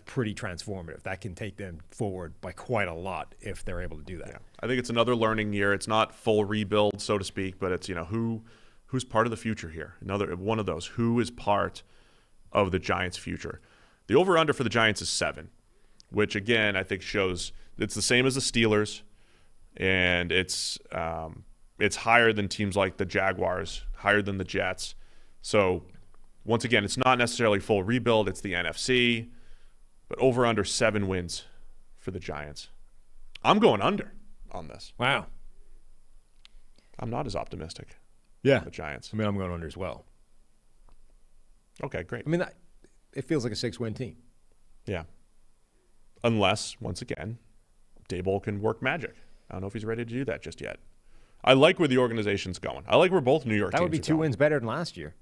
pretty transformative. That can take them forward by quite a lot if they're able to do that. Yeah. I think it's another learning year. It's not full rebuild, so to speak, but it's who's part of the future here. Another one of those. Who is part of the Giants' future? The over/under for the Giants is 7, which again I think shows it's the same as the Steelers, and it's higher than teams like the Jaguars, higher than the Jets. So once again, it's not necessarily full rebuild. It's the NFC. But over/under 7 wins for the Giants. I'm going under on this. Wow. I'm not as optimistic. Yeah. The Giants. I mean, I'm going under as well. Okay, great. I mean, it feels like a 6-win team. Yeah. Unless, once again, Daboll can work magic. I don't know if he's ready to do that just yet. I like where the organization's going. I like where both New York teams are going. That would be 2 wins better than last year.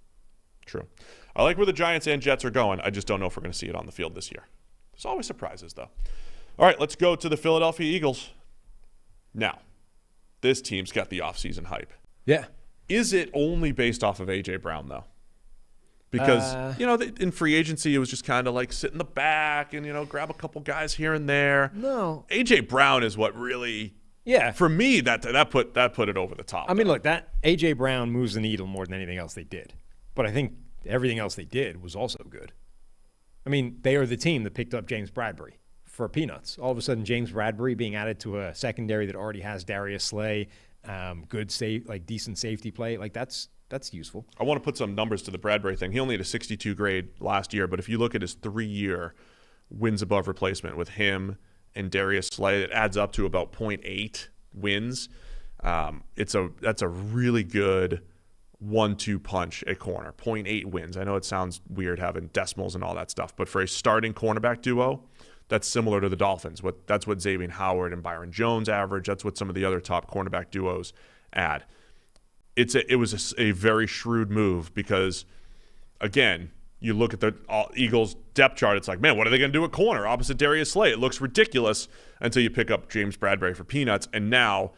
True. I like where the Giants and Jets are going. I just don't know if we're going to see it on the field this year. There's always surprises, though. All right, let's go to the Philadelphia Eagles. Now, this team's got the offseason hype. Yeah. Is it only based off of A.J. Brown, though? Because, in free agency, it was just kind of like sit in the back and, grab a couple guys here and there. No. A.J. Brown is what really, yeah, for me, that put it over the top. I mean, look, that A.J. Brown moves the needle more than anything else they did. But I think everything else they did was also good. I mean, they are the team that picked up James Bradbury for peanuts. All of a sudden, James Bradbury being added to a secondary that already has Darius Slay, decent safety play, that's useful. I want to put some numbers to the Bradbury thing. He only had a 62 grade last year, but if you look at his 3-year wins above replacement with him and Darius Slay, it adds up to about 0.8 wins. That's a really good 1-2 punch at corner. 0.8 wins. I know it sounds weird having decimals and all that stuff, but for a starting cornerback duo, that's similar to the Dolphins. That's what Xavier Howard and Byron Jones average. That's what some of the other top cornerback duos add. It was a very shrewd move because, again, you look at the Eagles depth chart, it's like, man, what are they going to do at corner opposite Darius Slay? It looks ridiculous until you pick up James Bradbury for peanuts, and now,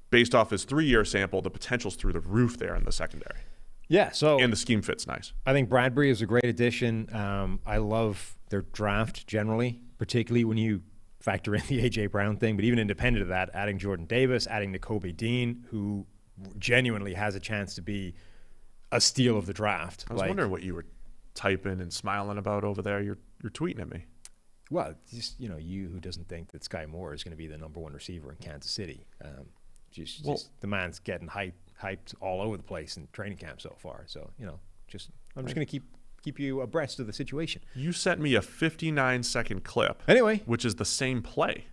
based off his 3-year sample, the potential's through the roof there in the secondary. Yeah, and the scheme fits nice. I think Bradbury is a great addition. I love their draft generally, particularly when you factor in the A.J. Brown thing. But even independent of that, adding Jordan Davis, adding Nakobe Dean, who genuinely has a chance to be a steal of the draft. I was wondering what you were typing and smiling about over there. You're tweeting at me. Well, just you who doesn't think that Sky Moore is going to be the number 1 receiver in Kansas City? Just the man's getting hyped all over the place in training camp so far. So I'm just going to keep you abreast of the situation. You sent me a 59-second clip. Anyway, which is the same play.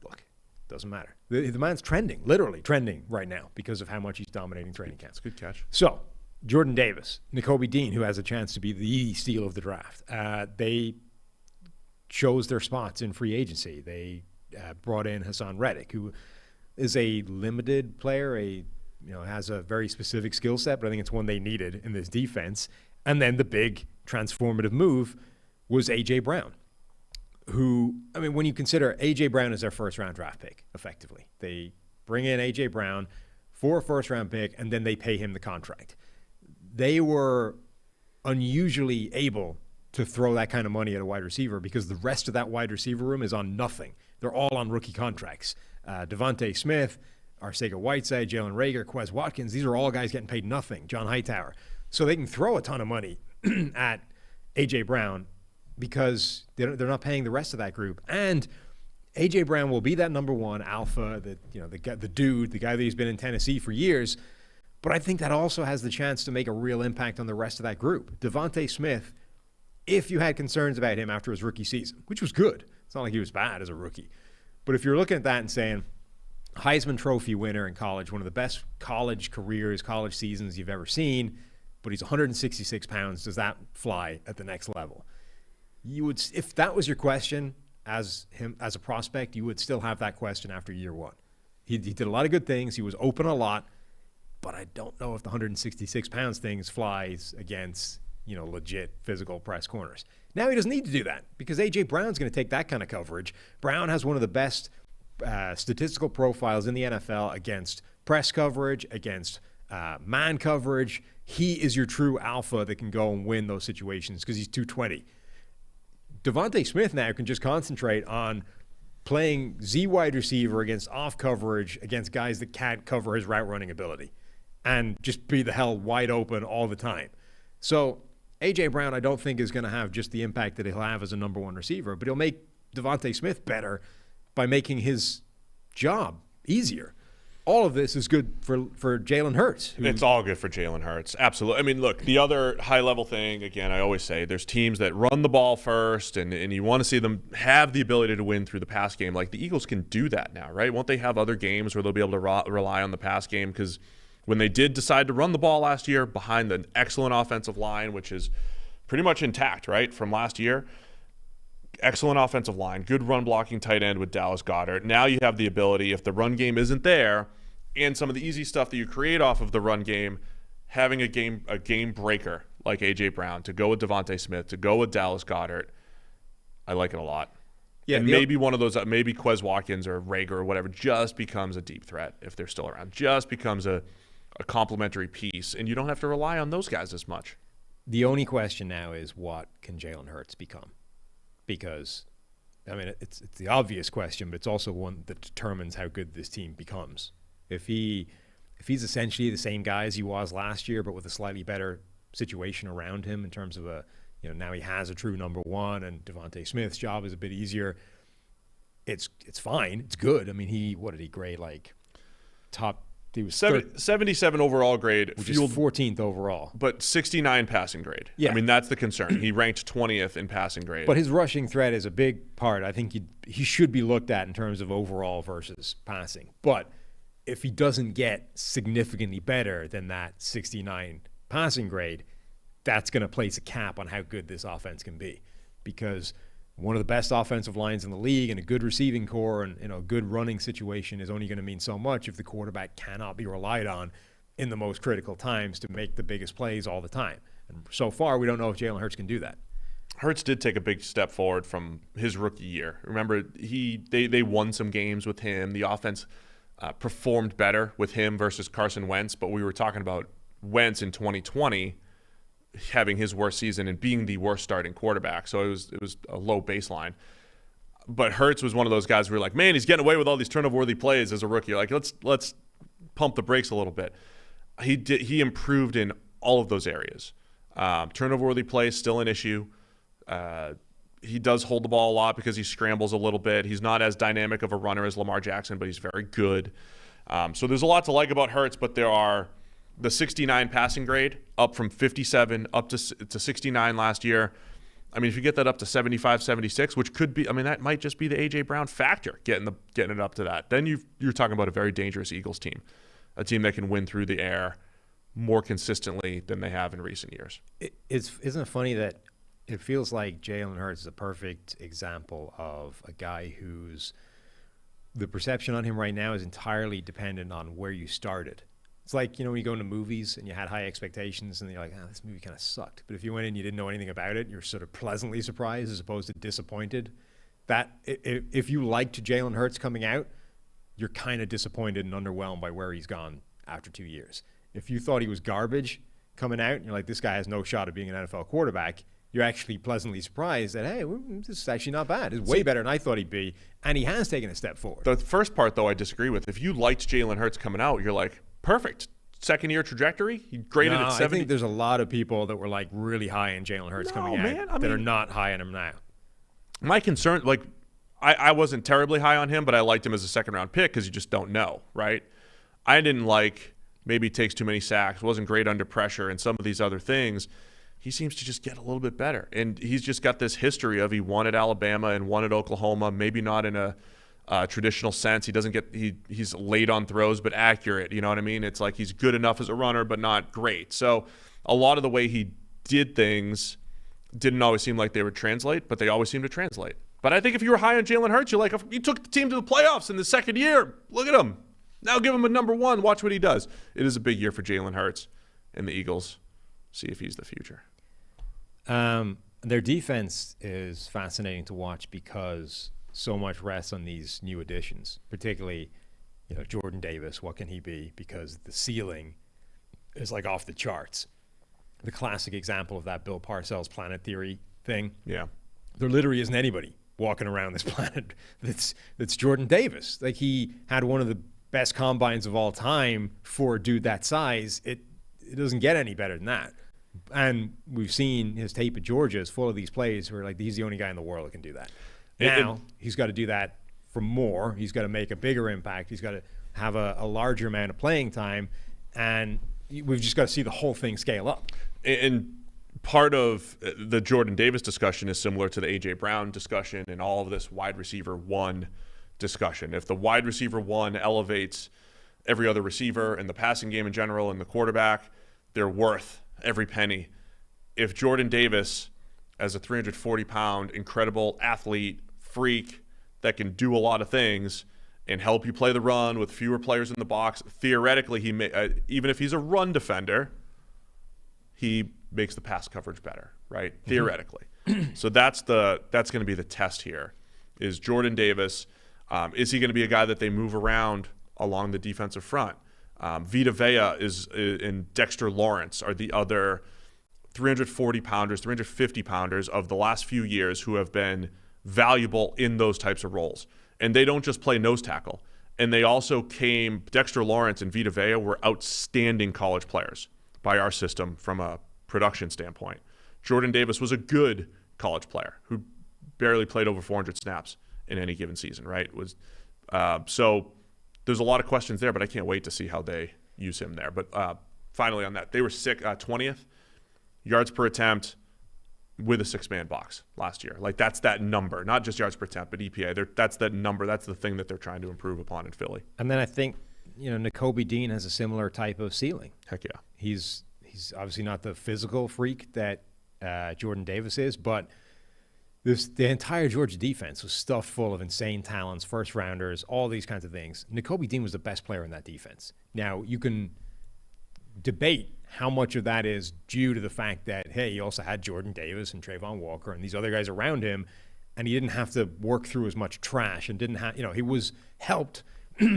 Look, doesn't matter. The man's trending, literally trending right now because of how much he's dominating training camp. That's a good catch. So Jordan Davis, Nakobe Dean, who has a chance to be the steal of the draft. They chose their spots in free agency. They brought in Hassan Reddick, who is a limited player, a has a very specific skill set, but I think it's one they needed in this defense. And then the big transformative move was A.J. Brown, who, when you consider A.J. Brown is their first-round draft pick, effectively. They bring in A.J. Brown for a first-round pick, and then they pay him the contract. They were unusually able to throw that kind of money at a wide receiver because the rest of that wide receiver room is on nothing. They're all on rookie contracts. Devontae Smith, Arcega-Whiteside, Jalen Reagor, Quez Watkins, these are all guys getting paid nothing. John Hightower. So they can throw a ton of money at A.J. Brown because they're not paying the rest of that group. And A.J. Brown will be that number one alpha, the guy that he's been in Tennessee for years. But I think that also has the chance to make a real impact on the rest of that group. Devontae Smith, if you had concerns about him after his rookie season, which was good. It's not like he was bad as a rookie. But if you're looking at that and saying, Heisman Trophy winner in college, one of the best college careers, college seasons you've ever seen, but he's 166 pounds. Does that fly at the next level? You would, if that was your question as a prospect, you would still have that question after year one. He did a lot of good things. He was open a lot, but I don't know if the 166 pounds things flies against, legit physical press corners. Now he doesn't need to do that because A.J. Brown's going to take that kind of coverage. Brown has one of the best statistical profiles in the NFL against press coverage, against man coverage. He is your true alpha that can go and win those situations because he's 220. Devontae Smith now can just concentrate on playing Z wide receiver against off coverage against guys that can't cover his route running ability and just be the hell wide open all the time. So A.J. Brown, I don't think is going to have just the impact that he'll have as a number one receiver, but he'll make Devontae Smith better by making his job easier. All of this is good for Jalen Hurts. It's all good for Jalen Hurts. Absolutely. Look, the other high-level thing, again, I always say, there's teams that run the ball first, and you want to see them have the ability to win through the pass game. Like the Eagles can do that now, right? Won't they have other games where they'll be able to rely on the pass game? Because when they did decide to run the ball last year behind an excellent offensive line, which is pretty much intact, right, from last year, excellent offensive line, good run-blocking tight end with Dallas Goedert. Now you have the ability, if the run game isn't there, and some of the easy stuff that you create off of the run game, having a game breaker like A.J. Brown, to go with Devontae Smith, to go with Dallas Goedert, I like it a lot. Yeah, and maybe one of those, maybe Quez Watkins or Reagor or whatever, just becomes a deep threat if they're still around. Just becomes a complementary piece, and you don't have to rely on those guys as much. The only question now is, what can Jalen Hurts become? Because, it's the obvious question, but it's also one that determines how good this team becomes. If he's essentially the same guy as he was last year, but with a slightly better situation around him in terms of now he has a true number one, and Devontae Smith's job is a bit easier. It's fine. It's good. What did he grade like? He was 77 overall grade, which is 14th overall, but 69 passing grade. Yeah, that's the concern. He ranked 20th in passing grade. But his rushing threat is a big part. I think he should be looked at in terms of overall versus passing. But if he doesn't get significantly better than that 69 passing grade, that's going to place a cap on how good this offense can be. Because one of the best offensive lines in the league and a good receiving core and a good running situation is only going to mean so much if the quarterback cannot be relied on in the most critical times to make the biggest plays all the time. And so far, we don't know if Jalen Hurts can do that. Hurts did take a big step forward from his rookie year. Remember, they won some games with him. The offense performed better with him versus Carson Wentz, but we were talking about Wentz in 2020 having his worst season and being the worst starting quarterback. So it was a low baseline. But Hurts was one of those guys where you're like, man, he's getting away with all these turnover-worthy plays as a rookie. Like, let's pump the brakes a little bit. He improved in all of those areas. Turnover-worthy plays still an issue. He does hold the ball a lot because he scrambles a little bit. He's not as dynamic of a runner as Lamar Jackson, but he's very good. So there's a lot to like about Hurts, but there are the 69 passing grade up from 57 up to 69 last year. If you get that up to 75, 76, which could be, that might just be the A.J. Brown factor, getting it up to that. Then you're talking about a very dangerous Eagles team, a team that can win through the air more consistently than they have in recent years. Isn't it funny that it feels like Jalen Hurts is a perfect example of a guy whose the perception on him right now is entirely dependent on where you started. It's like, when you go into movies and you had high expectations and you're like, this movie kind of sucked. But if you went in and you didn't know anything about it, you're sort of pleasantly surprised as opposed to disappointed. That if you liked Jalen Hurts coming out, you're kind of disappointed and underwhelmed by where he's gone after 2 years. If you thought he was garbage coming out and you're like, this guy has no shot at being an NFL quarterback, you're actually pleasantly surprised that, hey, this is actually not bad. It's way better than I thought he'd be, and he has taken a step forward. The first part, though, I disagree with. If you liked Jalen Hurts coming out, you're like, perfect. Second-year trajectory? He graded at 70. I think there's a lot of people that were like really high in Jalen Hurts coming out that are not high on him now. My concern, like, I wasn't terribly high on him, but I liked him as a second-round pick because you just don't know, right? I didn't like maybe he takes too many sacks, wasn't great under pressure, and some of these other things. He seems to just get a little bit better. And he's just got this history of he won at Alabama and won at Oklahoma, maybe not in a traditional sense. He doesn't get he's late on throws but accurate, you know what I mean? It's like he's good enough as a runner but not great. So a lot of the way he did things didn't always seem like they would translate, but they always seem to translate. But I think if you were high on Jalen Hurts, you're like, you took the team to the playoffs in the second year. Look at him. Now give him a number one. Watch what he does. It is a big year for Jalen Hurts and the Eagles. See if he's the future. Their defense is fascinating to watch because so much rests on these new additions, particularly, Jordan Davis. What can he be? Because the ceiling is like off the charts. The classic example of that Bill Parcells planet theory thing. Yeah. There literally isn't anybody walking around this planet that's Jordan Davis. Like, he had one of the best combines of all time for a dude that size. It doesn't get any better than that. And we've seen his tape at Georgia is full of these plays where, like, he's the only guy in the world that can do that. Now, he's got to do that for more. He's got to make a bigger impact. He's got to have a larger amount of playing time. And we've just got to see the whole thing scale up. And part of the Jordan Davis discussion is similar to the A.J. Brown discussion and all of this wide receiver one discussion. If the wide receiver one elevates every other receiver and the passing game in general and the quarterback, they're worth every penny. If Jordan Davis, as a 340-pound, incredible athlete, freak that can do a lot of things and help you play the run with fewer players in the box, theoretically, he may, even if he's a run defender, he makes the pass coverage better, right? Mm-hmm. Theoretically. So that's going to be the test here. Is Jordan Davis, is he going to be a guy that they move around along the defensive front? Vita Vea and Dexter Lawrence are the other 340-pounders, 350-pounders of the last few years who have been valuable in those types of roles. And they don't just play nose tackle. And they also Dexter Lawrence and Vita Vea were outstanding college players by our system from a production standpoint. Jordan Davis was a good college player who barely played over 400 snaps in any given season, right? So there's a lot of questions there, but I can't wait to see how they use him there. But finally on that, they were 20th yards per attempt with a six-man box last year. Like, that's that number, not just yards per attempt, but EPA. That's that number. That's the thing that they're trying to improve upon in Philly. And then I think, Nakobe Dean has a similar type of ceiling. Heck yeah. He's obviously not the physical freak that Jordan Davis is, but the entire Georgia defense was stuffed full of insane talents, first-rounders, all these kinds of things. Nakobe Dean was the best player in that defense. Now, you can debate how much of that is due to the fact that, hey, he also had Jordan Davis and Trayvon Walker and these other guys around him, and he didn't have to work through as much trash and didn't have, he was helped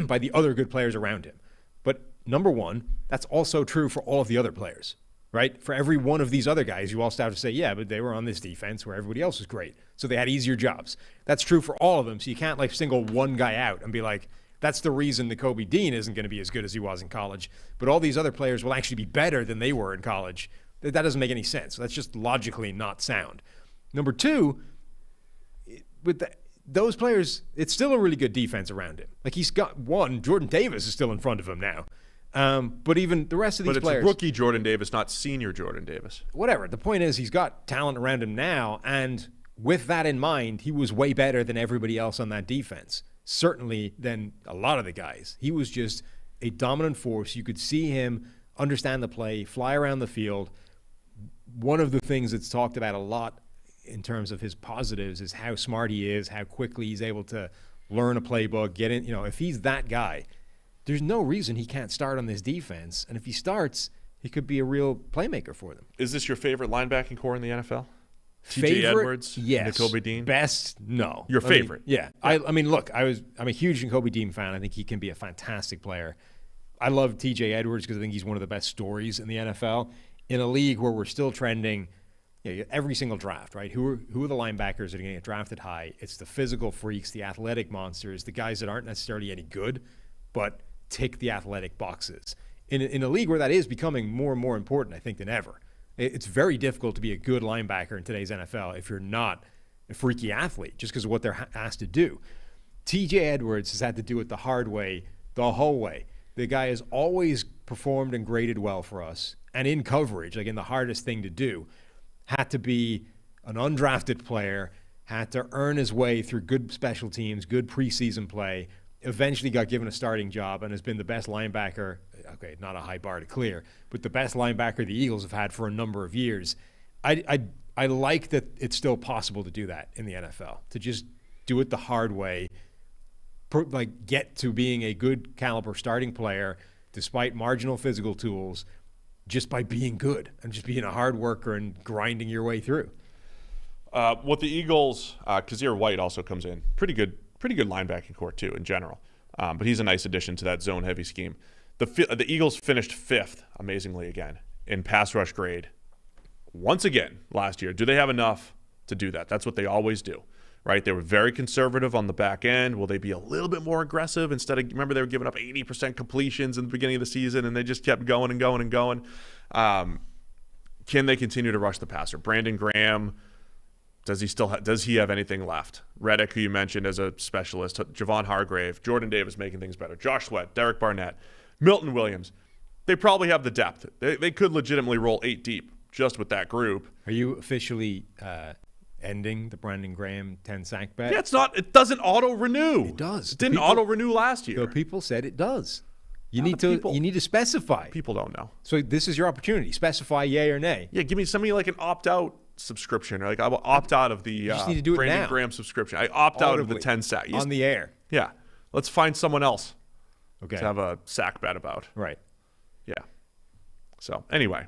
by the other good players around him. But number one, that's also true for all of the other players, right? For every one of these other guys, you also have to say, yeah, but they were on this defense where everybody else was great, so they had easier jobs. That's true for all of them, so you can't single one guy out and be like, that's the reason Nakobe Dean isn't going to be as good as he was in college. But all these other players will actually be better than they were in college. That doesn't make any sense. That's just logically not sound. Number two, with those players, it's still a really good defense around him. Like, he's got one. Jordan Davis is still in front of him now. But even the rest of these players. But it's rookie Jordan Davis, not senior Jordan Davis. Whatever. The point is, he's got talent around him now. And with that in mind, he was way better than everybody else on that defense. Certainly than a lot of the guys. He was just a dominant force. You could see him understand the play, fly around the field. One of the things that's talked about a lot in terms of his positives is how smart he is, how quickly he's able to learn a playbook, get in. If he's that guy, there's no reason he can't start on this defense. And if he starts, he could be a real playmaker for them. Is this your favorite linebacking core in the NFL? TJ Edwards, yes. Nakobe Dean? Best, no. Your favorite? Yeah. I mean, look, I'm a huge Nakobe Dean fan. I think he can be a fantastic player. I love TJ Edwards because I think he's one of the best stories in the NFL. In a league where we're still trending every single draft, right? Who are the linebackers that are going to get drafted high? It's the physical freaks, the athletic monsters, the guys that aren't necessarily any good, but tick the athletic boxes. In a league where that is becoming more and more important, I think, than ever. It's very difficult to be a good linebacker in today's NFL if you're not a freaky athlete, just because of what they're asked to do. TJ Edwards has had to do it the hard way, the whole way. The guy has always performed and graded well for us. And in coverage, again, the hardest thing to do, had to be an undrafted player, had to earn his way through good special teams, good preseason play, eventually got given a starting job and has been the best linebacker. Okay, not a high bar to clear, but the best linebacker the Eagles have had for a number of years. I like that it's still possible to do that in the NFL, to just do it the hard way, like get to being a good caliber starting player despite marginal physical tools, just by being good and just being a hard worker and grinding your way through. What the Eagles, Kazir White also comes in. Pretty good linebacking core too in general. But he's a nice addition to that zone-heavy scheme. The Eagles finished 5th, amazingly again, in pass rush grade once again last year. Do they have enough to do that? That's what they always do, right? They were very conservative on the back end. Will they be a little bit more aggressive instead of, remember, they were giving up 80% completions in the beginning of the season and they just kept going and going and going. Can they continue to rush the passer? Brandon Graham, does he have anything left? Reddick, who you mentioned as a specialist, Javon Hargrave, Jordan Davis making things better, Josh Sweat, Derek Barnett, Milton Williams. They probably have the depth. They could legitimately roll 8 deep just with that group. Are you officially ending the Brandon Graham 10-sack bet? Yeah, it doesn't auto-renew. It does. It didn't auto-renew last year. The people said it does. You need to specify. People don't know. So this is your opportunity. Specify yay or nay. Yeah, send me like an opt-out subscription. Like I will opt out of the you just need to do Brandon it now. Graham subscription. I opt out of the 10-sack. On the air. Yeah. Let's find someone else to have a sack bet about. Right. Yeah. So anyway,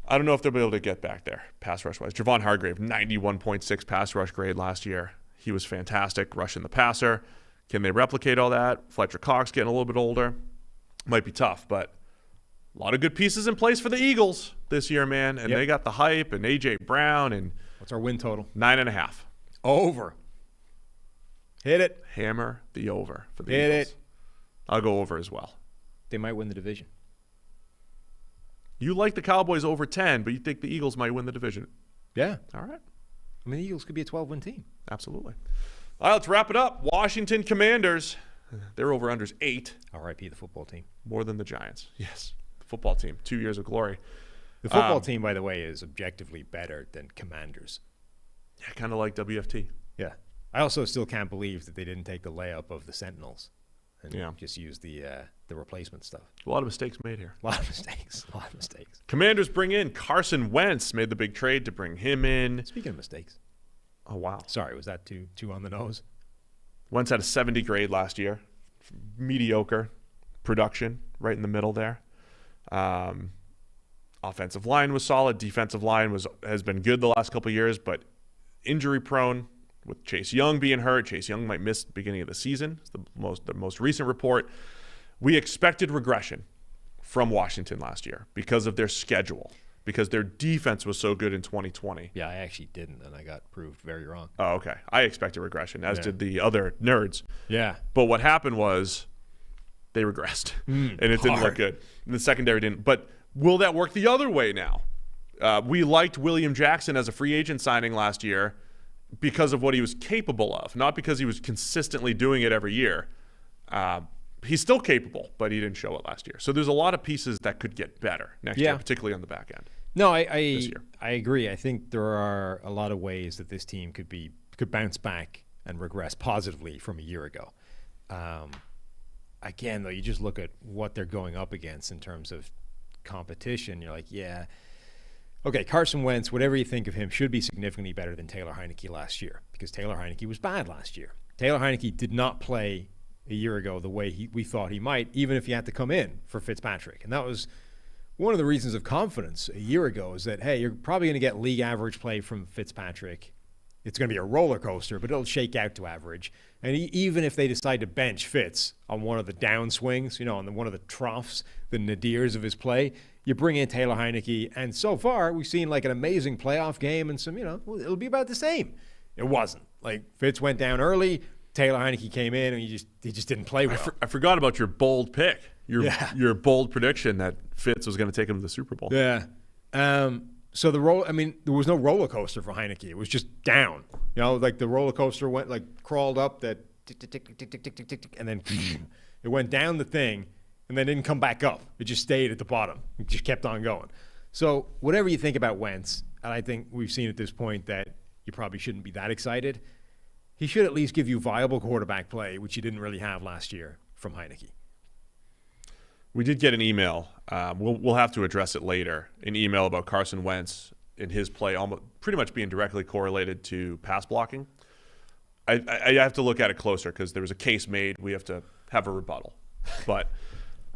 I don't know if they'll be able to get back there pass rush wise. Javon Hargrave, 91.6 pass rush grade last year. He was fantastic rushing the passer. Can they replicate all that? Fletcher Cox getting a little bit older. Might be tough, but a lot of good pieces in place for the Eagles this year, man. And they got the hype and A.J. Brown. And what's our win total? 9.5. Over. Hit it. Hammer the over for the Hit Eagles. it. I'll go over as well. They might win the division. You like the Cowboys over 10, but you think the Eagles might win the division. Yeah. All right. I mean, the Eagles could be a 12-win team. Absolutely. All right, let's wrap it up. Washington Commanders. Their over-under's 8. R.I.P. the football team. More than the Giants. Yes. The football team. 2 years of glory. The football team, by the way, is objectively better than Commanders. Yeah, kind of like WFT. Yeah. I also still can't believe that they didn't take the layup of the Sentinels and just use the replacement stuff. A lot of mistakes made here. A lot of mistakes. Commanders bring in Carson Wentz. Made the big trade to bring him in. Speaking of mistakes. Oh, wow. Sorry, was that too on the nose? Wentz had a 70 grade last year. Mediocre production right in the middle there. Offensive line was solid. Defensive line has been good the last couple of years, but injury prone with Chase Young being hurt. Chase Young might miss the beginning of the season. It's the most recent report. We expected regression from Washington last year because of their schedule, because their defense was so good in 2020. Yeah, I actually didn't, and I got proved very wrong. Oh, okay. I expected regression, as did the other nerds. Yeah. But what happened was they regressed, and it didn't look good. And the secondary didn't. But will that work the other way now? We liked William Jackson as a free agent signing last year because of what he was capable of, not because he was consistently doing it every year. He's still capable, but he didn't show it last year. So there's a lot of pieces that could get better next year, particularly on the back end. No, I agree. I think there are a lot of ways that this team could bounce back and regress positively from a year ago. Again, though, you just look at what they're going up against in terms of competition. You're like, yeah, okay, Carson Wentz, whatever you think of him, should be significantly better than Taylor Heineke last year because Taylor Heineke was bad last year. Taylor Heineke did not play a year ago the way we thought he might, even if he had to come in for Fitzpatrick. And that was one of the reasons of confidence a year ago, is that, hey, you're probably going to get league average play from Fitzpatrick. It's going to be a roller coaster, but it'll shake out to average. And even if they decide to bench Fitz on one of the downswings, on one of the troughs, the nadirs of his play, you bring in Taylor Heineke. And so far, we've seen like an amazing playoff game and some, it'll be about the same. It wasn't. Like, Fitz went down early, Taylor Heineke came in, and he just didn't play well. I forgot about your bold pick, your bold prediction that Fitz was going to take him to the Super Bowl. Yeah. So there was no roller coaster for Heineke. It was just down. Like the roller coaster went, crawled up that tick, tick, tick, tick, tick, tick, tick, tick, and then it went down the thing and then didn't come back up. It just stayed at the bottom. It just kept on going. So whatever you think about Wentz, and I think we've seen at this point that you probably shouldn't be that excited, he should at least give you viable quarterback play, which you didn't really have last year from Heineke. We did get an email. We'll have to address it later. An email about Carson Wentz and his play almost pretty much being directly correlated to pass blocking. I have to look at it closer because there was a case made. We have to have a rebuttal. But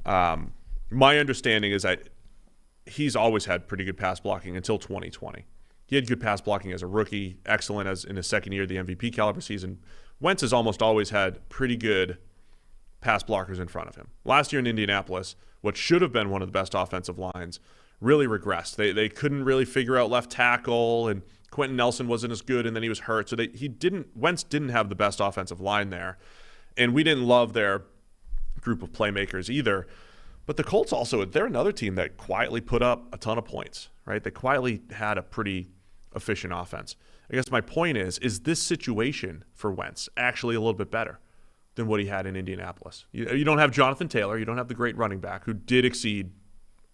my understanding is that he's always had pretty good pass blocking until 2020. He had good pass blocking as a rookie, excellent as in his second year, the MVP caliber season. Wentz has almost always had pretty good pass blockers in front of him. Last year in Indianapolis, what should have been one of the best offensive lines really regressed. They couldn't really figure out left tackle, and Quentin Nelson wasn't as good, and then he was hurt. So Wentz didn't have the best offensive line there, and we didn't love their group of playmakers either. But the Colts also, they're another team that quietly put up a ton of points, right? They quietly had a pretty efficient offense. I guess my point is this situation for Wentz actually a little bit better than what he had in Indianapolis? You don't have Jonathan Taylor. You don't have the great running back who did exceed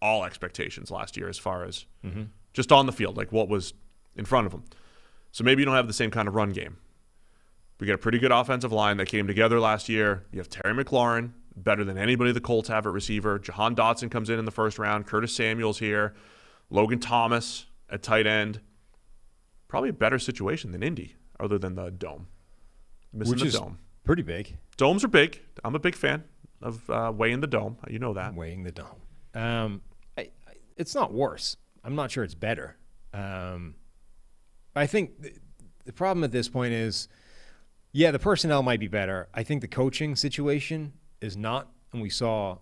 all expectations last year as far as just on the field, like what was in front of him. So maybe you don't have the same kind of run game. We got a pretty good offensive line that came together last year. You have Terry McLaurin, better than anybody the Colts have at receiver. Jahan Dotson comes in the first round. Curtis Samuel's here. Logan Thomas at tight end. Probably a better situation than Indy, other than the dome. Missing the dome. Pretty big. Domes are big. I'm a big fan of weighing the dome. You know that. Weighing the dome. It's not worse. I'm not sure it's better. I think the problem at this point is, the personnel might be better. I think the coaching situation is not. And we saw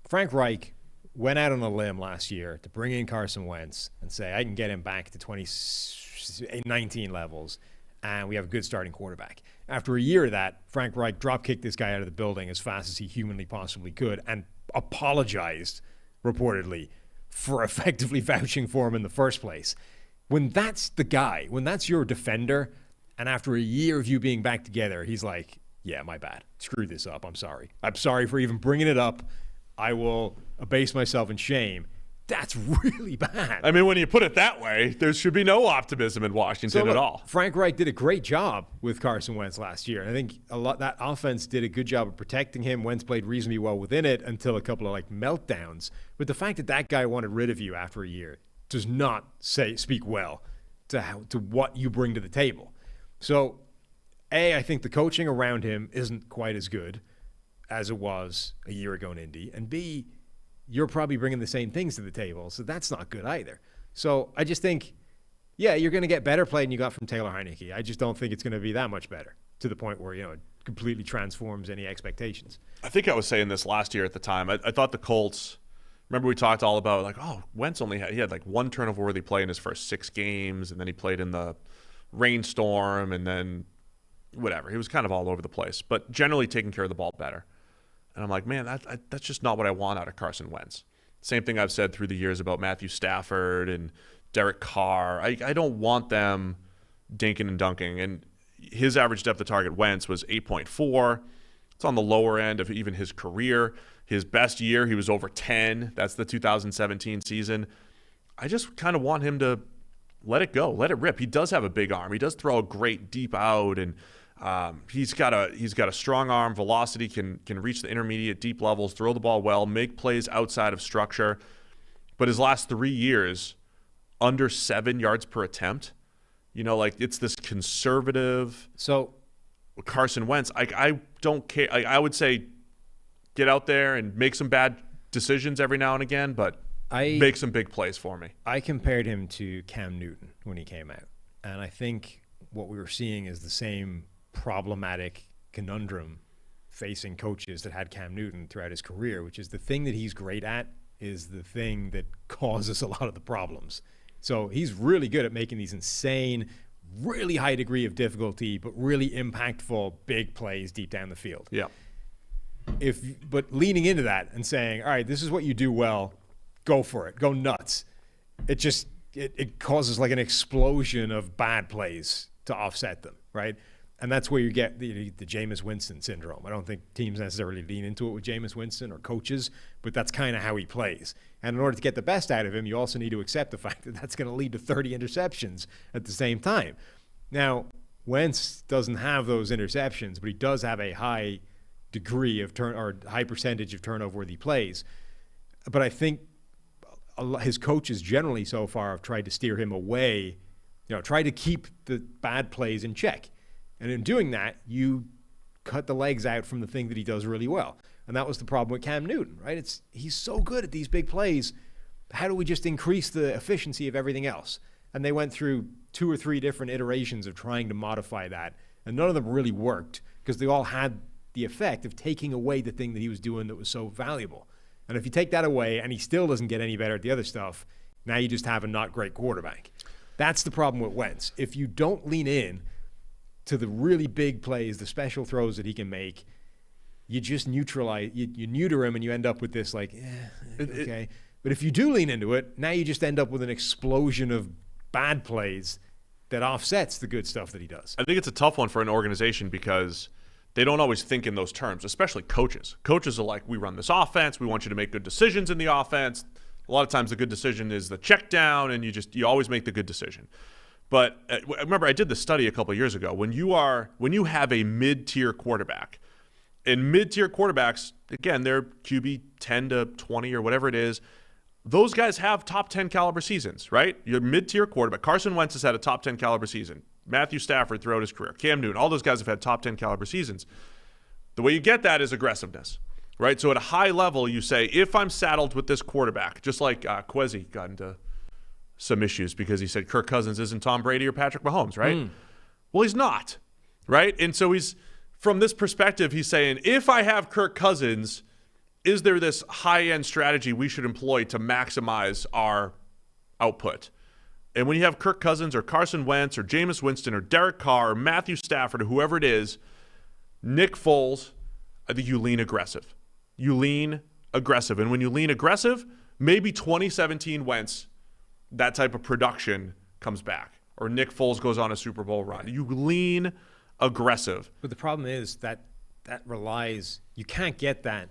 Frank Reich went out on a limb last year to bring in Carson Wentz and say, I can get him back to 2019 levels, and we have a good starting quarterback. After a year of that, Frank Reich drop-kicked this guy out of the building as fast as he humanly possibly could and apologized, reportedly, for effectively vouching for him in the first place. When that's the guy, when that's your defender, and after a year of you being back together, he's like, yeah, my bad. Screwed this up. I'm sorry. I'm sorry for even bringing it up. I will abase myself in shame. That's really bad. I mean, when you put it that way, there should be no optimism in Washington at all. Frank Reich did a great job with Carson Wentz last year. I think that offense did a good job of protecting him. Wentz played reasonably well within it until a couple of meltdowns. But the fact that guy wanted rid of you after a year does not speak well to what you bring to the table. So, A, I think the coaching around him isn't quite as good as it was a year ago in Indy. And B, you're probably bringing the same things to the table, so that's not good either. So I just think, you're going to get better play than you got from Taylor Heineke. I just don't think it's going to be that much better to the point where, it completely transforms any expectations. I think I was saying this last year at the time. I thought the Colts, remember we talked all about, Wentz he had one turnover-worthy play in his first 6 games, and then he played in the rainstorm, and then whatever. He was kind of all over the place, but generally taking care of the ball better. And I'm like, man, that's just not what I want out of Carson Wentz. Same thing I've said through the years about Matthew Stafford and Derek Carr. I don't want them dinking and dunking. And his average depth of target, Wentz, was 8.4. It's on the lower end of even his career. His best year, he was over 10. That's the 2017 season. I just kind of want him to let it go, let it rip. He does have a big arm. He does throw a great deep out, and he's got a strong arm, velocity, can reach the intermediate, deep levels, throw the ball well, make plays outside of structure. But his last 3 years, under 7 yards per attempt. It's this conservative. So Carson Wentz, I don't care. I would say get out there and make some bad decisions every now and again, but make some big plays for me. I compared him to Cam Newton when he came out, and I think what we were seeing is the same problematic conundrum facing coaches that had Cam Newton throughout his career, which is the thing that he's great at is the thing that causes a lot of the problems. So he's really good at making these insane, really high degree of difficulty, but really impactful big plays deep down the field. Yeah. But leaning into that and saying, all right, this is what you do well, go for it, go nuts. It causes like an explosion of bad plays to offset them, right? And that's where you get the Jameis Winston syndrome. I don't think teams necessarily lean into it with Jameis Winston or coaches, but that's kind of how he plays. And in order to get the best out of him, you also need to accept the fact that that's going to lead to 30 interceptions at the same time. Now, Wentz doesn't have those interceptions, but he does have a high degree of high percentage of turnover-worthy plays. But I think his coaches generally so far have tried to steer him away, try to keep the bad plays in check. And in doing that, you cut the legs out from the thing that he does really well. And that was the problem with Cam Newton, right? He's so good at these big plays. How do we just increase the efficiency of everything else? And they went through 2 or 3 different iterations of trying to modify that. And none of them really worked because they all had the effect of taking away the thing that he was doing that was so valuable. And if you take that away and he still doesn't get any better at the other stuff, now you just have a not great quarterback. That's the problem with Wentz. If you don't lean in to the really big plays, the special throws that he can make, you just neutralize, you neuter him and you end up with this okay. But if you do lean into it, now you just end up with an explosion of bad plays that offsets the good stuff that he does. I think it's a tough one for an organization because they don't always think in those terms, especially coaches. Coaches are like, we run this offense, we want you to make good decisions in the offense. A lot of times the good decision is the check down, and you always make the good decision. But remember, I did this study a couple of years ago. When you have a mid-tier quarterback, and mid-tier quarterbacks, again, they're QB 10 to 20 or whatever it is, those guys have top 10 caliber seasons, right? Your mid-tier quarterback. Carson Wentz has had a top 10 caliber season. Matthew Stafford throughout his career. Cam Newton, all those guys have had top 10 caliber seasons. The way you get that is aggressiveness, right? So at a high level, you say, if I'm saddled with this quarterback, just like Kwesi got into some issues because he said Kirk Cousins isn't Tom Brady or Patrick Mahomes, right? Well, he's not, right? And so from this perspective, he's saying, if I have Kirk Cousins, is there this high-end strategy we should employ to maximize our output? And when you have Kirk Cousins or Carson Wentz or Jameis Winston or Derek Carr or Matthew Stafford or whoever it is, Nick Foles, I think you lean aggressive. You lean aggressive. And when you lean aggressive, maybe 2017 Wentz, that type of production comes back. Or Nick Foles goes on a Super Bowl run. You lean aggressive. But the problem is that you can't get that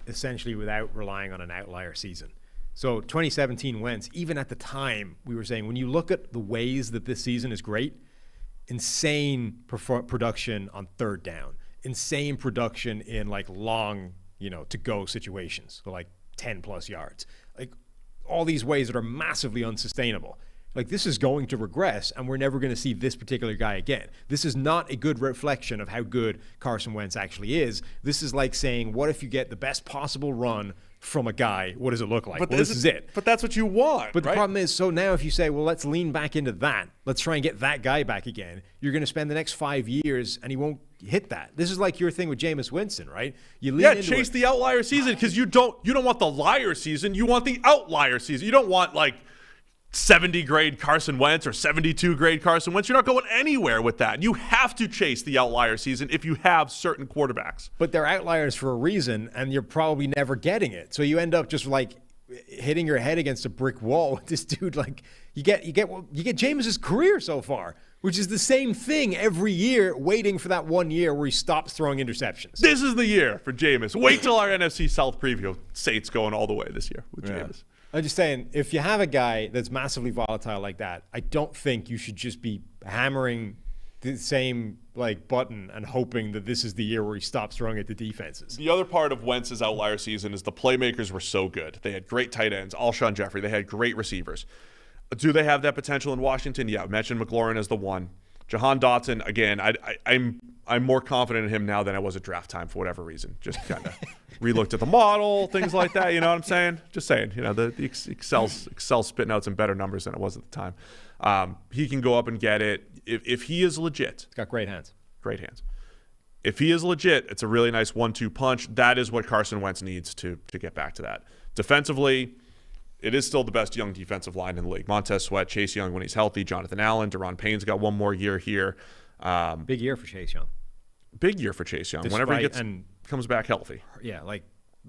essentially without relying on an outlier season. So 2017 Wentz, even at the time, we were saying, when you look at the ways that this season is great, insane production on third down, insane production in like long, to-go situations, so like 10-plus yards. Like all these ways that are massively unsustainable. Like this is going to regress, and we're never going to see this particular guy again. This is not a good reflection of how good Carson Wentz actually is. This is like saying, what if you get the best possible run from a guy? What does it look like? This is it. But that's what you want, But right? the problem is, so now if you say, well, let's lean back into that. Let's try and get that guy back again. You're going to spend the next 5 years, and he won't hit that. This is like your thing with Jameis Winston, right? You lean into chase it. the outlier season because you don't want the liar season. You want the outlier season. You don't want like 70 grade Carson Wentz or 72 grade Carson Wentz. You're not going anywhere with that. You have to chase the outlier season if you have certain quarterbacks. But they're outliers for a reason, and you're probably never getting it. So you end up just like hitting your head against a brick wall with this dude. Like you get Jameis's career so far, which is the same thing every year, waiting for that 1 year where he stops throwing interceptions. This is the year for Jameis. Wait till our NFC South preview. Saints going all the way this year with Jameis. I'm just saying, if you have a guy that's massively volatile like that, I don't think you should just be hammering the same button and hoping that this is the year where he stops throwing at the defenses. The other part of Wentz's outlier season is the playmakers were so good. They had great tight ends, Alshon Jeffrey. They had great receivers. Do they have that potential in Washington? Yeah, I mentioned McLaurin as the one. Jahan Dotson, again, I'm more confident in him now than I was at draft time for whatever reason. Just kind of re-looked at the model, things like that. You know what I'm saying? Just saying. You know, the Excel's spitting out some better numbers than it was at the time. He can go up and get it. If he is legit. He's got great hands. Great hands. If he is legit, it's a really nice 1-2 punch. That is what Carson Wentz needs to get back to that. Defensively, it is still the best young defensive line in the league. Montez Sweat, Chase Young when he's healthy, Jonathan Allen, Deron Payne's got one more year here. Big year for Chase Young. Big year for Chase Young. Whenever he comes back healthy. Yeah, like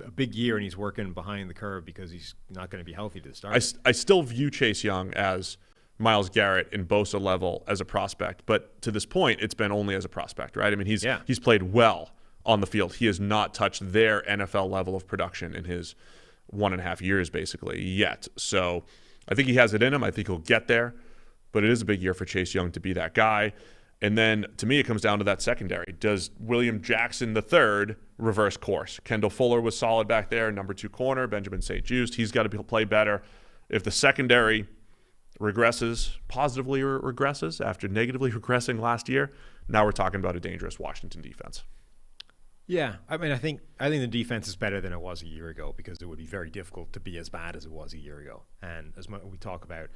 a big year, and he's working behind the curve because he's not going to be healthy to the start. I still view Chase Young as Myles Garrett and Bosa level as a prospect, but to this point, it's been only as a prospect, right? I mean, he's played well on the field. He has not touched their NFL level of production in his 1.5 years, basically, yet. So I think he has it in him. I think he'll get there, but it is a big year for Chase Young to be that guy. And then, to me, it comes down to that secondary. Does William Jackson III reverse course? Kendall Fuller was solid back there, number 2 corner. Benjamin St-Juste, he's got to play better. If the secondary regresses, positively regresses after negatively regressing last year, now we're talking about a dangerous Washington defense. Yeah, I mean, I think the defense is better than it was a year ago because it would be very difficult to be as bad as it was a year ago. And as we talk about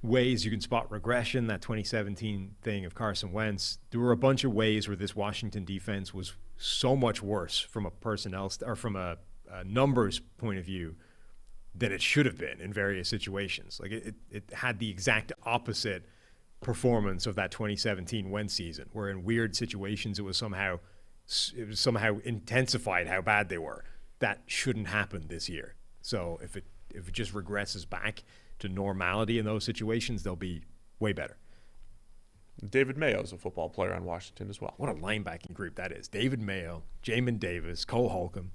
ways you can spot regression, that 2017 thing of Carson Wentz, there were a bunch of ways where this Washington defense was so much worse from a personnel or from a numbers point of view than it should have been in various situations. Like it had the exact opposite performance of that 2017 Wentz season, where in weird situations it was somehow intensified how bad they were. That shouldn't happen this year. So if it just regresses back to normality in those situations, they'll be way better. David Mayo is a football player on Washington as well. What a linebacking group that is. David Mayo, Jamin Davis, Cole Holcomb.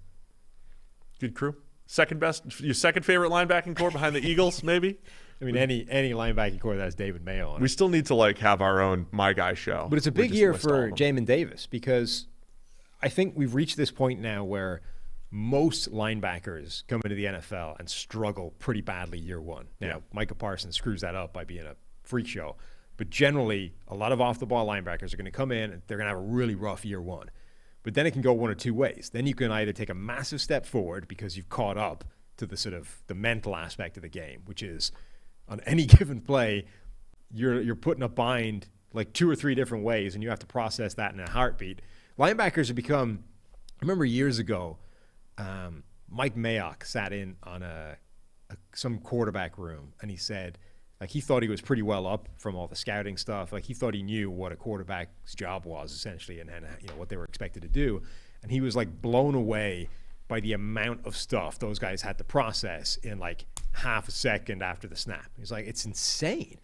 Good crew. Second best, your second favorite linebacking core behind the Eagles, maybe? I mean, any linebacking core that has David Mayo on it. We still need to have our own My Guy show. But it's a big year for Jamin Davis because I think we've reached this point now where most linebackers come into the NFL and struggle pretty badly year one. Now, Micah Parsons screws that up by being a freak show. But generally, a lot of off-the-ball linebackers are going to come in and they're going to have a really rough year one. But then it can go one or two ways. Then you can either take a massive step forward because you've caught up to the sort of the mental aspect of the game, which is on any given play, you're putting a bind like 2 or 3 different ways, and you have to process that in a heartbeat. Linebackers have become, I remember years ago, Mike Mayock sat in on some quarterback room, and he said, like, he thought he was pretty well up from all the scouting stuff. Like, he thought he knew what a quarterback's job was, essentially, and what they were expected to do. And he was, like, blown away by the amount of stuff those guys had to process in, like, half a second after the snap. He's like, it's insane.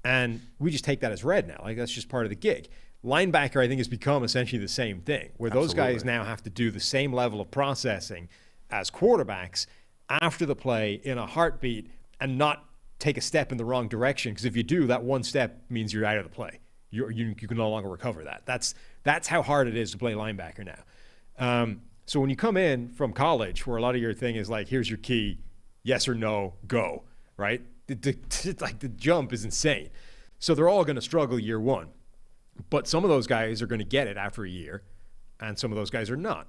And we just take that as read now. Like, that's just part of the gig. Linebacker, I think, has become essentially the same thing, where those guys now have to do the same level of processing as quarterbacks after the play in a heartbeat and not take a step in the wrong direction, because if you do, that one step means you're out of the play. You can no longer recover that. That's how hard it is to play linebacker now. So when you come in from college, where a lot of your thing is like, here's your key, yes or no, go, right? The jump is insane. So they're all going to struggle year one. But some of those guys are going to get it after a year, and some of those guys are not.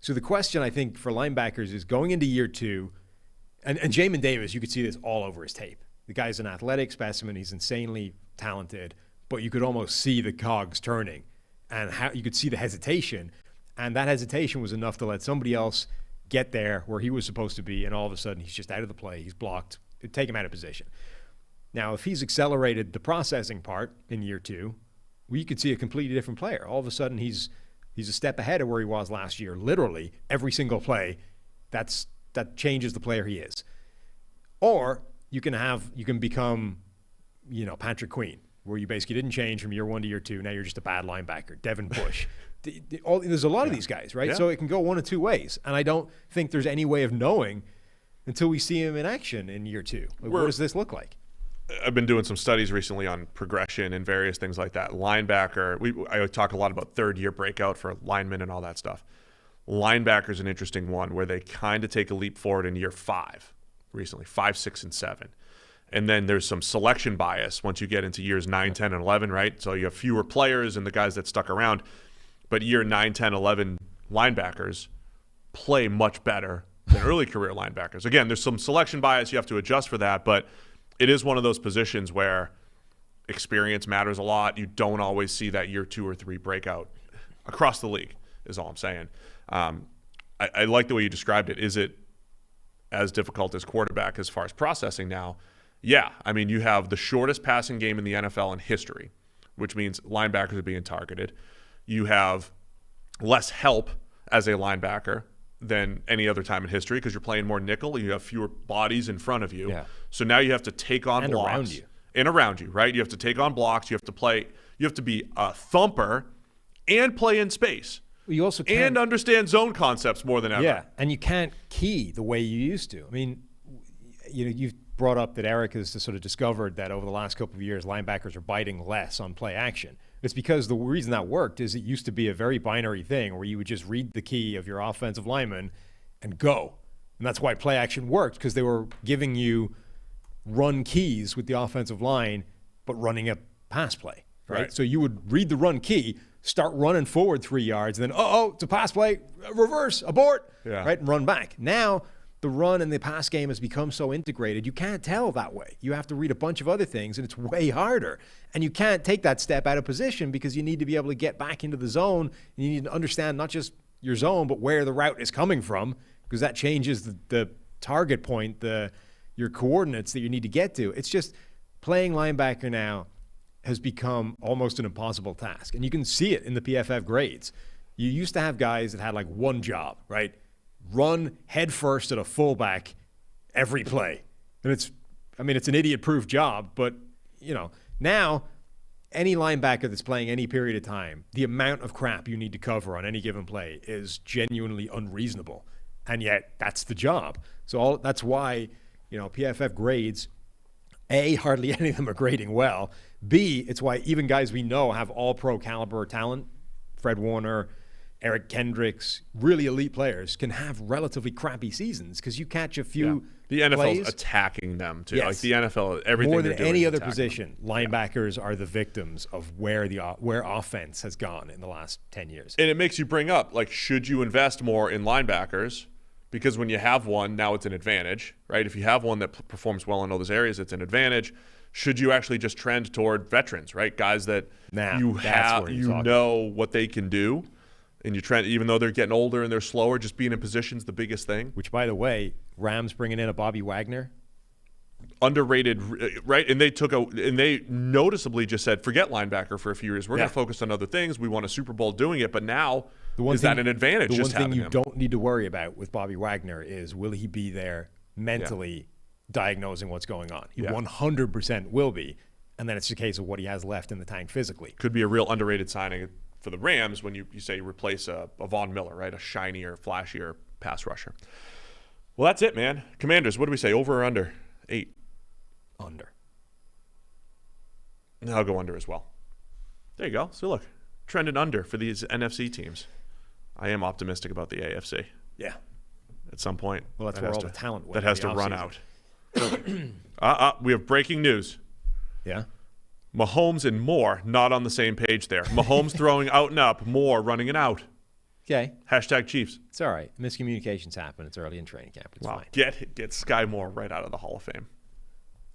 So the question, I think, for linebackers is going into year two, and Jamin Davis, you could see this all over his tape. The guy's an athletic specimen. He's insanely talented, but you could almost see the cogs turning, and how you could see the hesitation, and that hesitation was enough to let somebody else get there where he was supposed to be, and all of a sudden he's just out of the play. He's blocked. It'd take him out of position. Now, if he's accelerated the processing part in year two, we could see a completely different player. All of a sudden he's a step ahead of where he was last year. Literally every single play, that changes the player he is. Or you can become, Patrick Queen, where you basically didn't change from year one to year two. Now you're just a bad linebacker. Devin Bush. There's a lot of these guys, right? Yeah. So it can go one of two ways. And I don't think there's any way of knowing until we see him in action in year two. What does this look like? I've been doing some studies recently on progression and various things like that. Linebacker, I talk a lot about third-year breakout for linemen and all that stuff. Linebacker is an interesting one where they kind of take a leap forward in year 5 recently, 5, 6, and 7. And then there's some selection bias once you get into years 9, 10, and 11, right? So you have fewer players and the guys that stuck around. But year 9, 10, 11 linebackers play much better than early career linebackers. Again, there's some selection bias. You have to adjust for that. But it is one of those positions where experience matters a lot. You don't always see that year 2 or 3 breakout across the league, is all I'm saying. I like the way you described it. Is it as difficult as quarterback as far as processing now? Yeah. I mean, you have the shortest passing game in the NFL in history, which means linebackers are being targeted. You have less help as a linebacker than any other time in history because you're playing more nickel. You have fewer bodies in front of you. Yeah. So now you have to take on blocks. Around you. And around you, right? You have to take on blocks. You have to play. You have to be a thumper and play in space. You also can't, and understand zone concepts more than ever. Yeah, and you can't key the way you used to. I mean, you've brought up that Eric has sort of discovered that over the last couple of years, linebackers are biting less on play action. It's because the reason that worked is it used to be a very binary thing where you would just read the key of your offensive lineman and go. And that's why play action worked, because they were giving you run keys with the offensive line, but running a pass play, right? So you would read the run key, start running forward 3 yards, and then, it's a pass play, reverse, abort, right, and run back. Now, the run and the pass game has become so integrated, you can't tell that way. You have to read a bunch of other things, and it's way harder. And you can't take that step out of position because you need to be able to get back into the zone, and you need to understand not just your zone, but where the route is coming from, because that changes the target point, your coordinates that you need to get to. It's just playing linebacker now has become almost an impossible task. And you can see it in the PFF grades. You used to have guys that had like one job, right? Run head first at a fullback every play. And it's an idiot-proof job, but, now any linebacker that's playing any period of time, the amount of crap you need to cover on any given play is genuinely unreasonable. And yet that's the job. So that's why, PFF grades, A, hardly any of them are grading well. B, it's why even guys we know have all-pro caliber talent, Fred Warner, Eric Kendricks, really elite players, can have relatively crappy seasons because you catch a few The NFL's plays. attacking them, too. Yes. Like the NFL, everything more than any other them. position, linebackers are the victims of where offense has gone in the last 10 years. And it makes you bring up, should you invest more in linebackers? Because when you have one, now it's an advantage, right? If you have one that performs well in all those areas, it's an advantage. Should you actually just trend toward veterans, right? Guys that know what they can do, and you trend, even though they're getting older and they're slower, just being in position's the biggest thing. Which, by the way, Rams bringing in a Bobby Wagner, underrated, right? And they noticeably just said, forget linebacker for a few years. We're going to focus on other things. We won a Super Bowl doing it, but now that an advantage? The one thing you don't need to worry about with Bobby Wagner is will he be there mentally diagnosing what's going on? He 100% will be, and then it's a case of what he has left in the tank physically. Could be a real underrated signing for the Rams when you say you replace a Von Miller, right? A shinier, flashier pass rusher. Well, that's it, man. Commanders, what do we say? Over or under? 8. Under. I'll go under as well. There you go. So look, trending under for these NFC teams. I am optimistic about the AFC. Yeah. At some point. Well, that's where all the talent went. That has to run out. We have breaking news. Yeah. Mahomes and Moore not on the same page there. Mahomes throwing out and up, Moore running it out. Okay. Hashtag Chiefs. It's all right. Miscommunications happen. It's early in training camp. It's fine. Get Sky Moore right out of the Hall of Fame.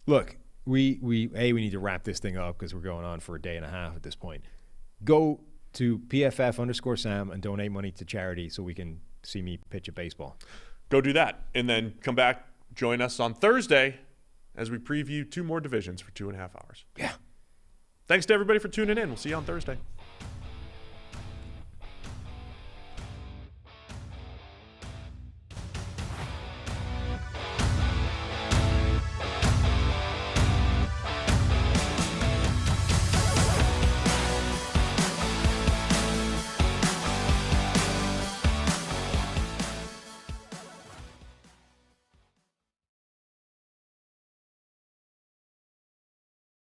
Look, we need to wrap this thing up because we're going on for a day and a half at this point. Go to PFF_Sam and donate money to charity so we can see me pitch a baseball. Go do that. And then come back, join us on Thursday as we preview 2 more divisions for 2.5 hours. Yeah. Thanks to everybody for tuning in. We'll see you on Thursday.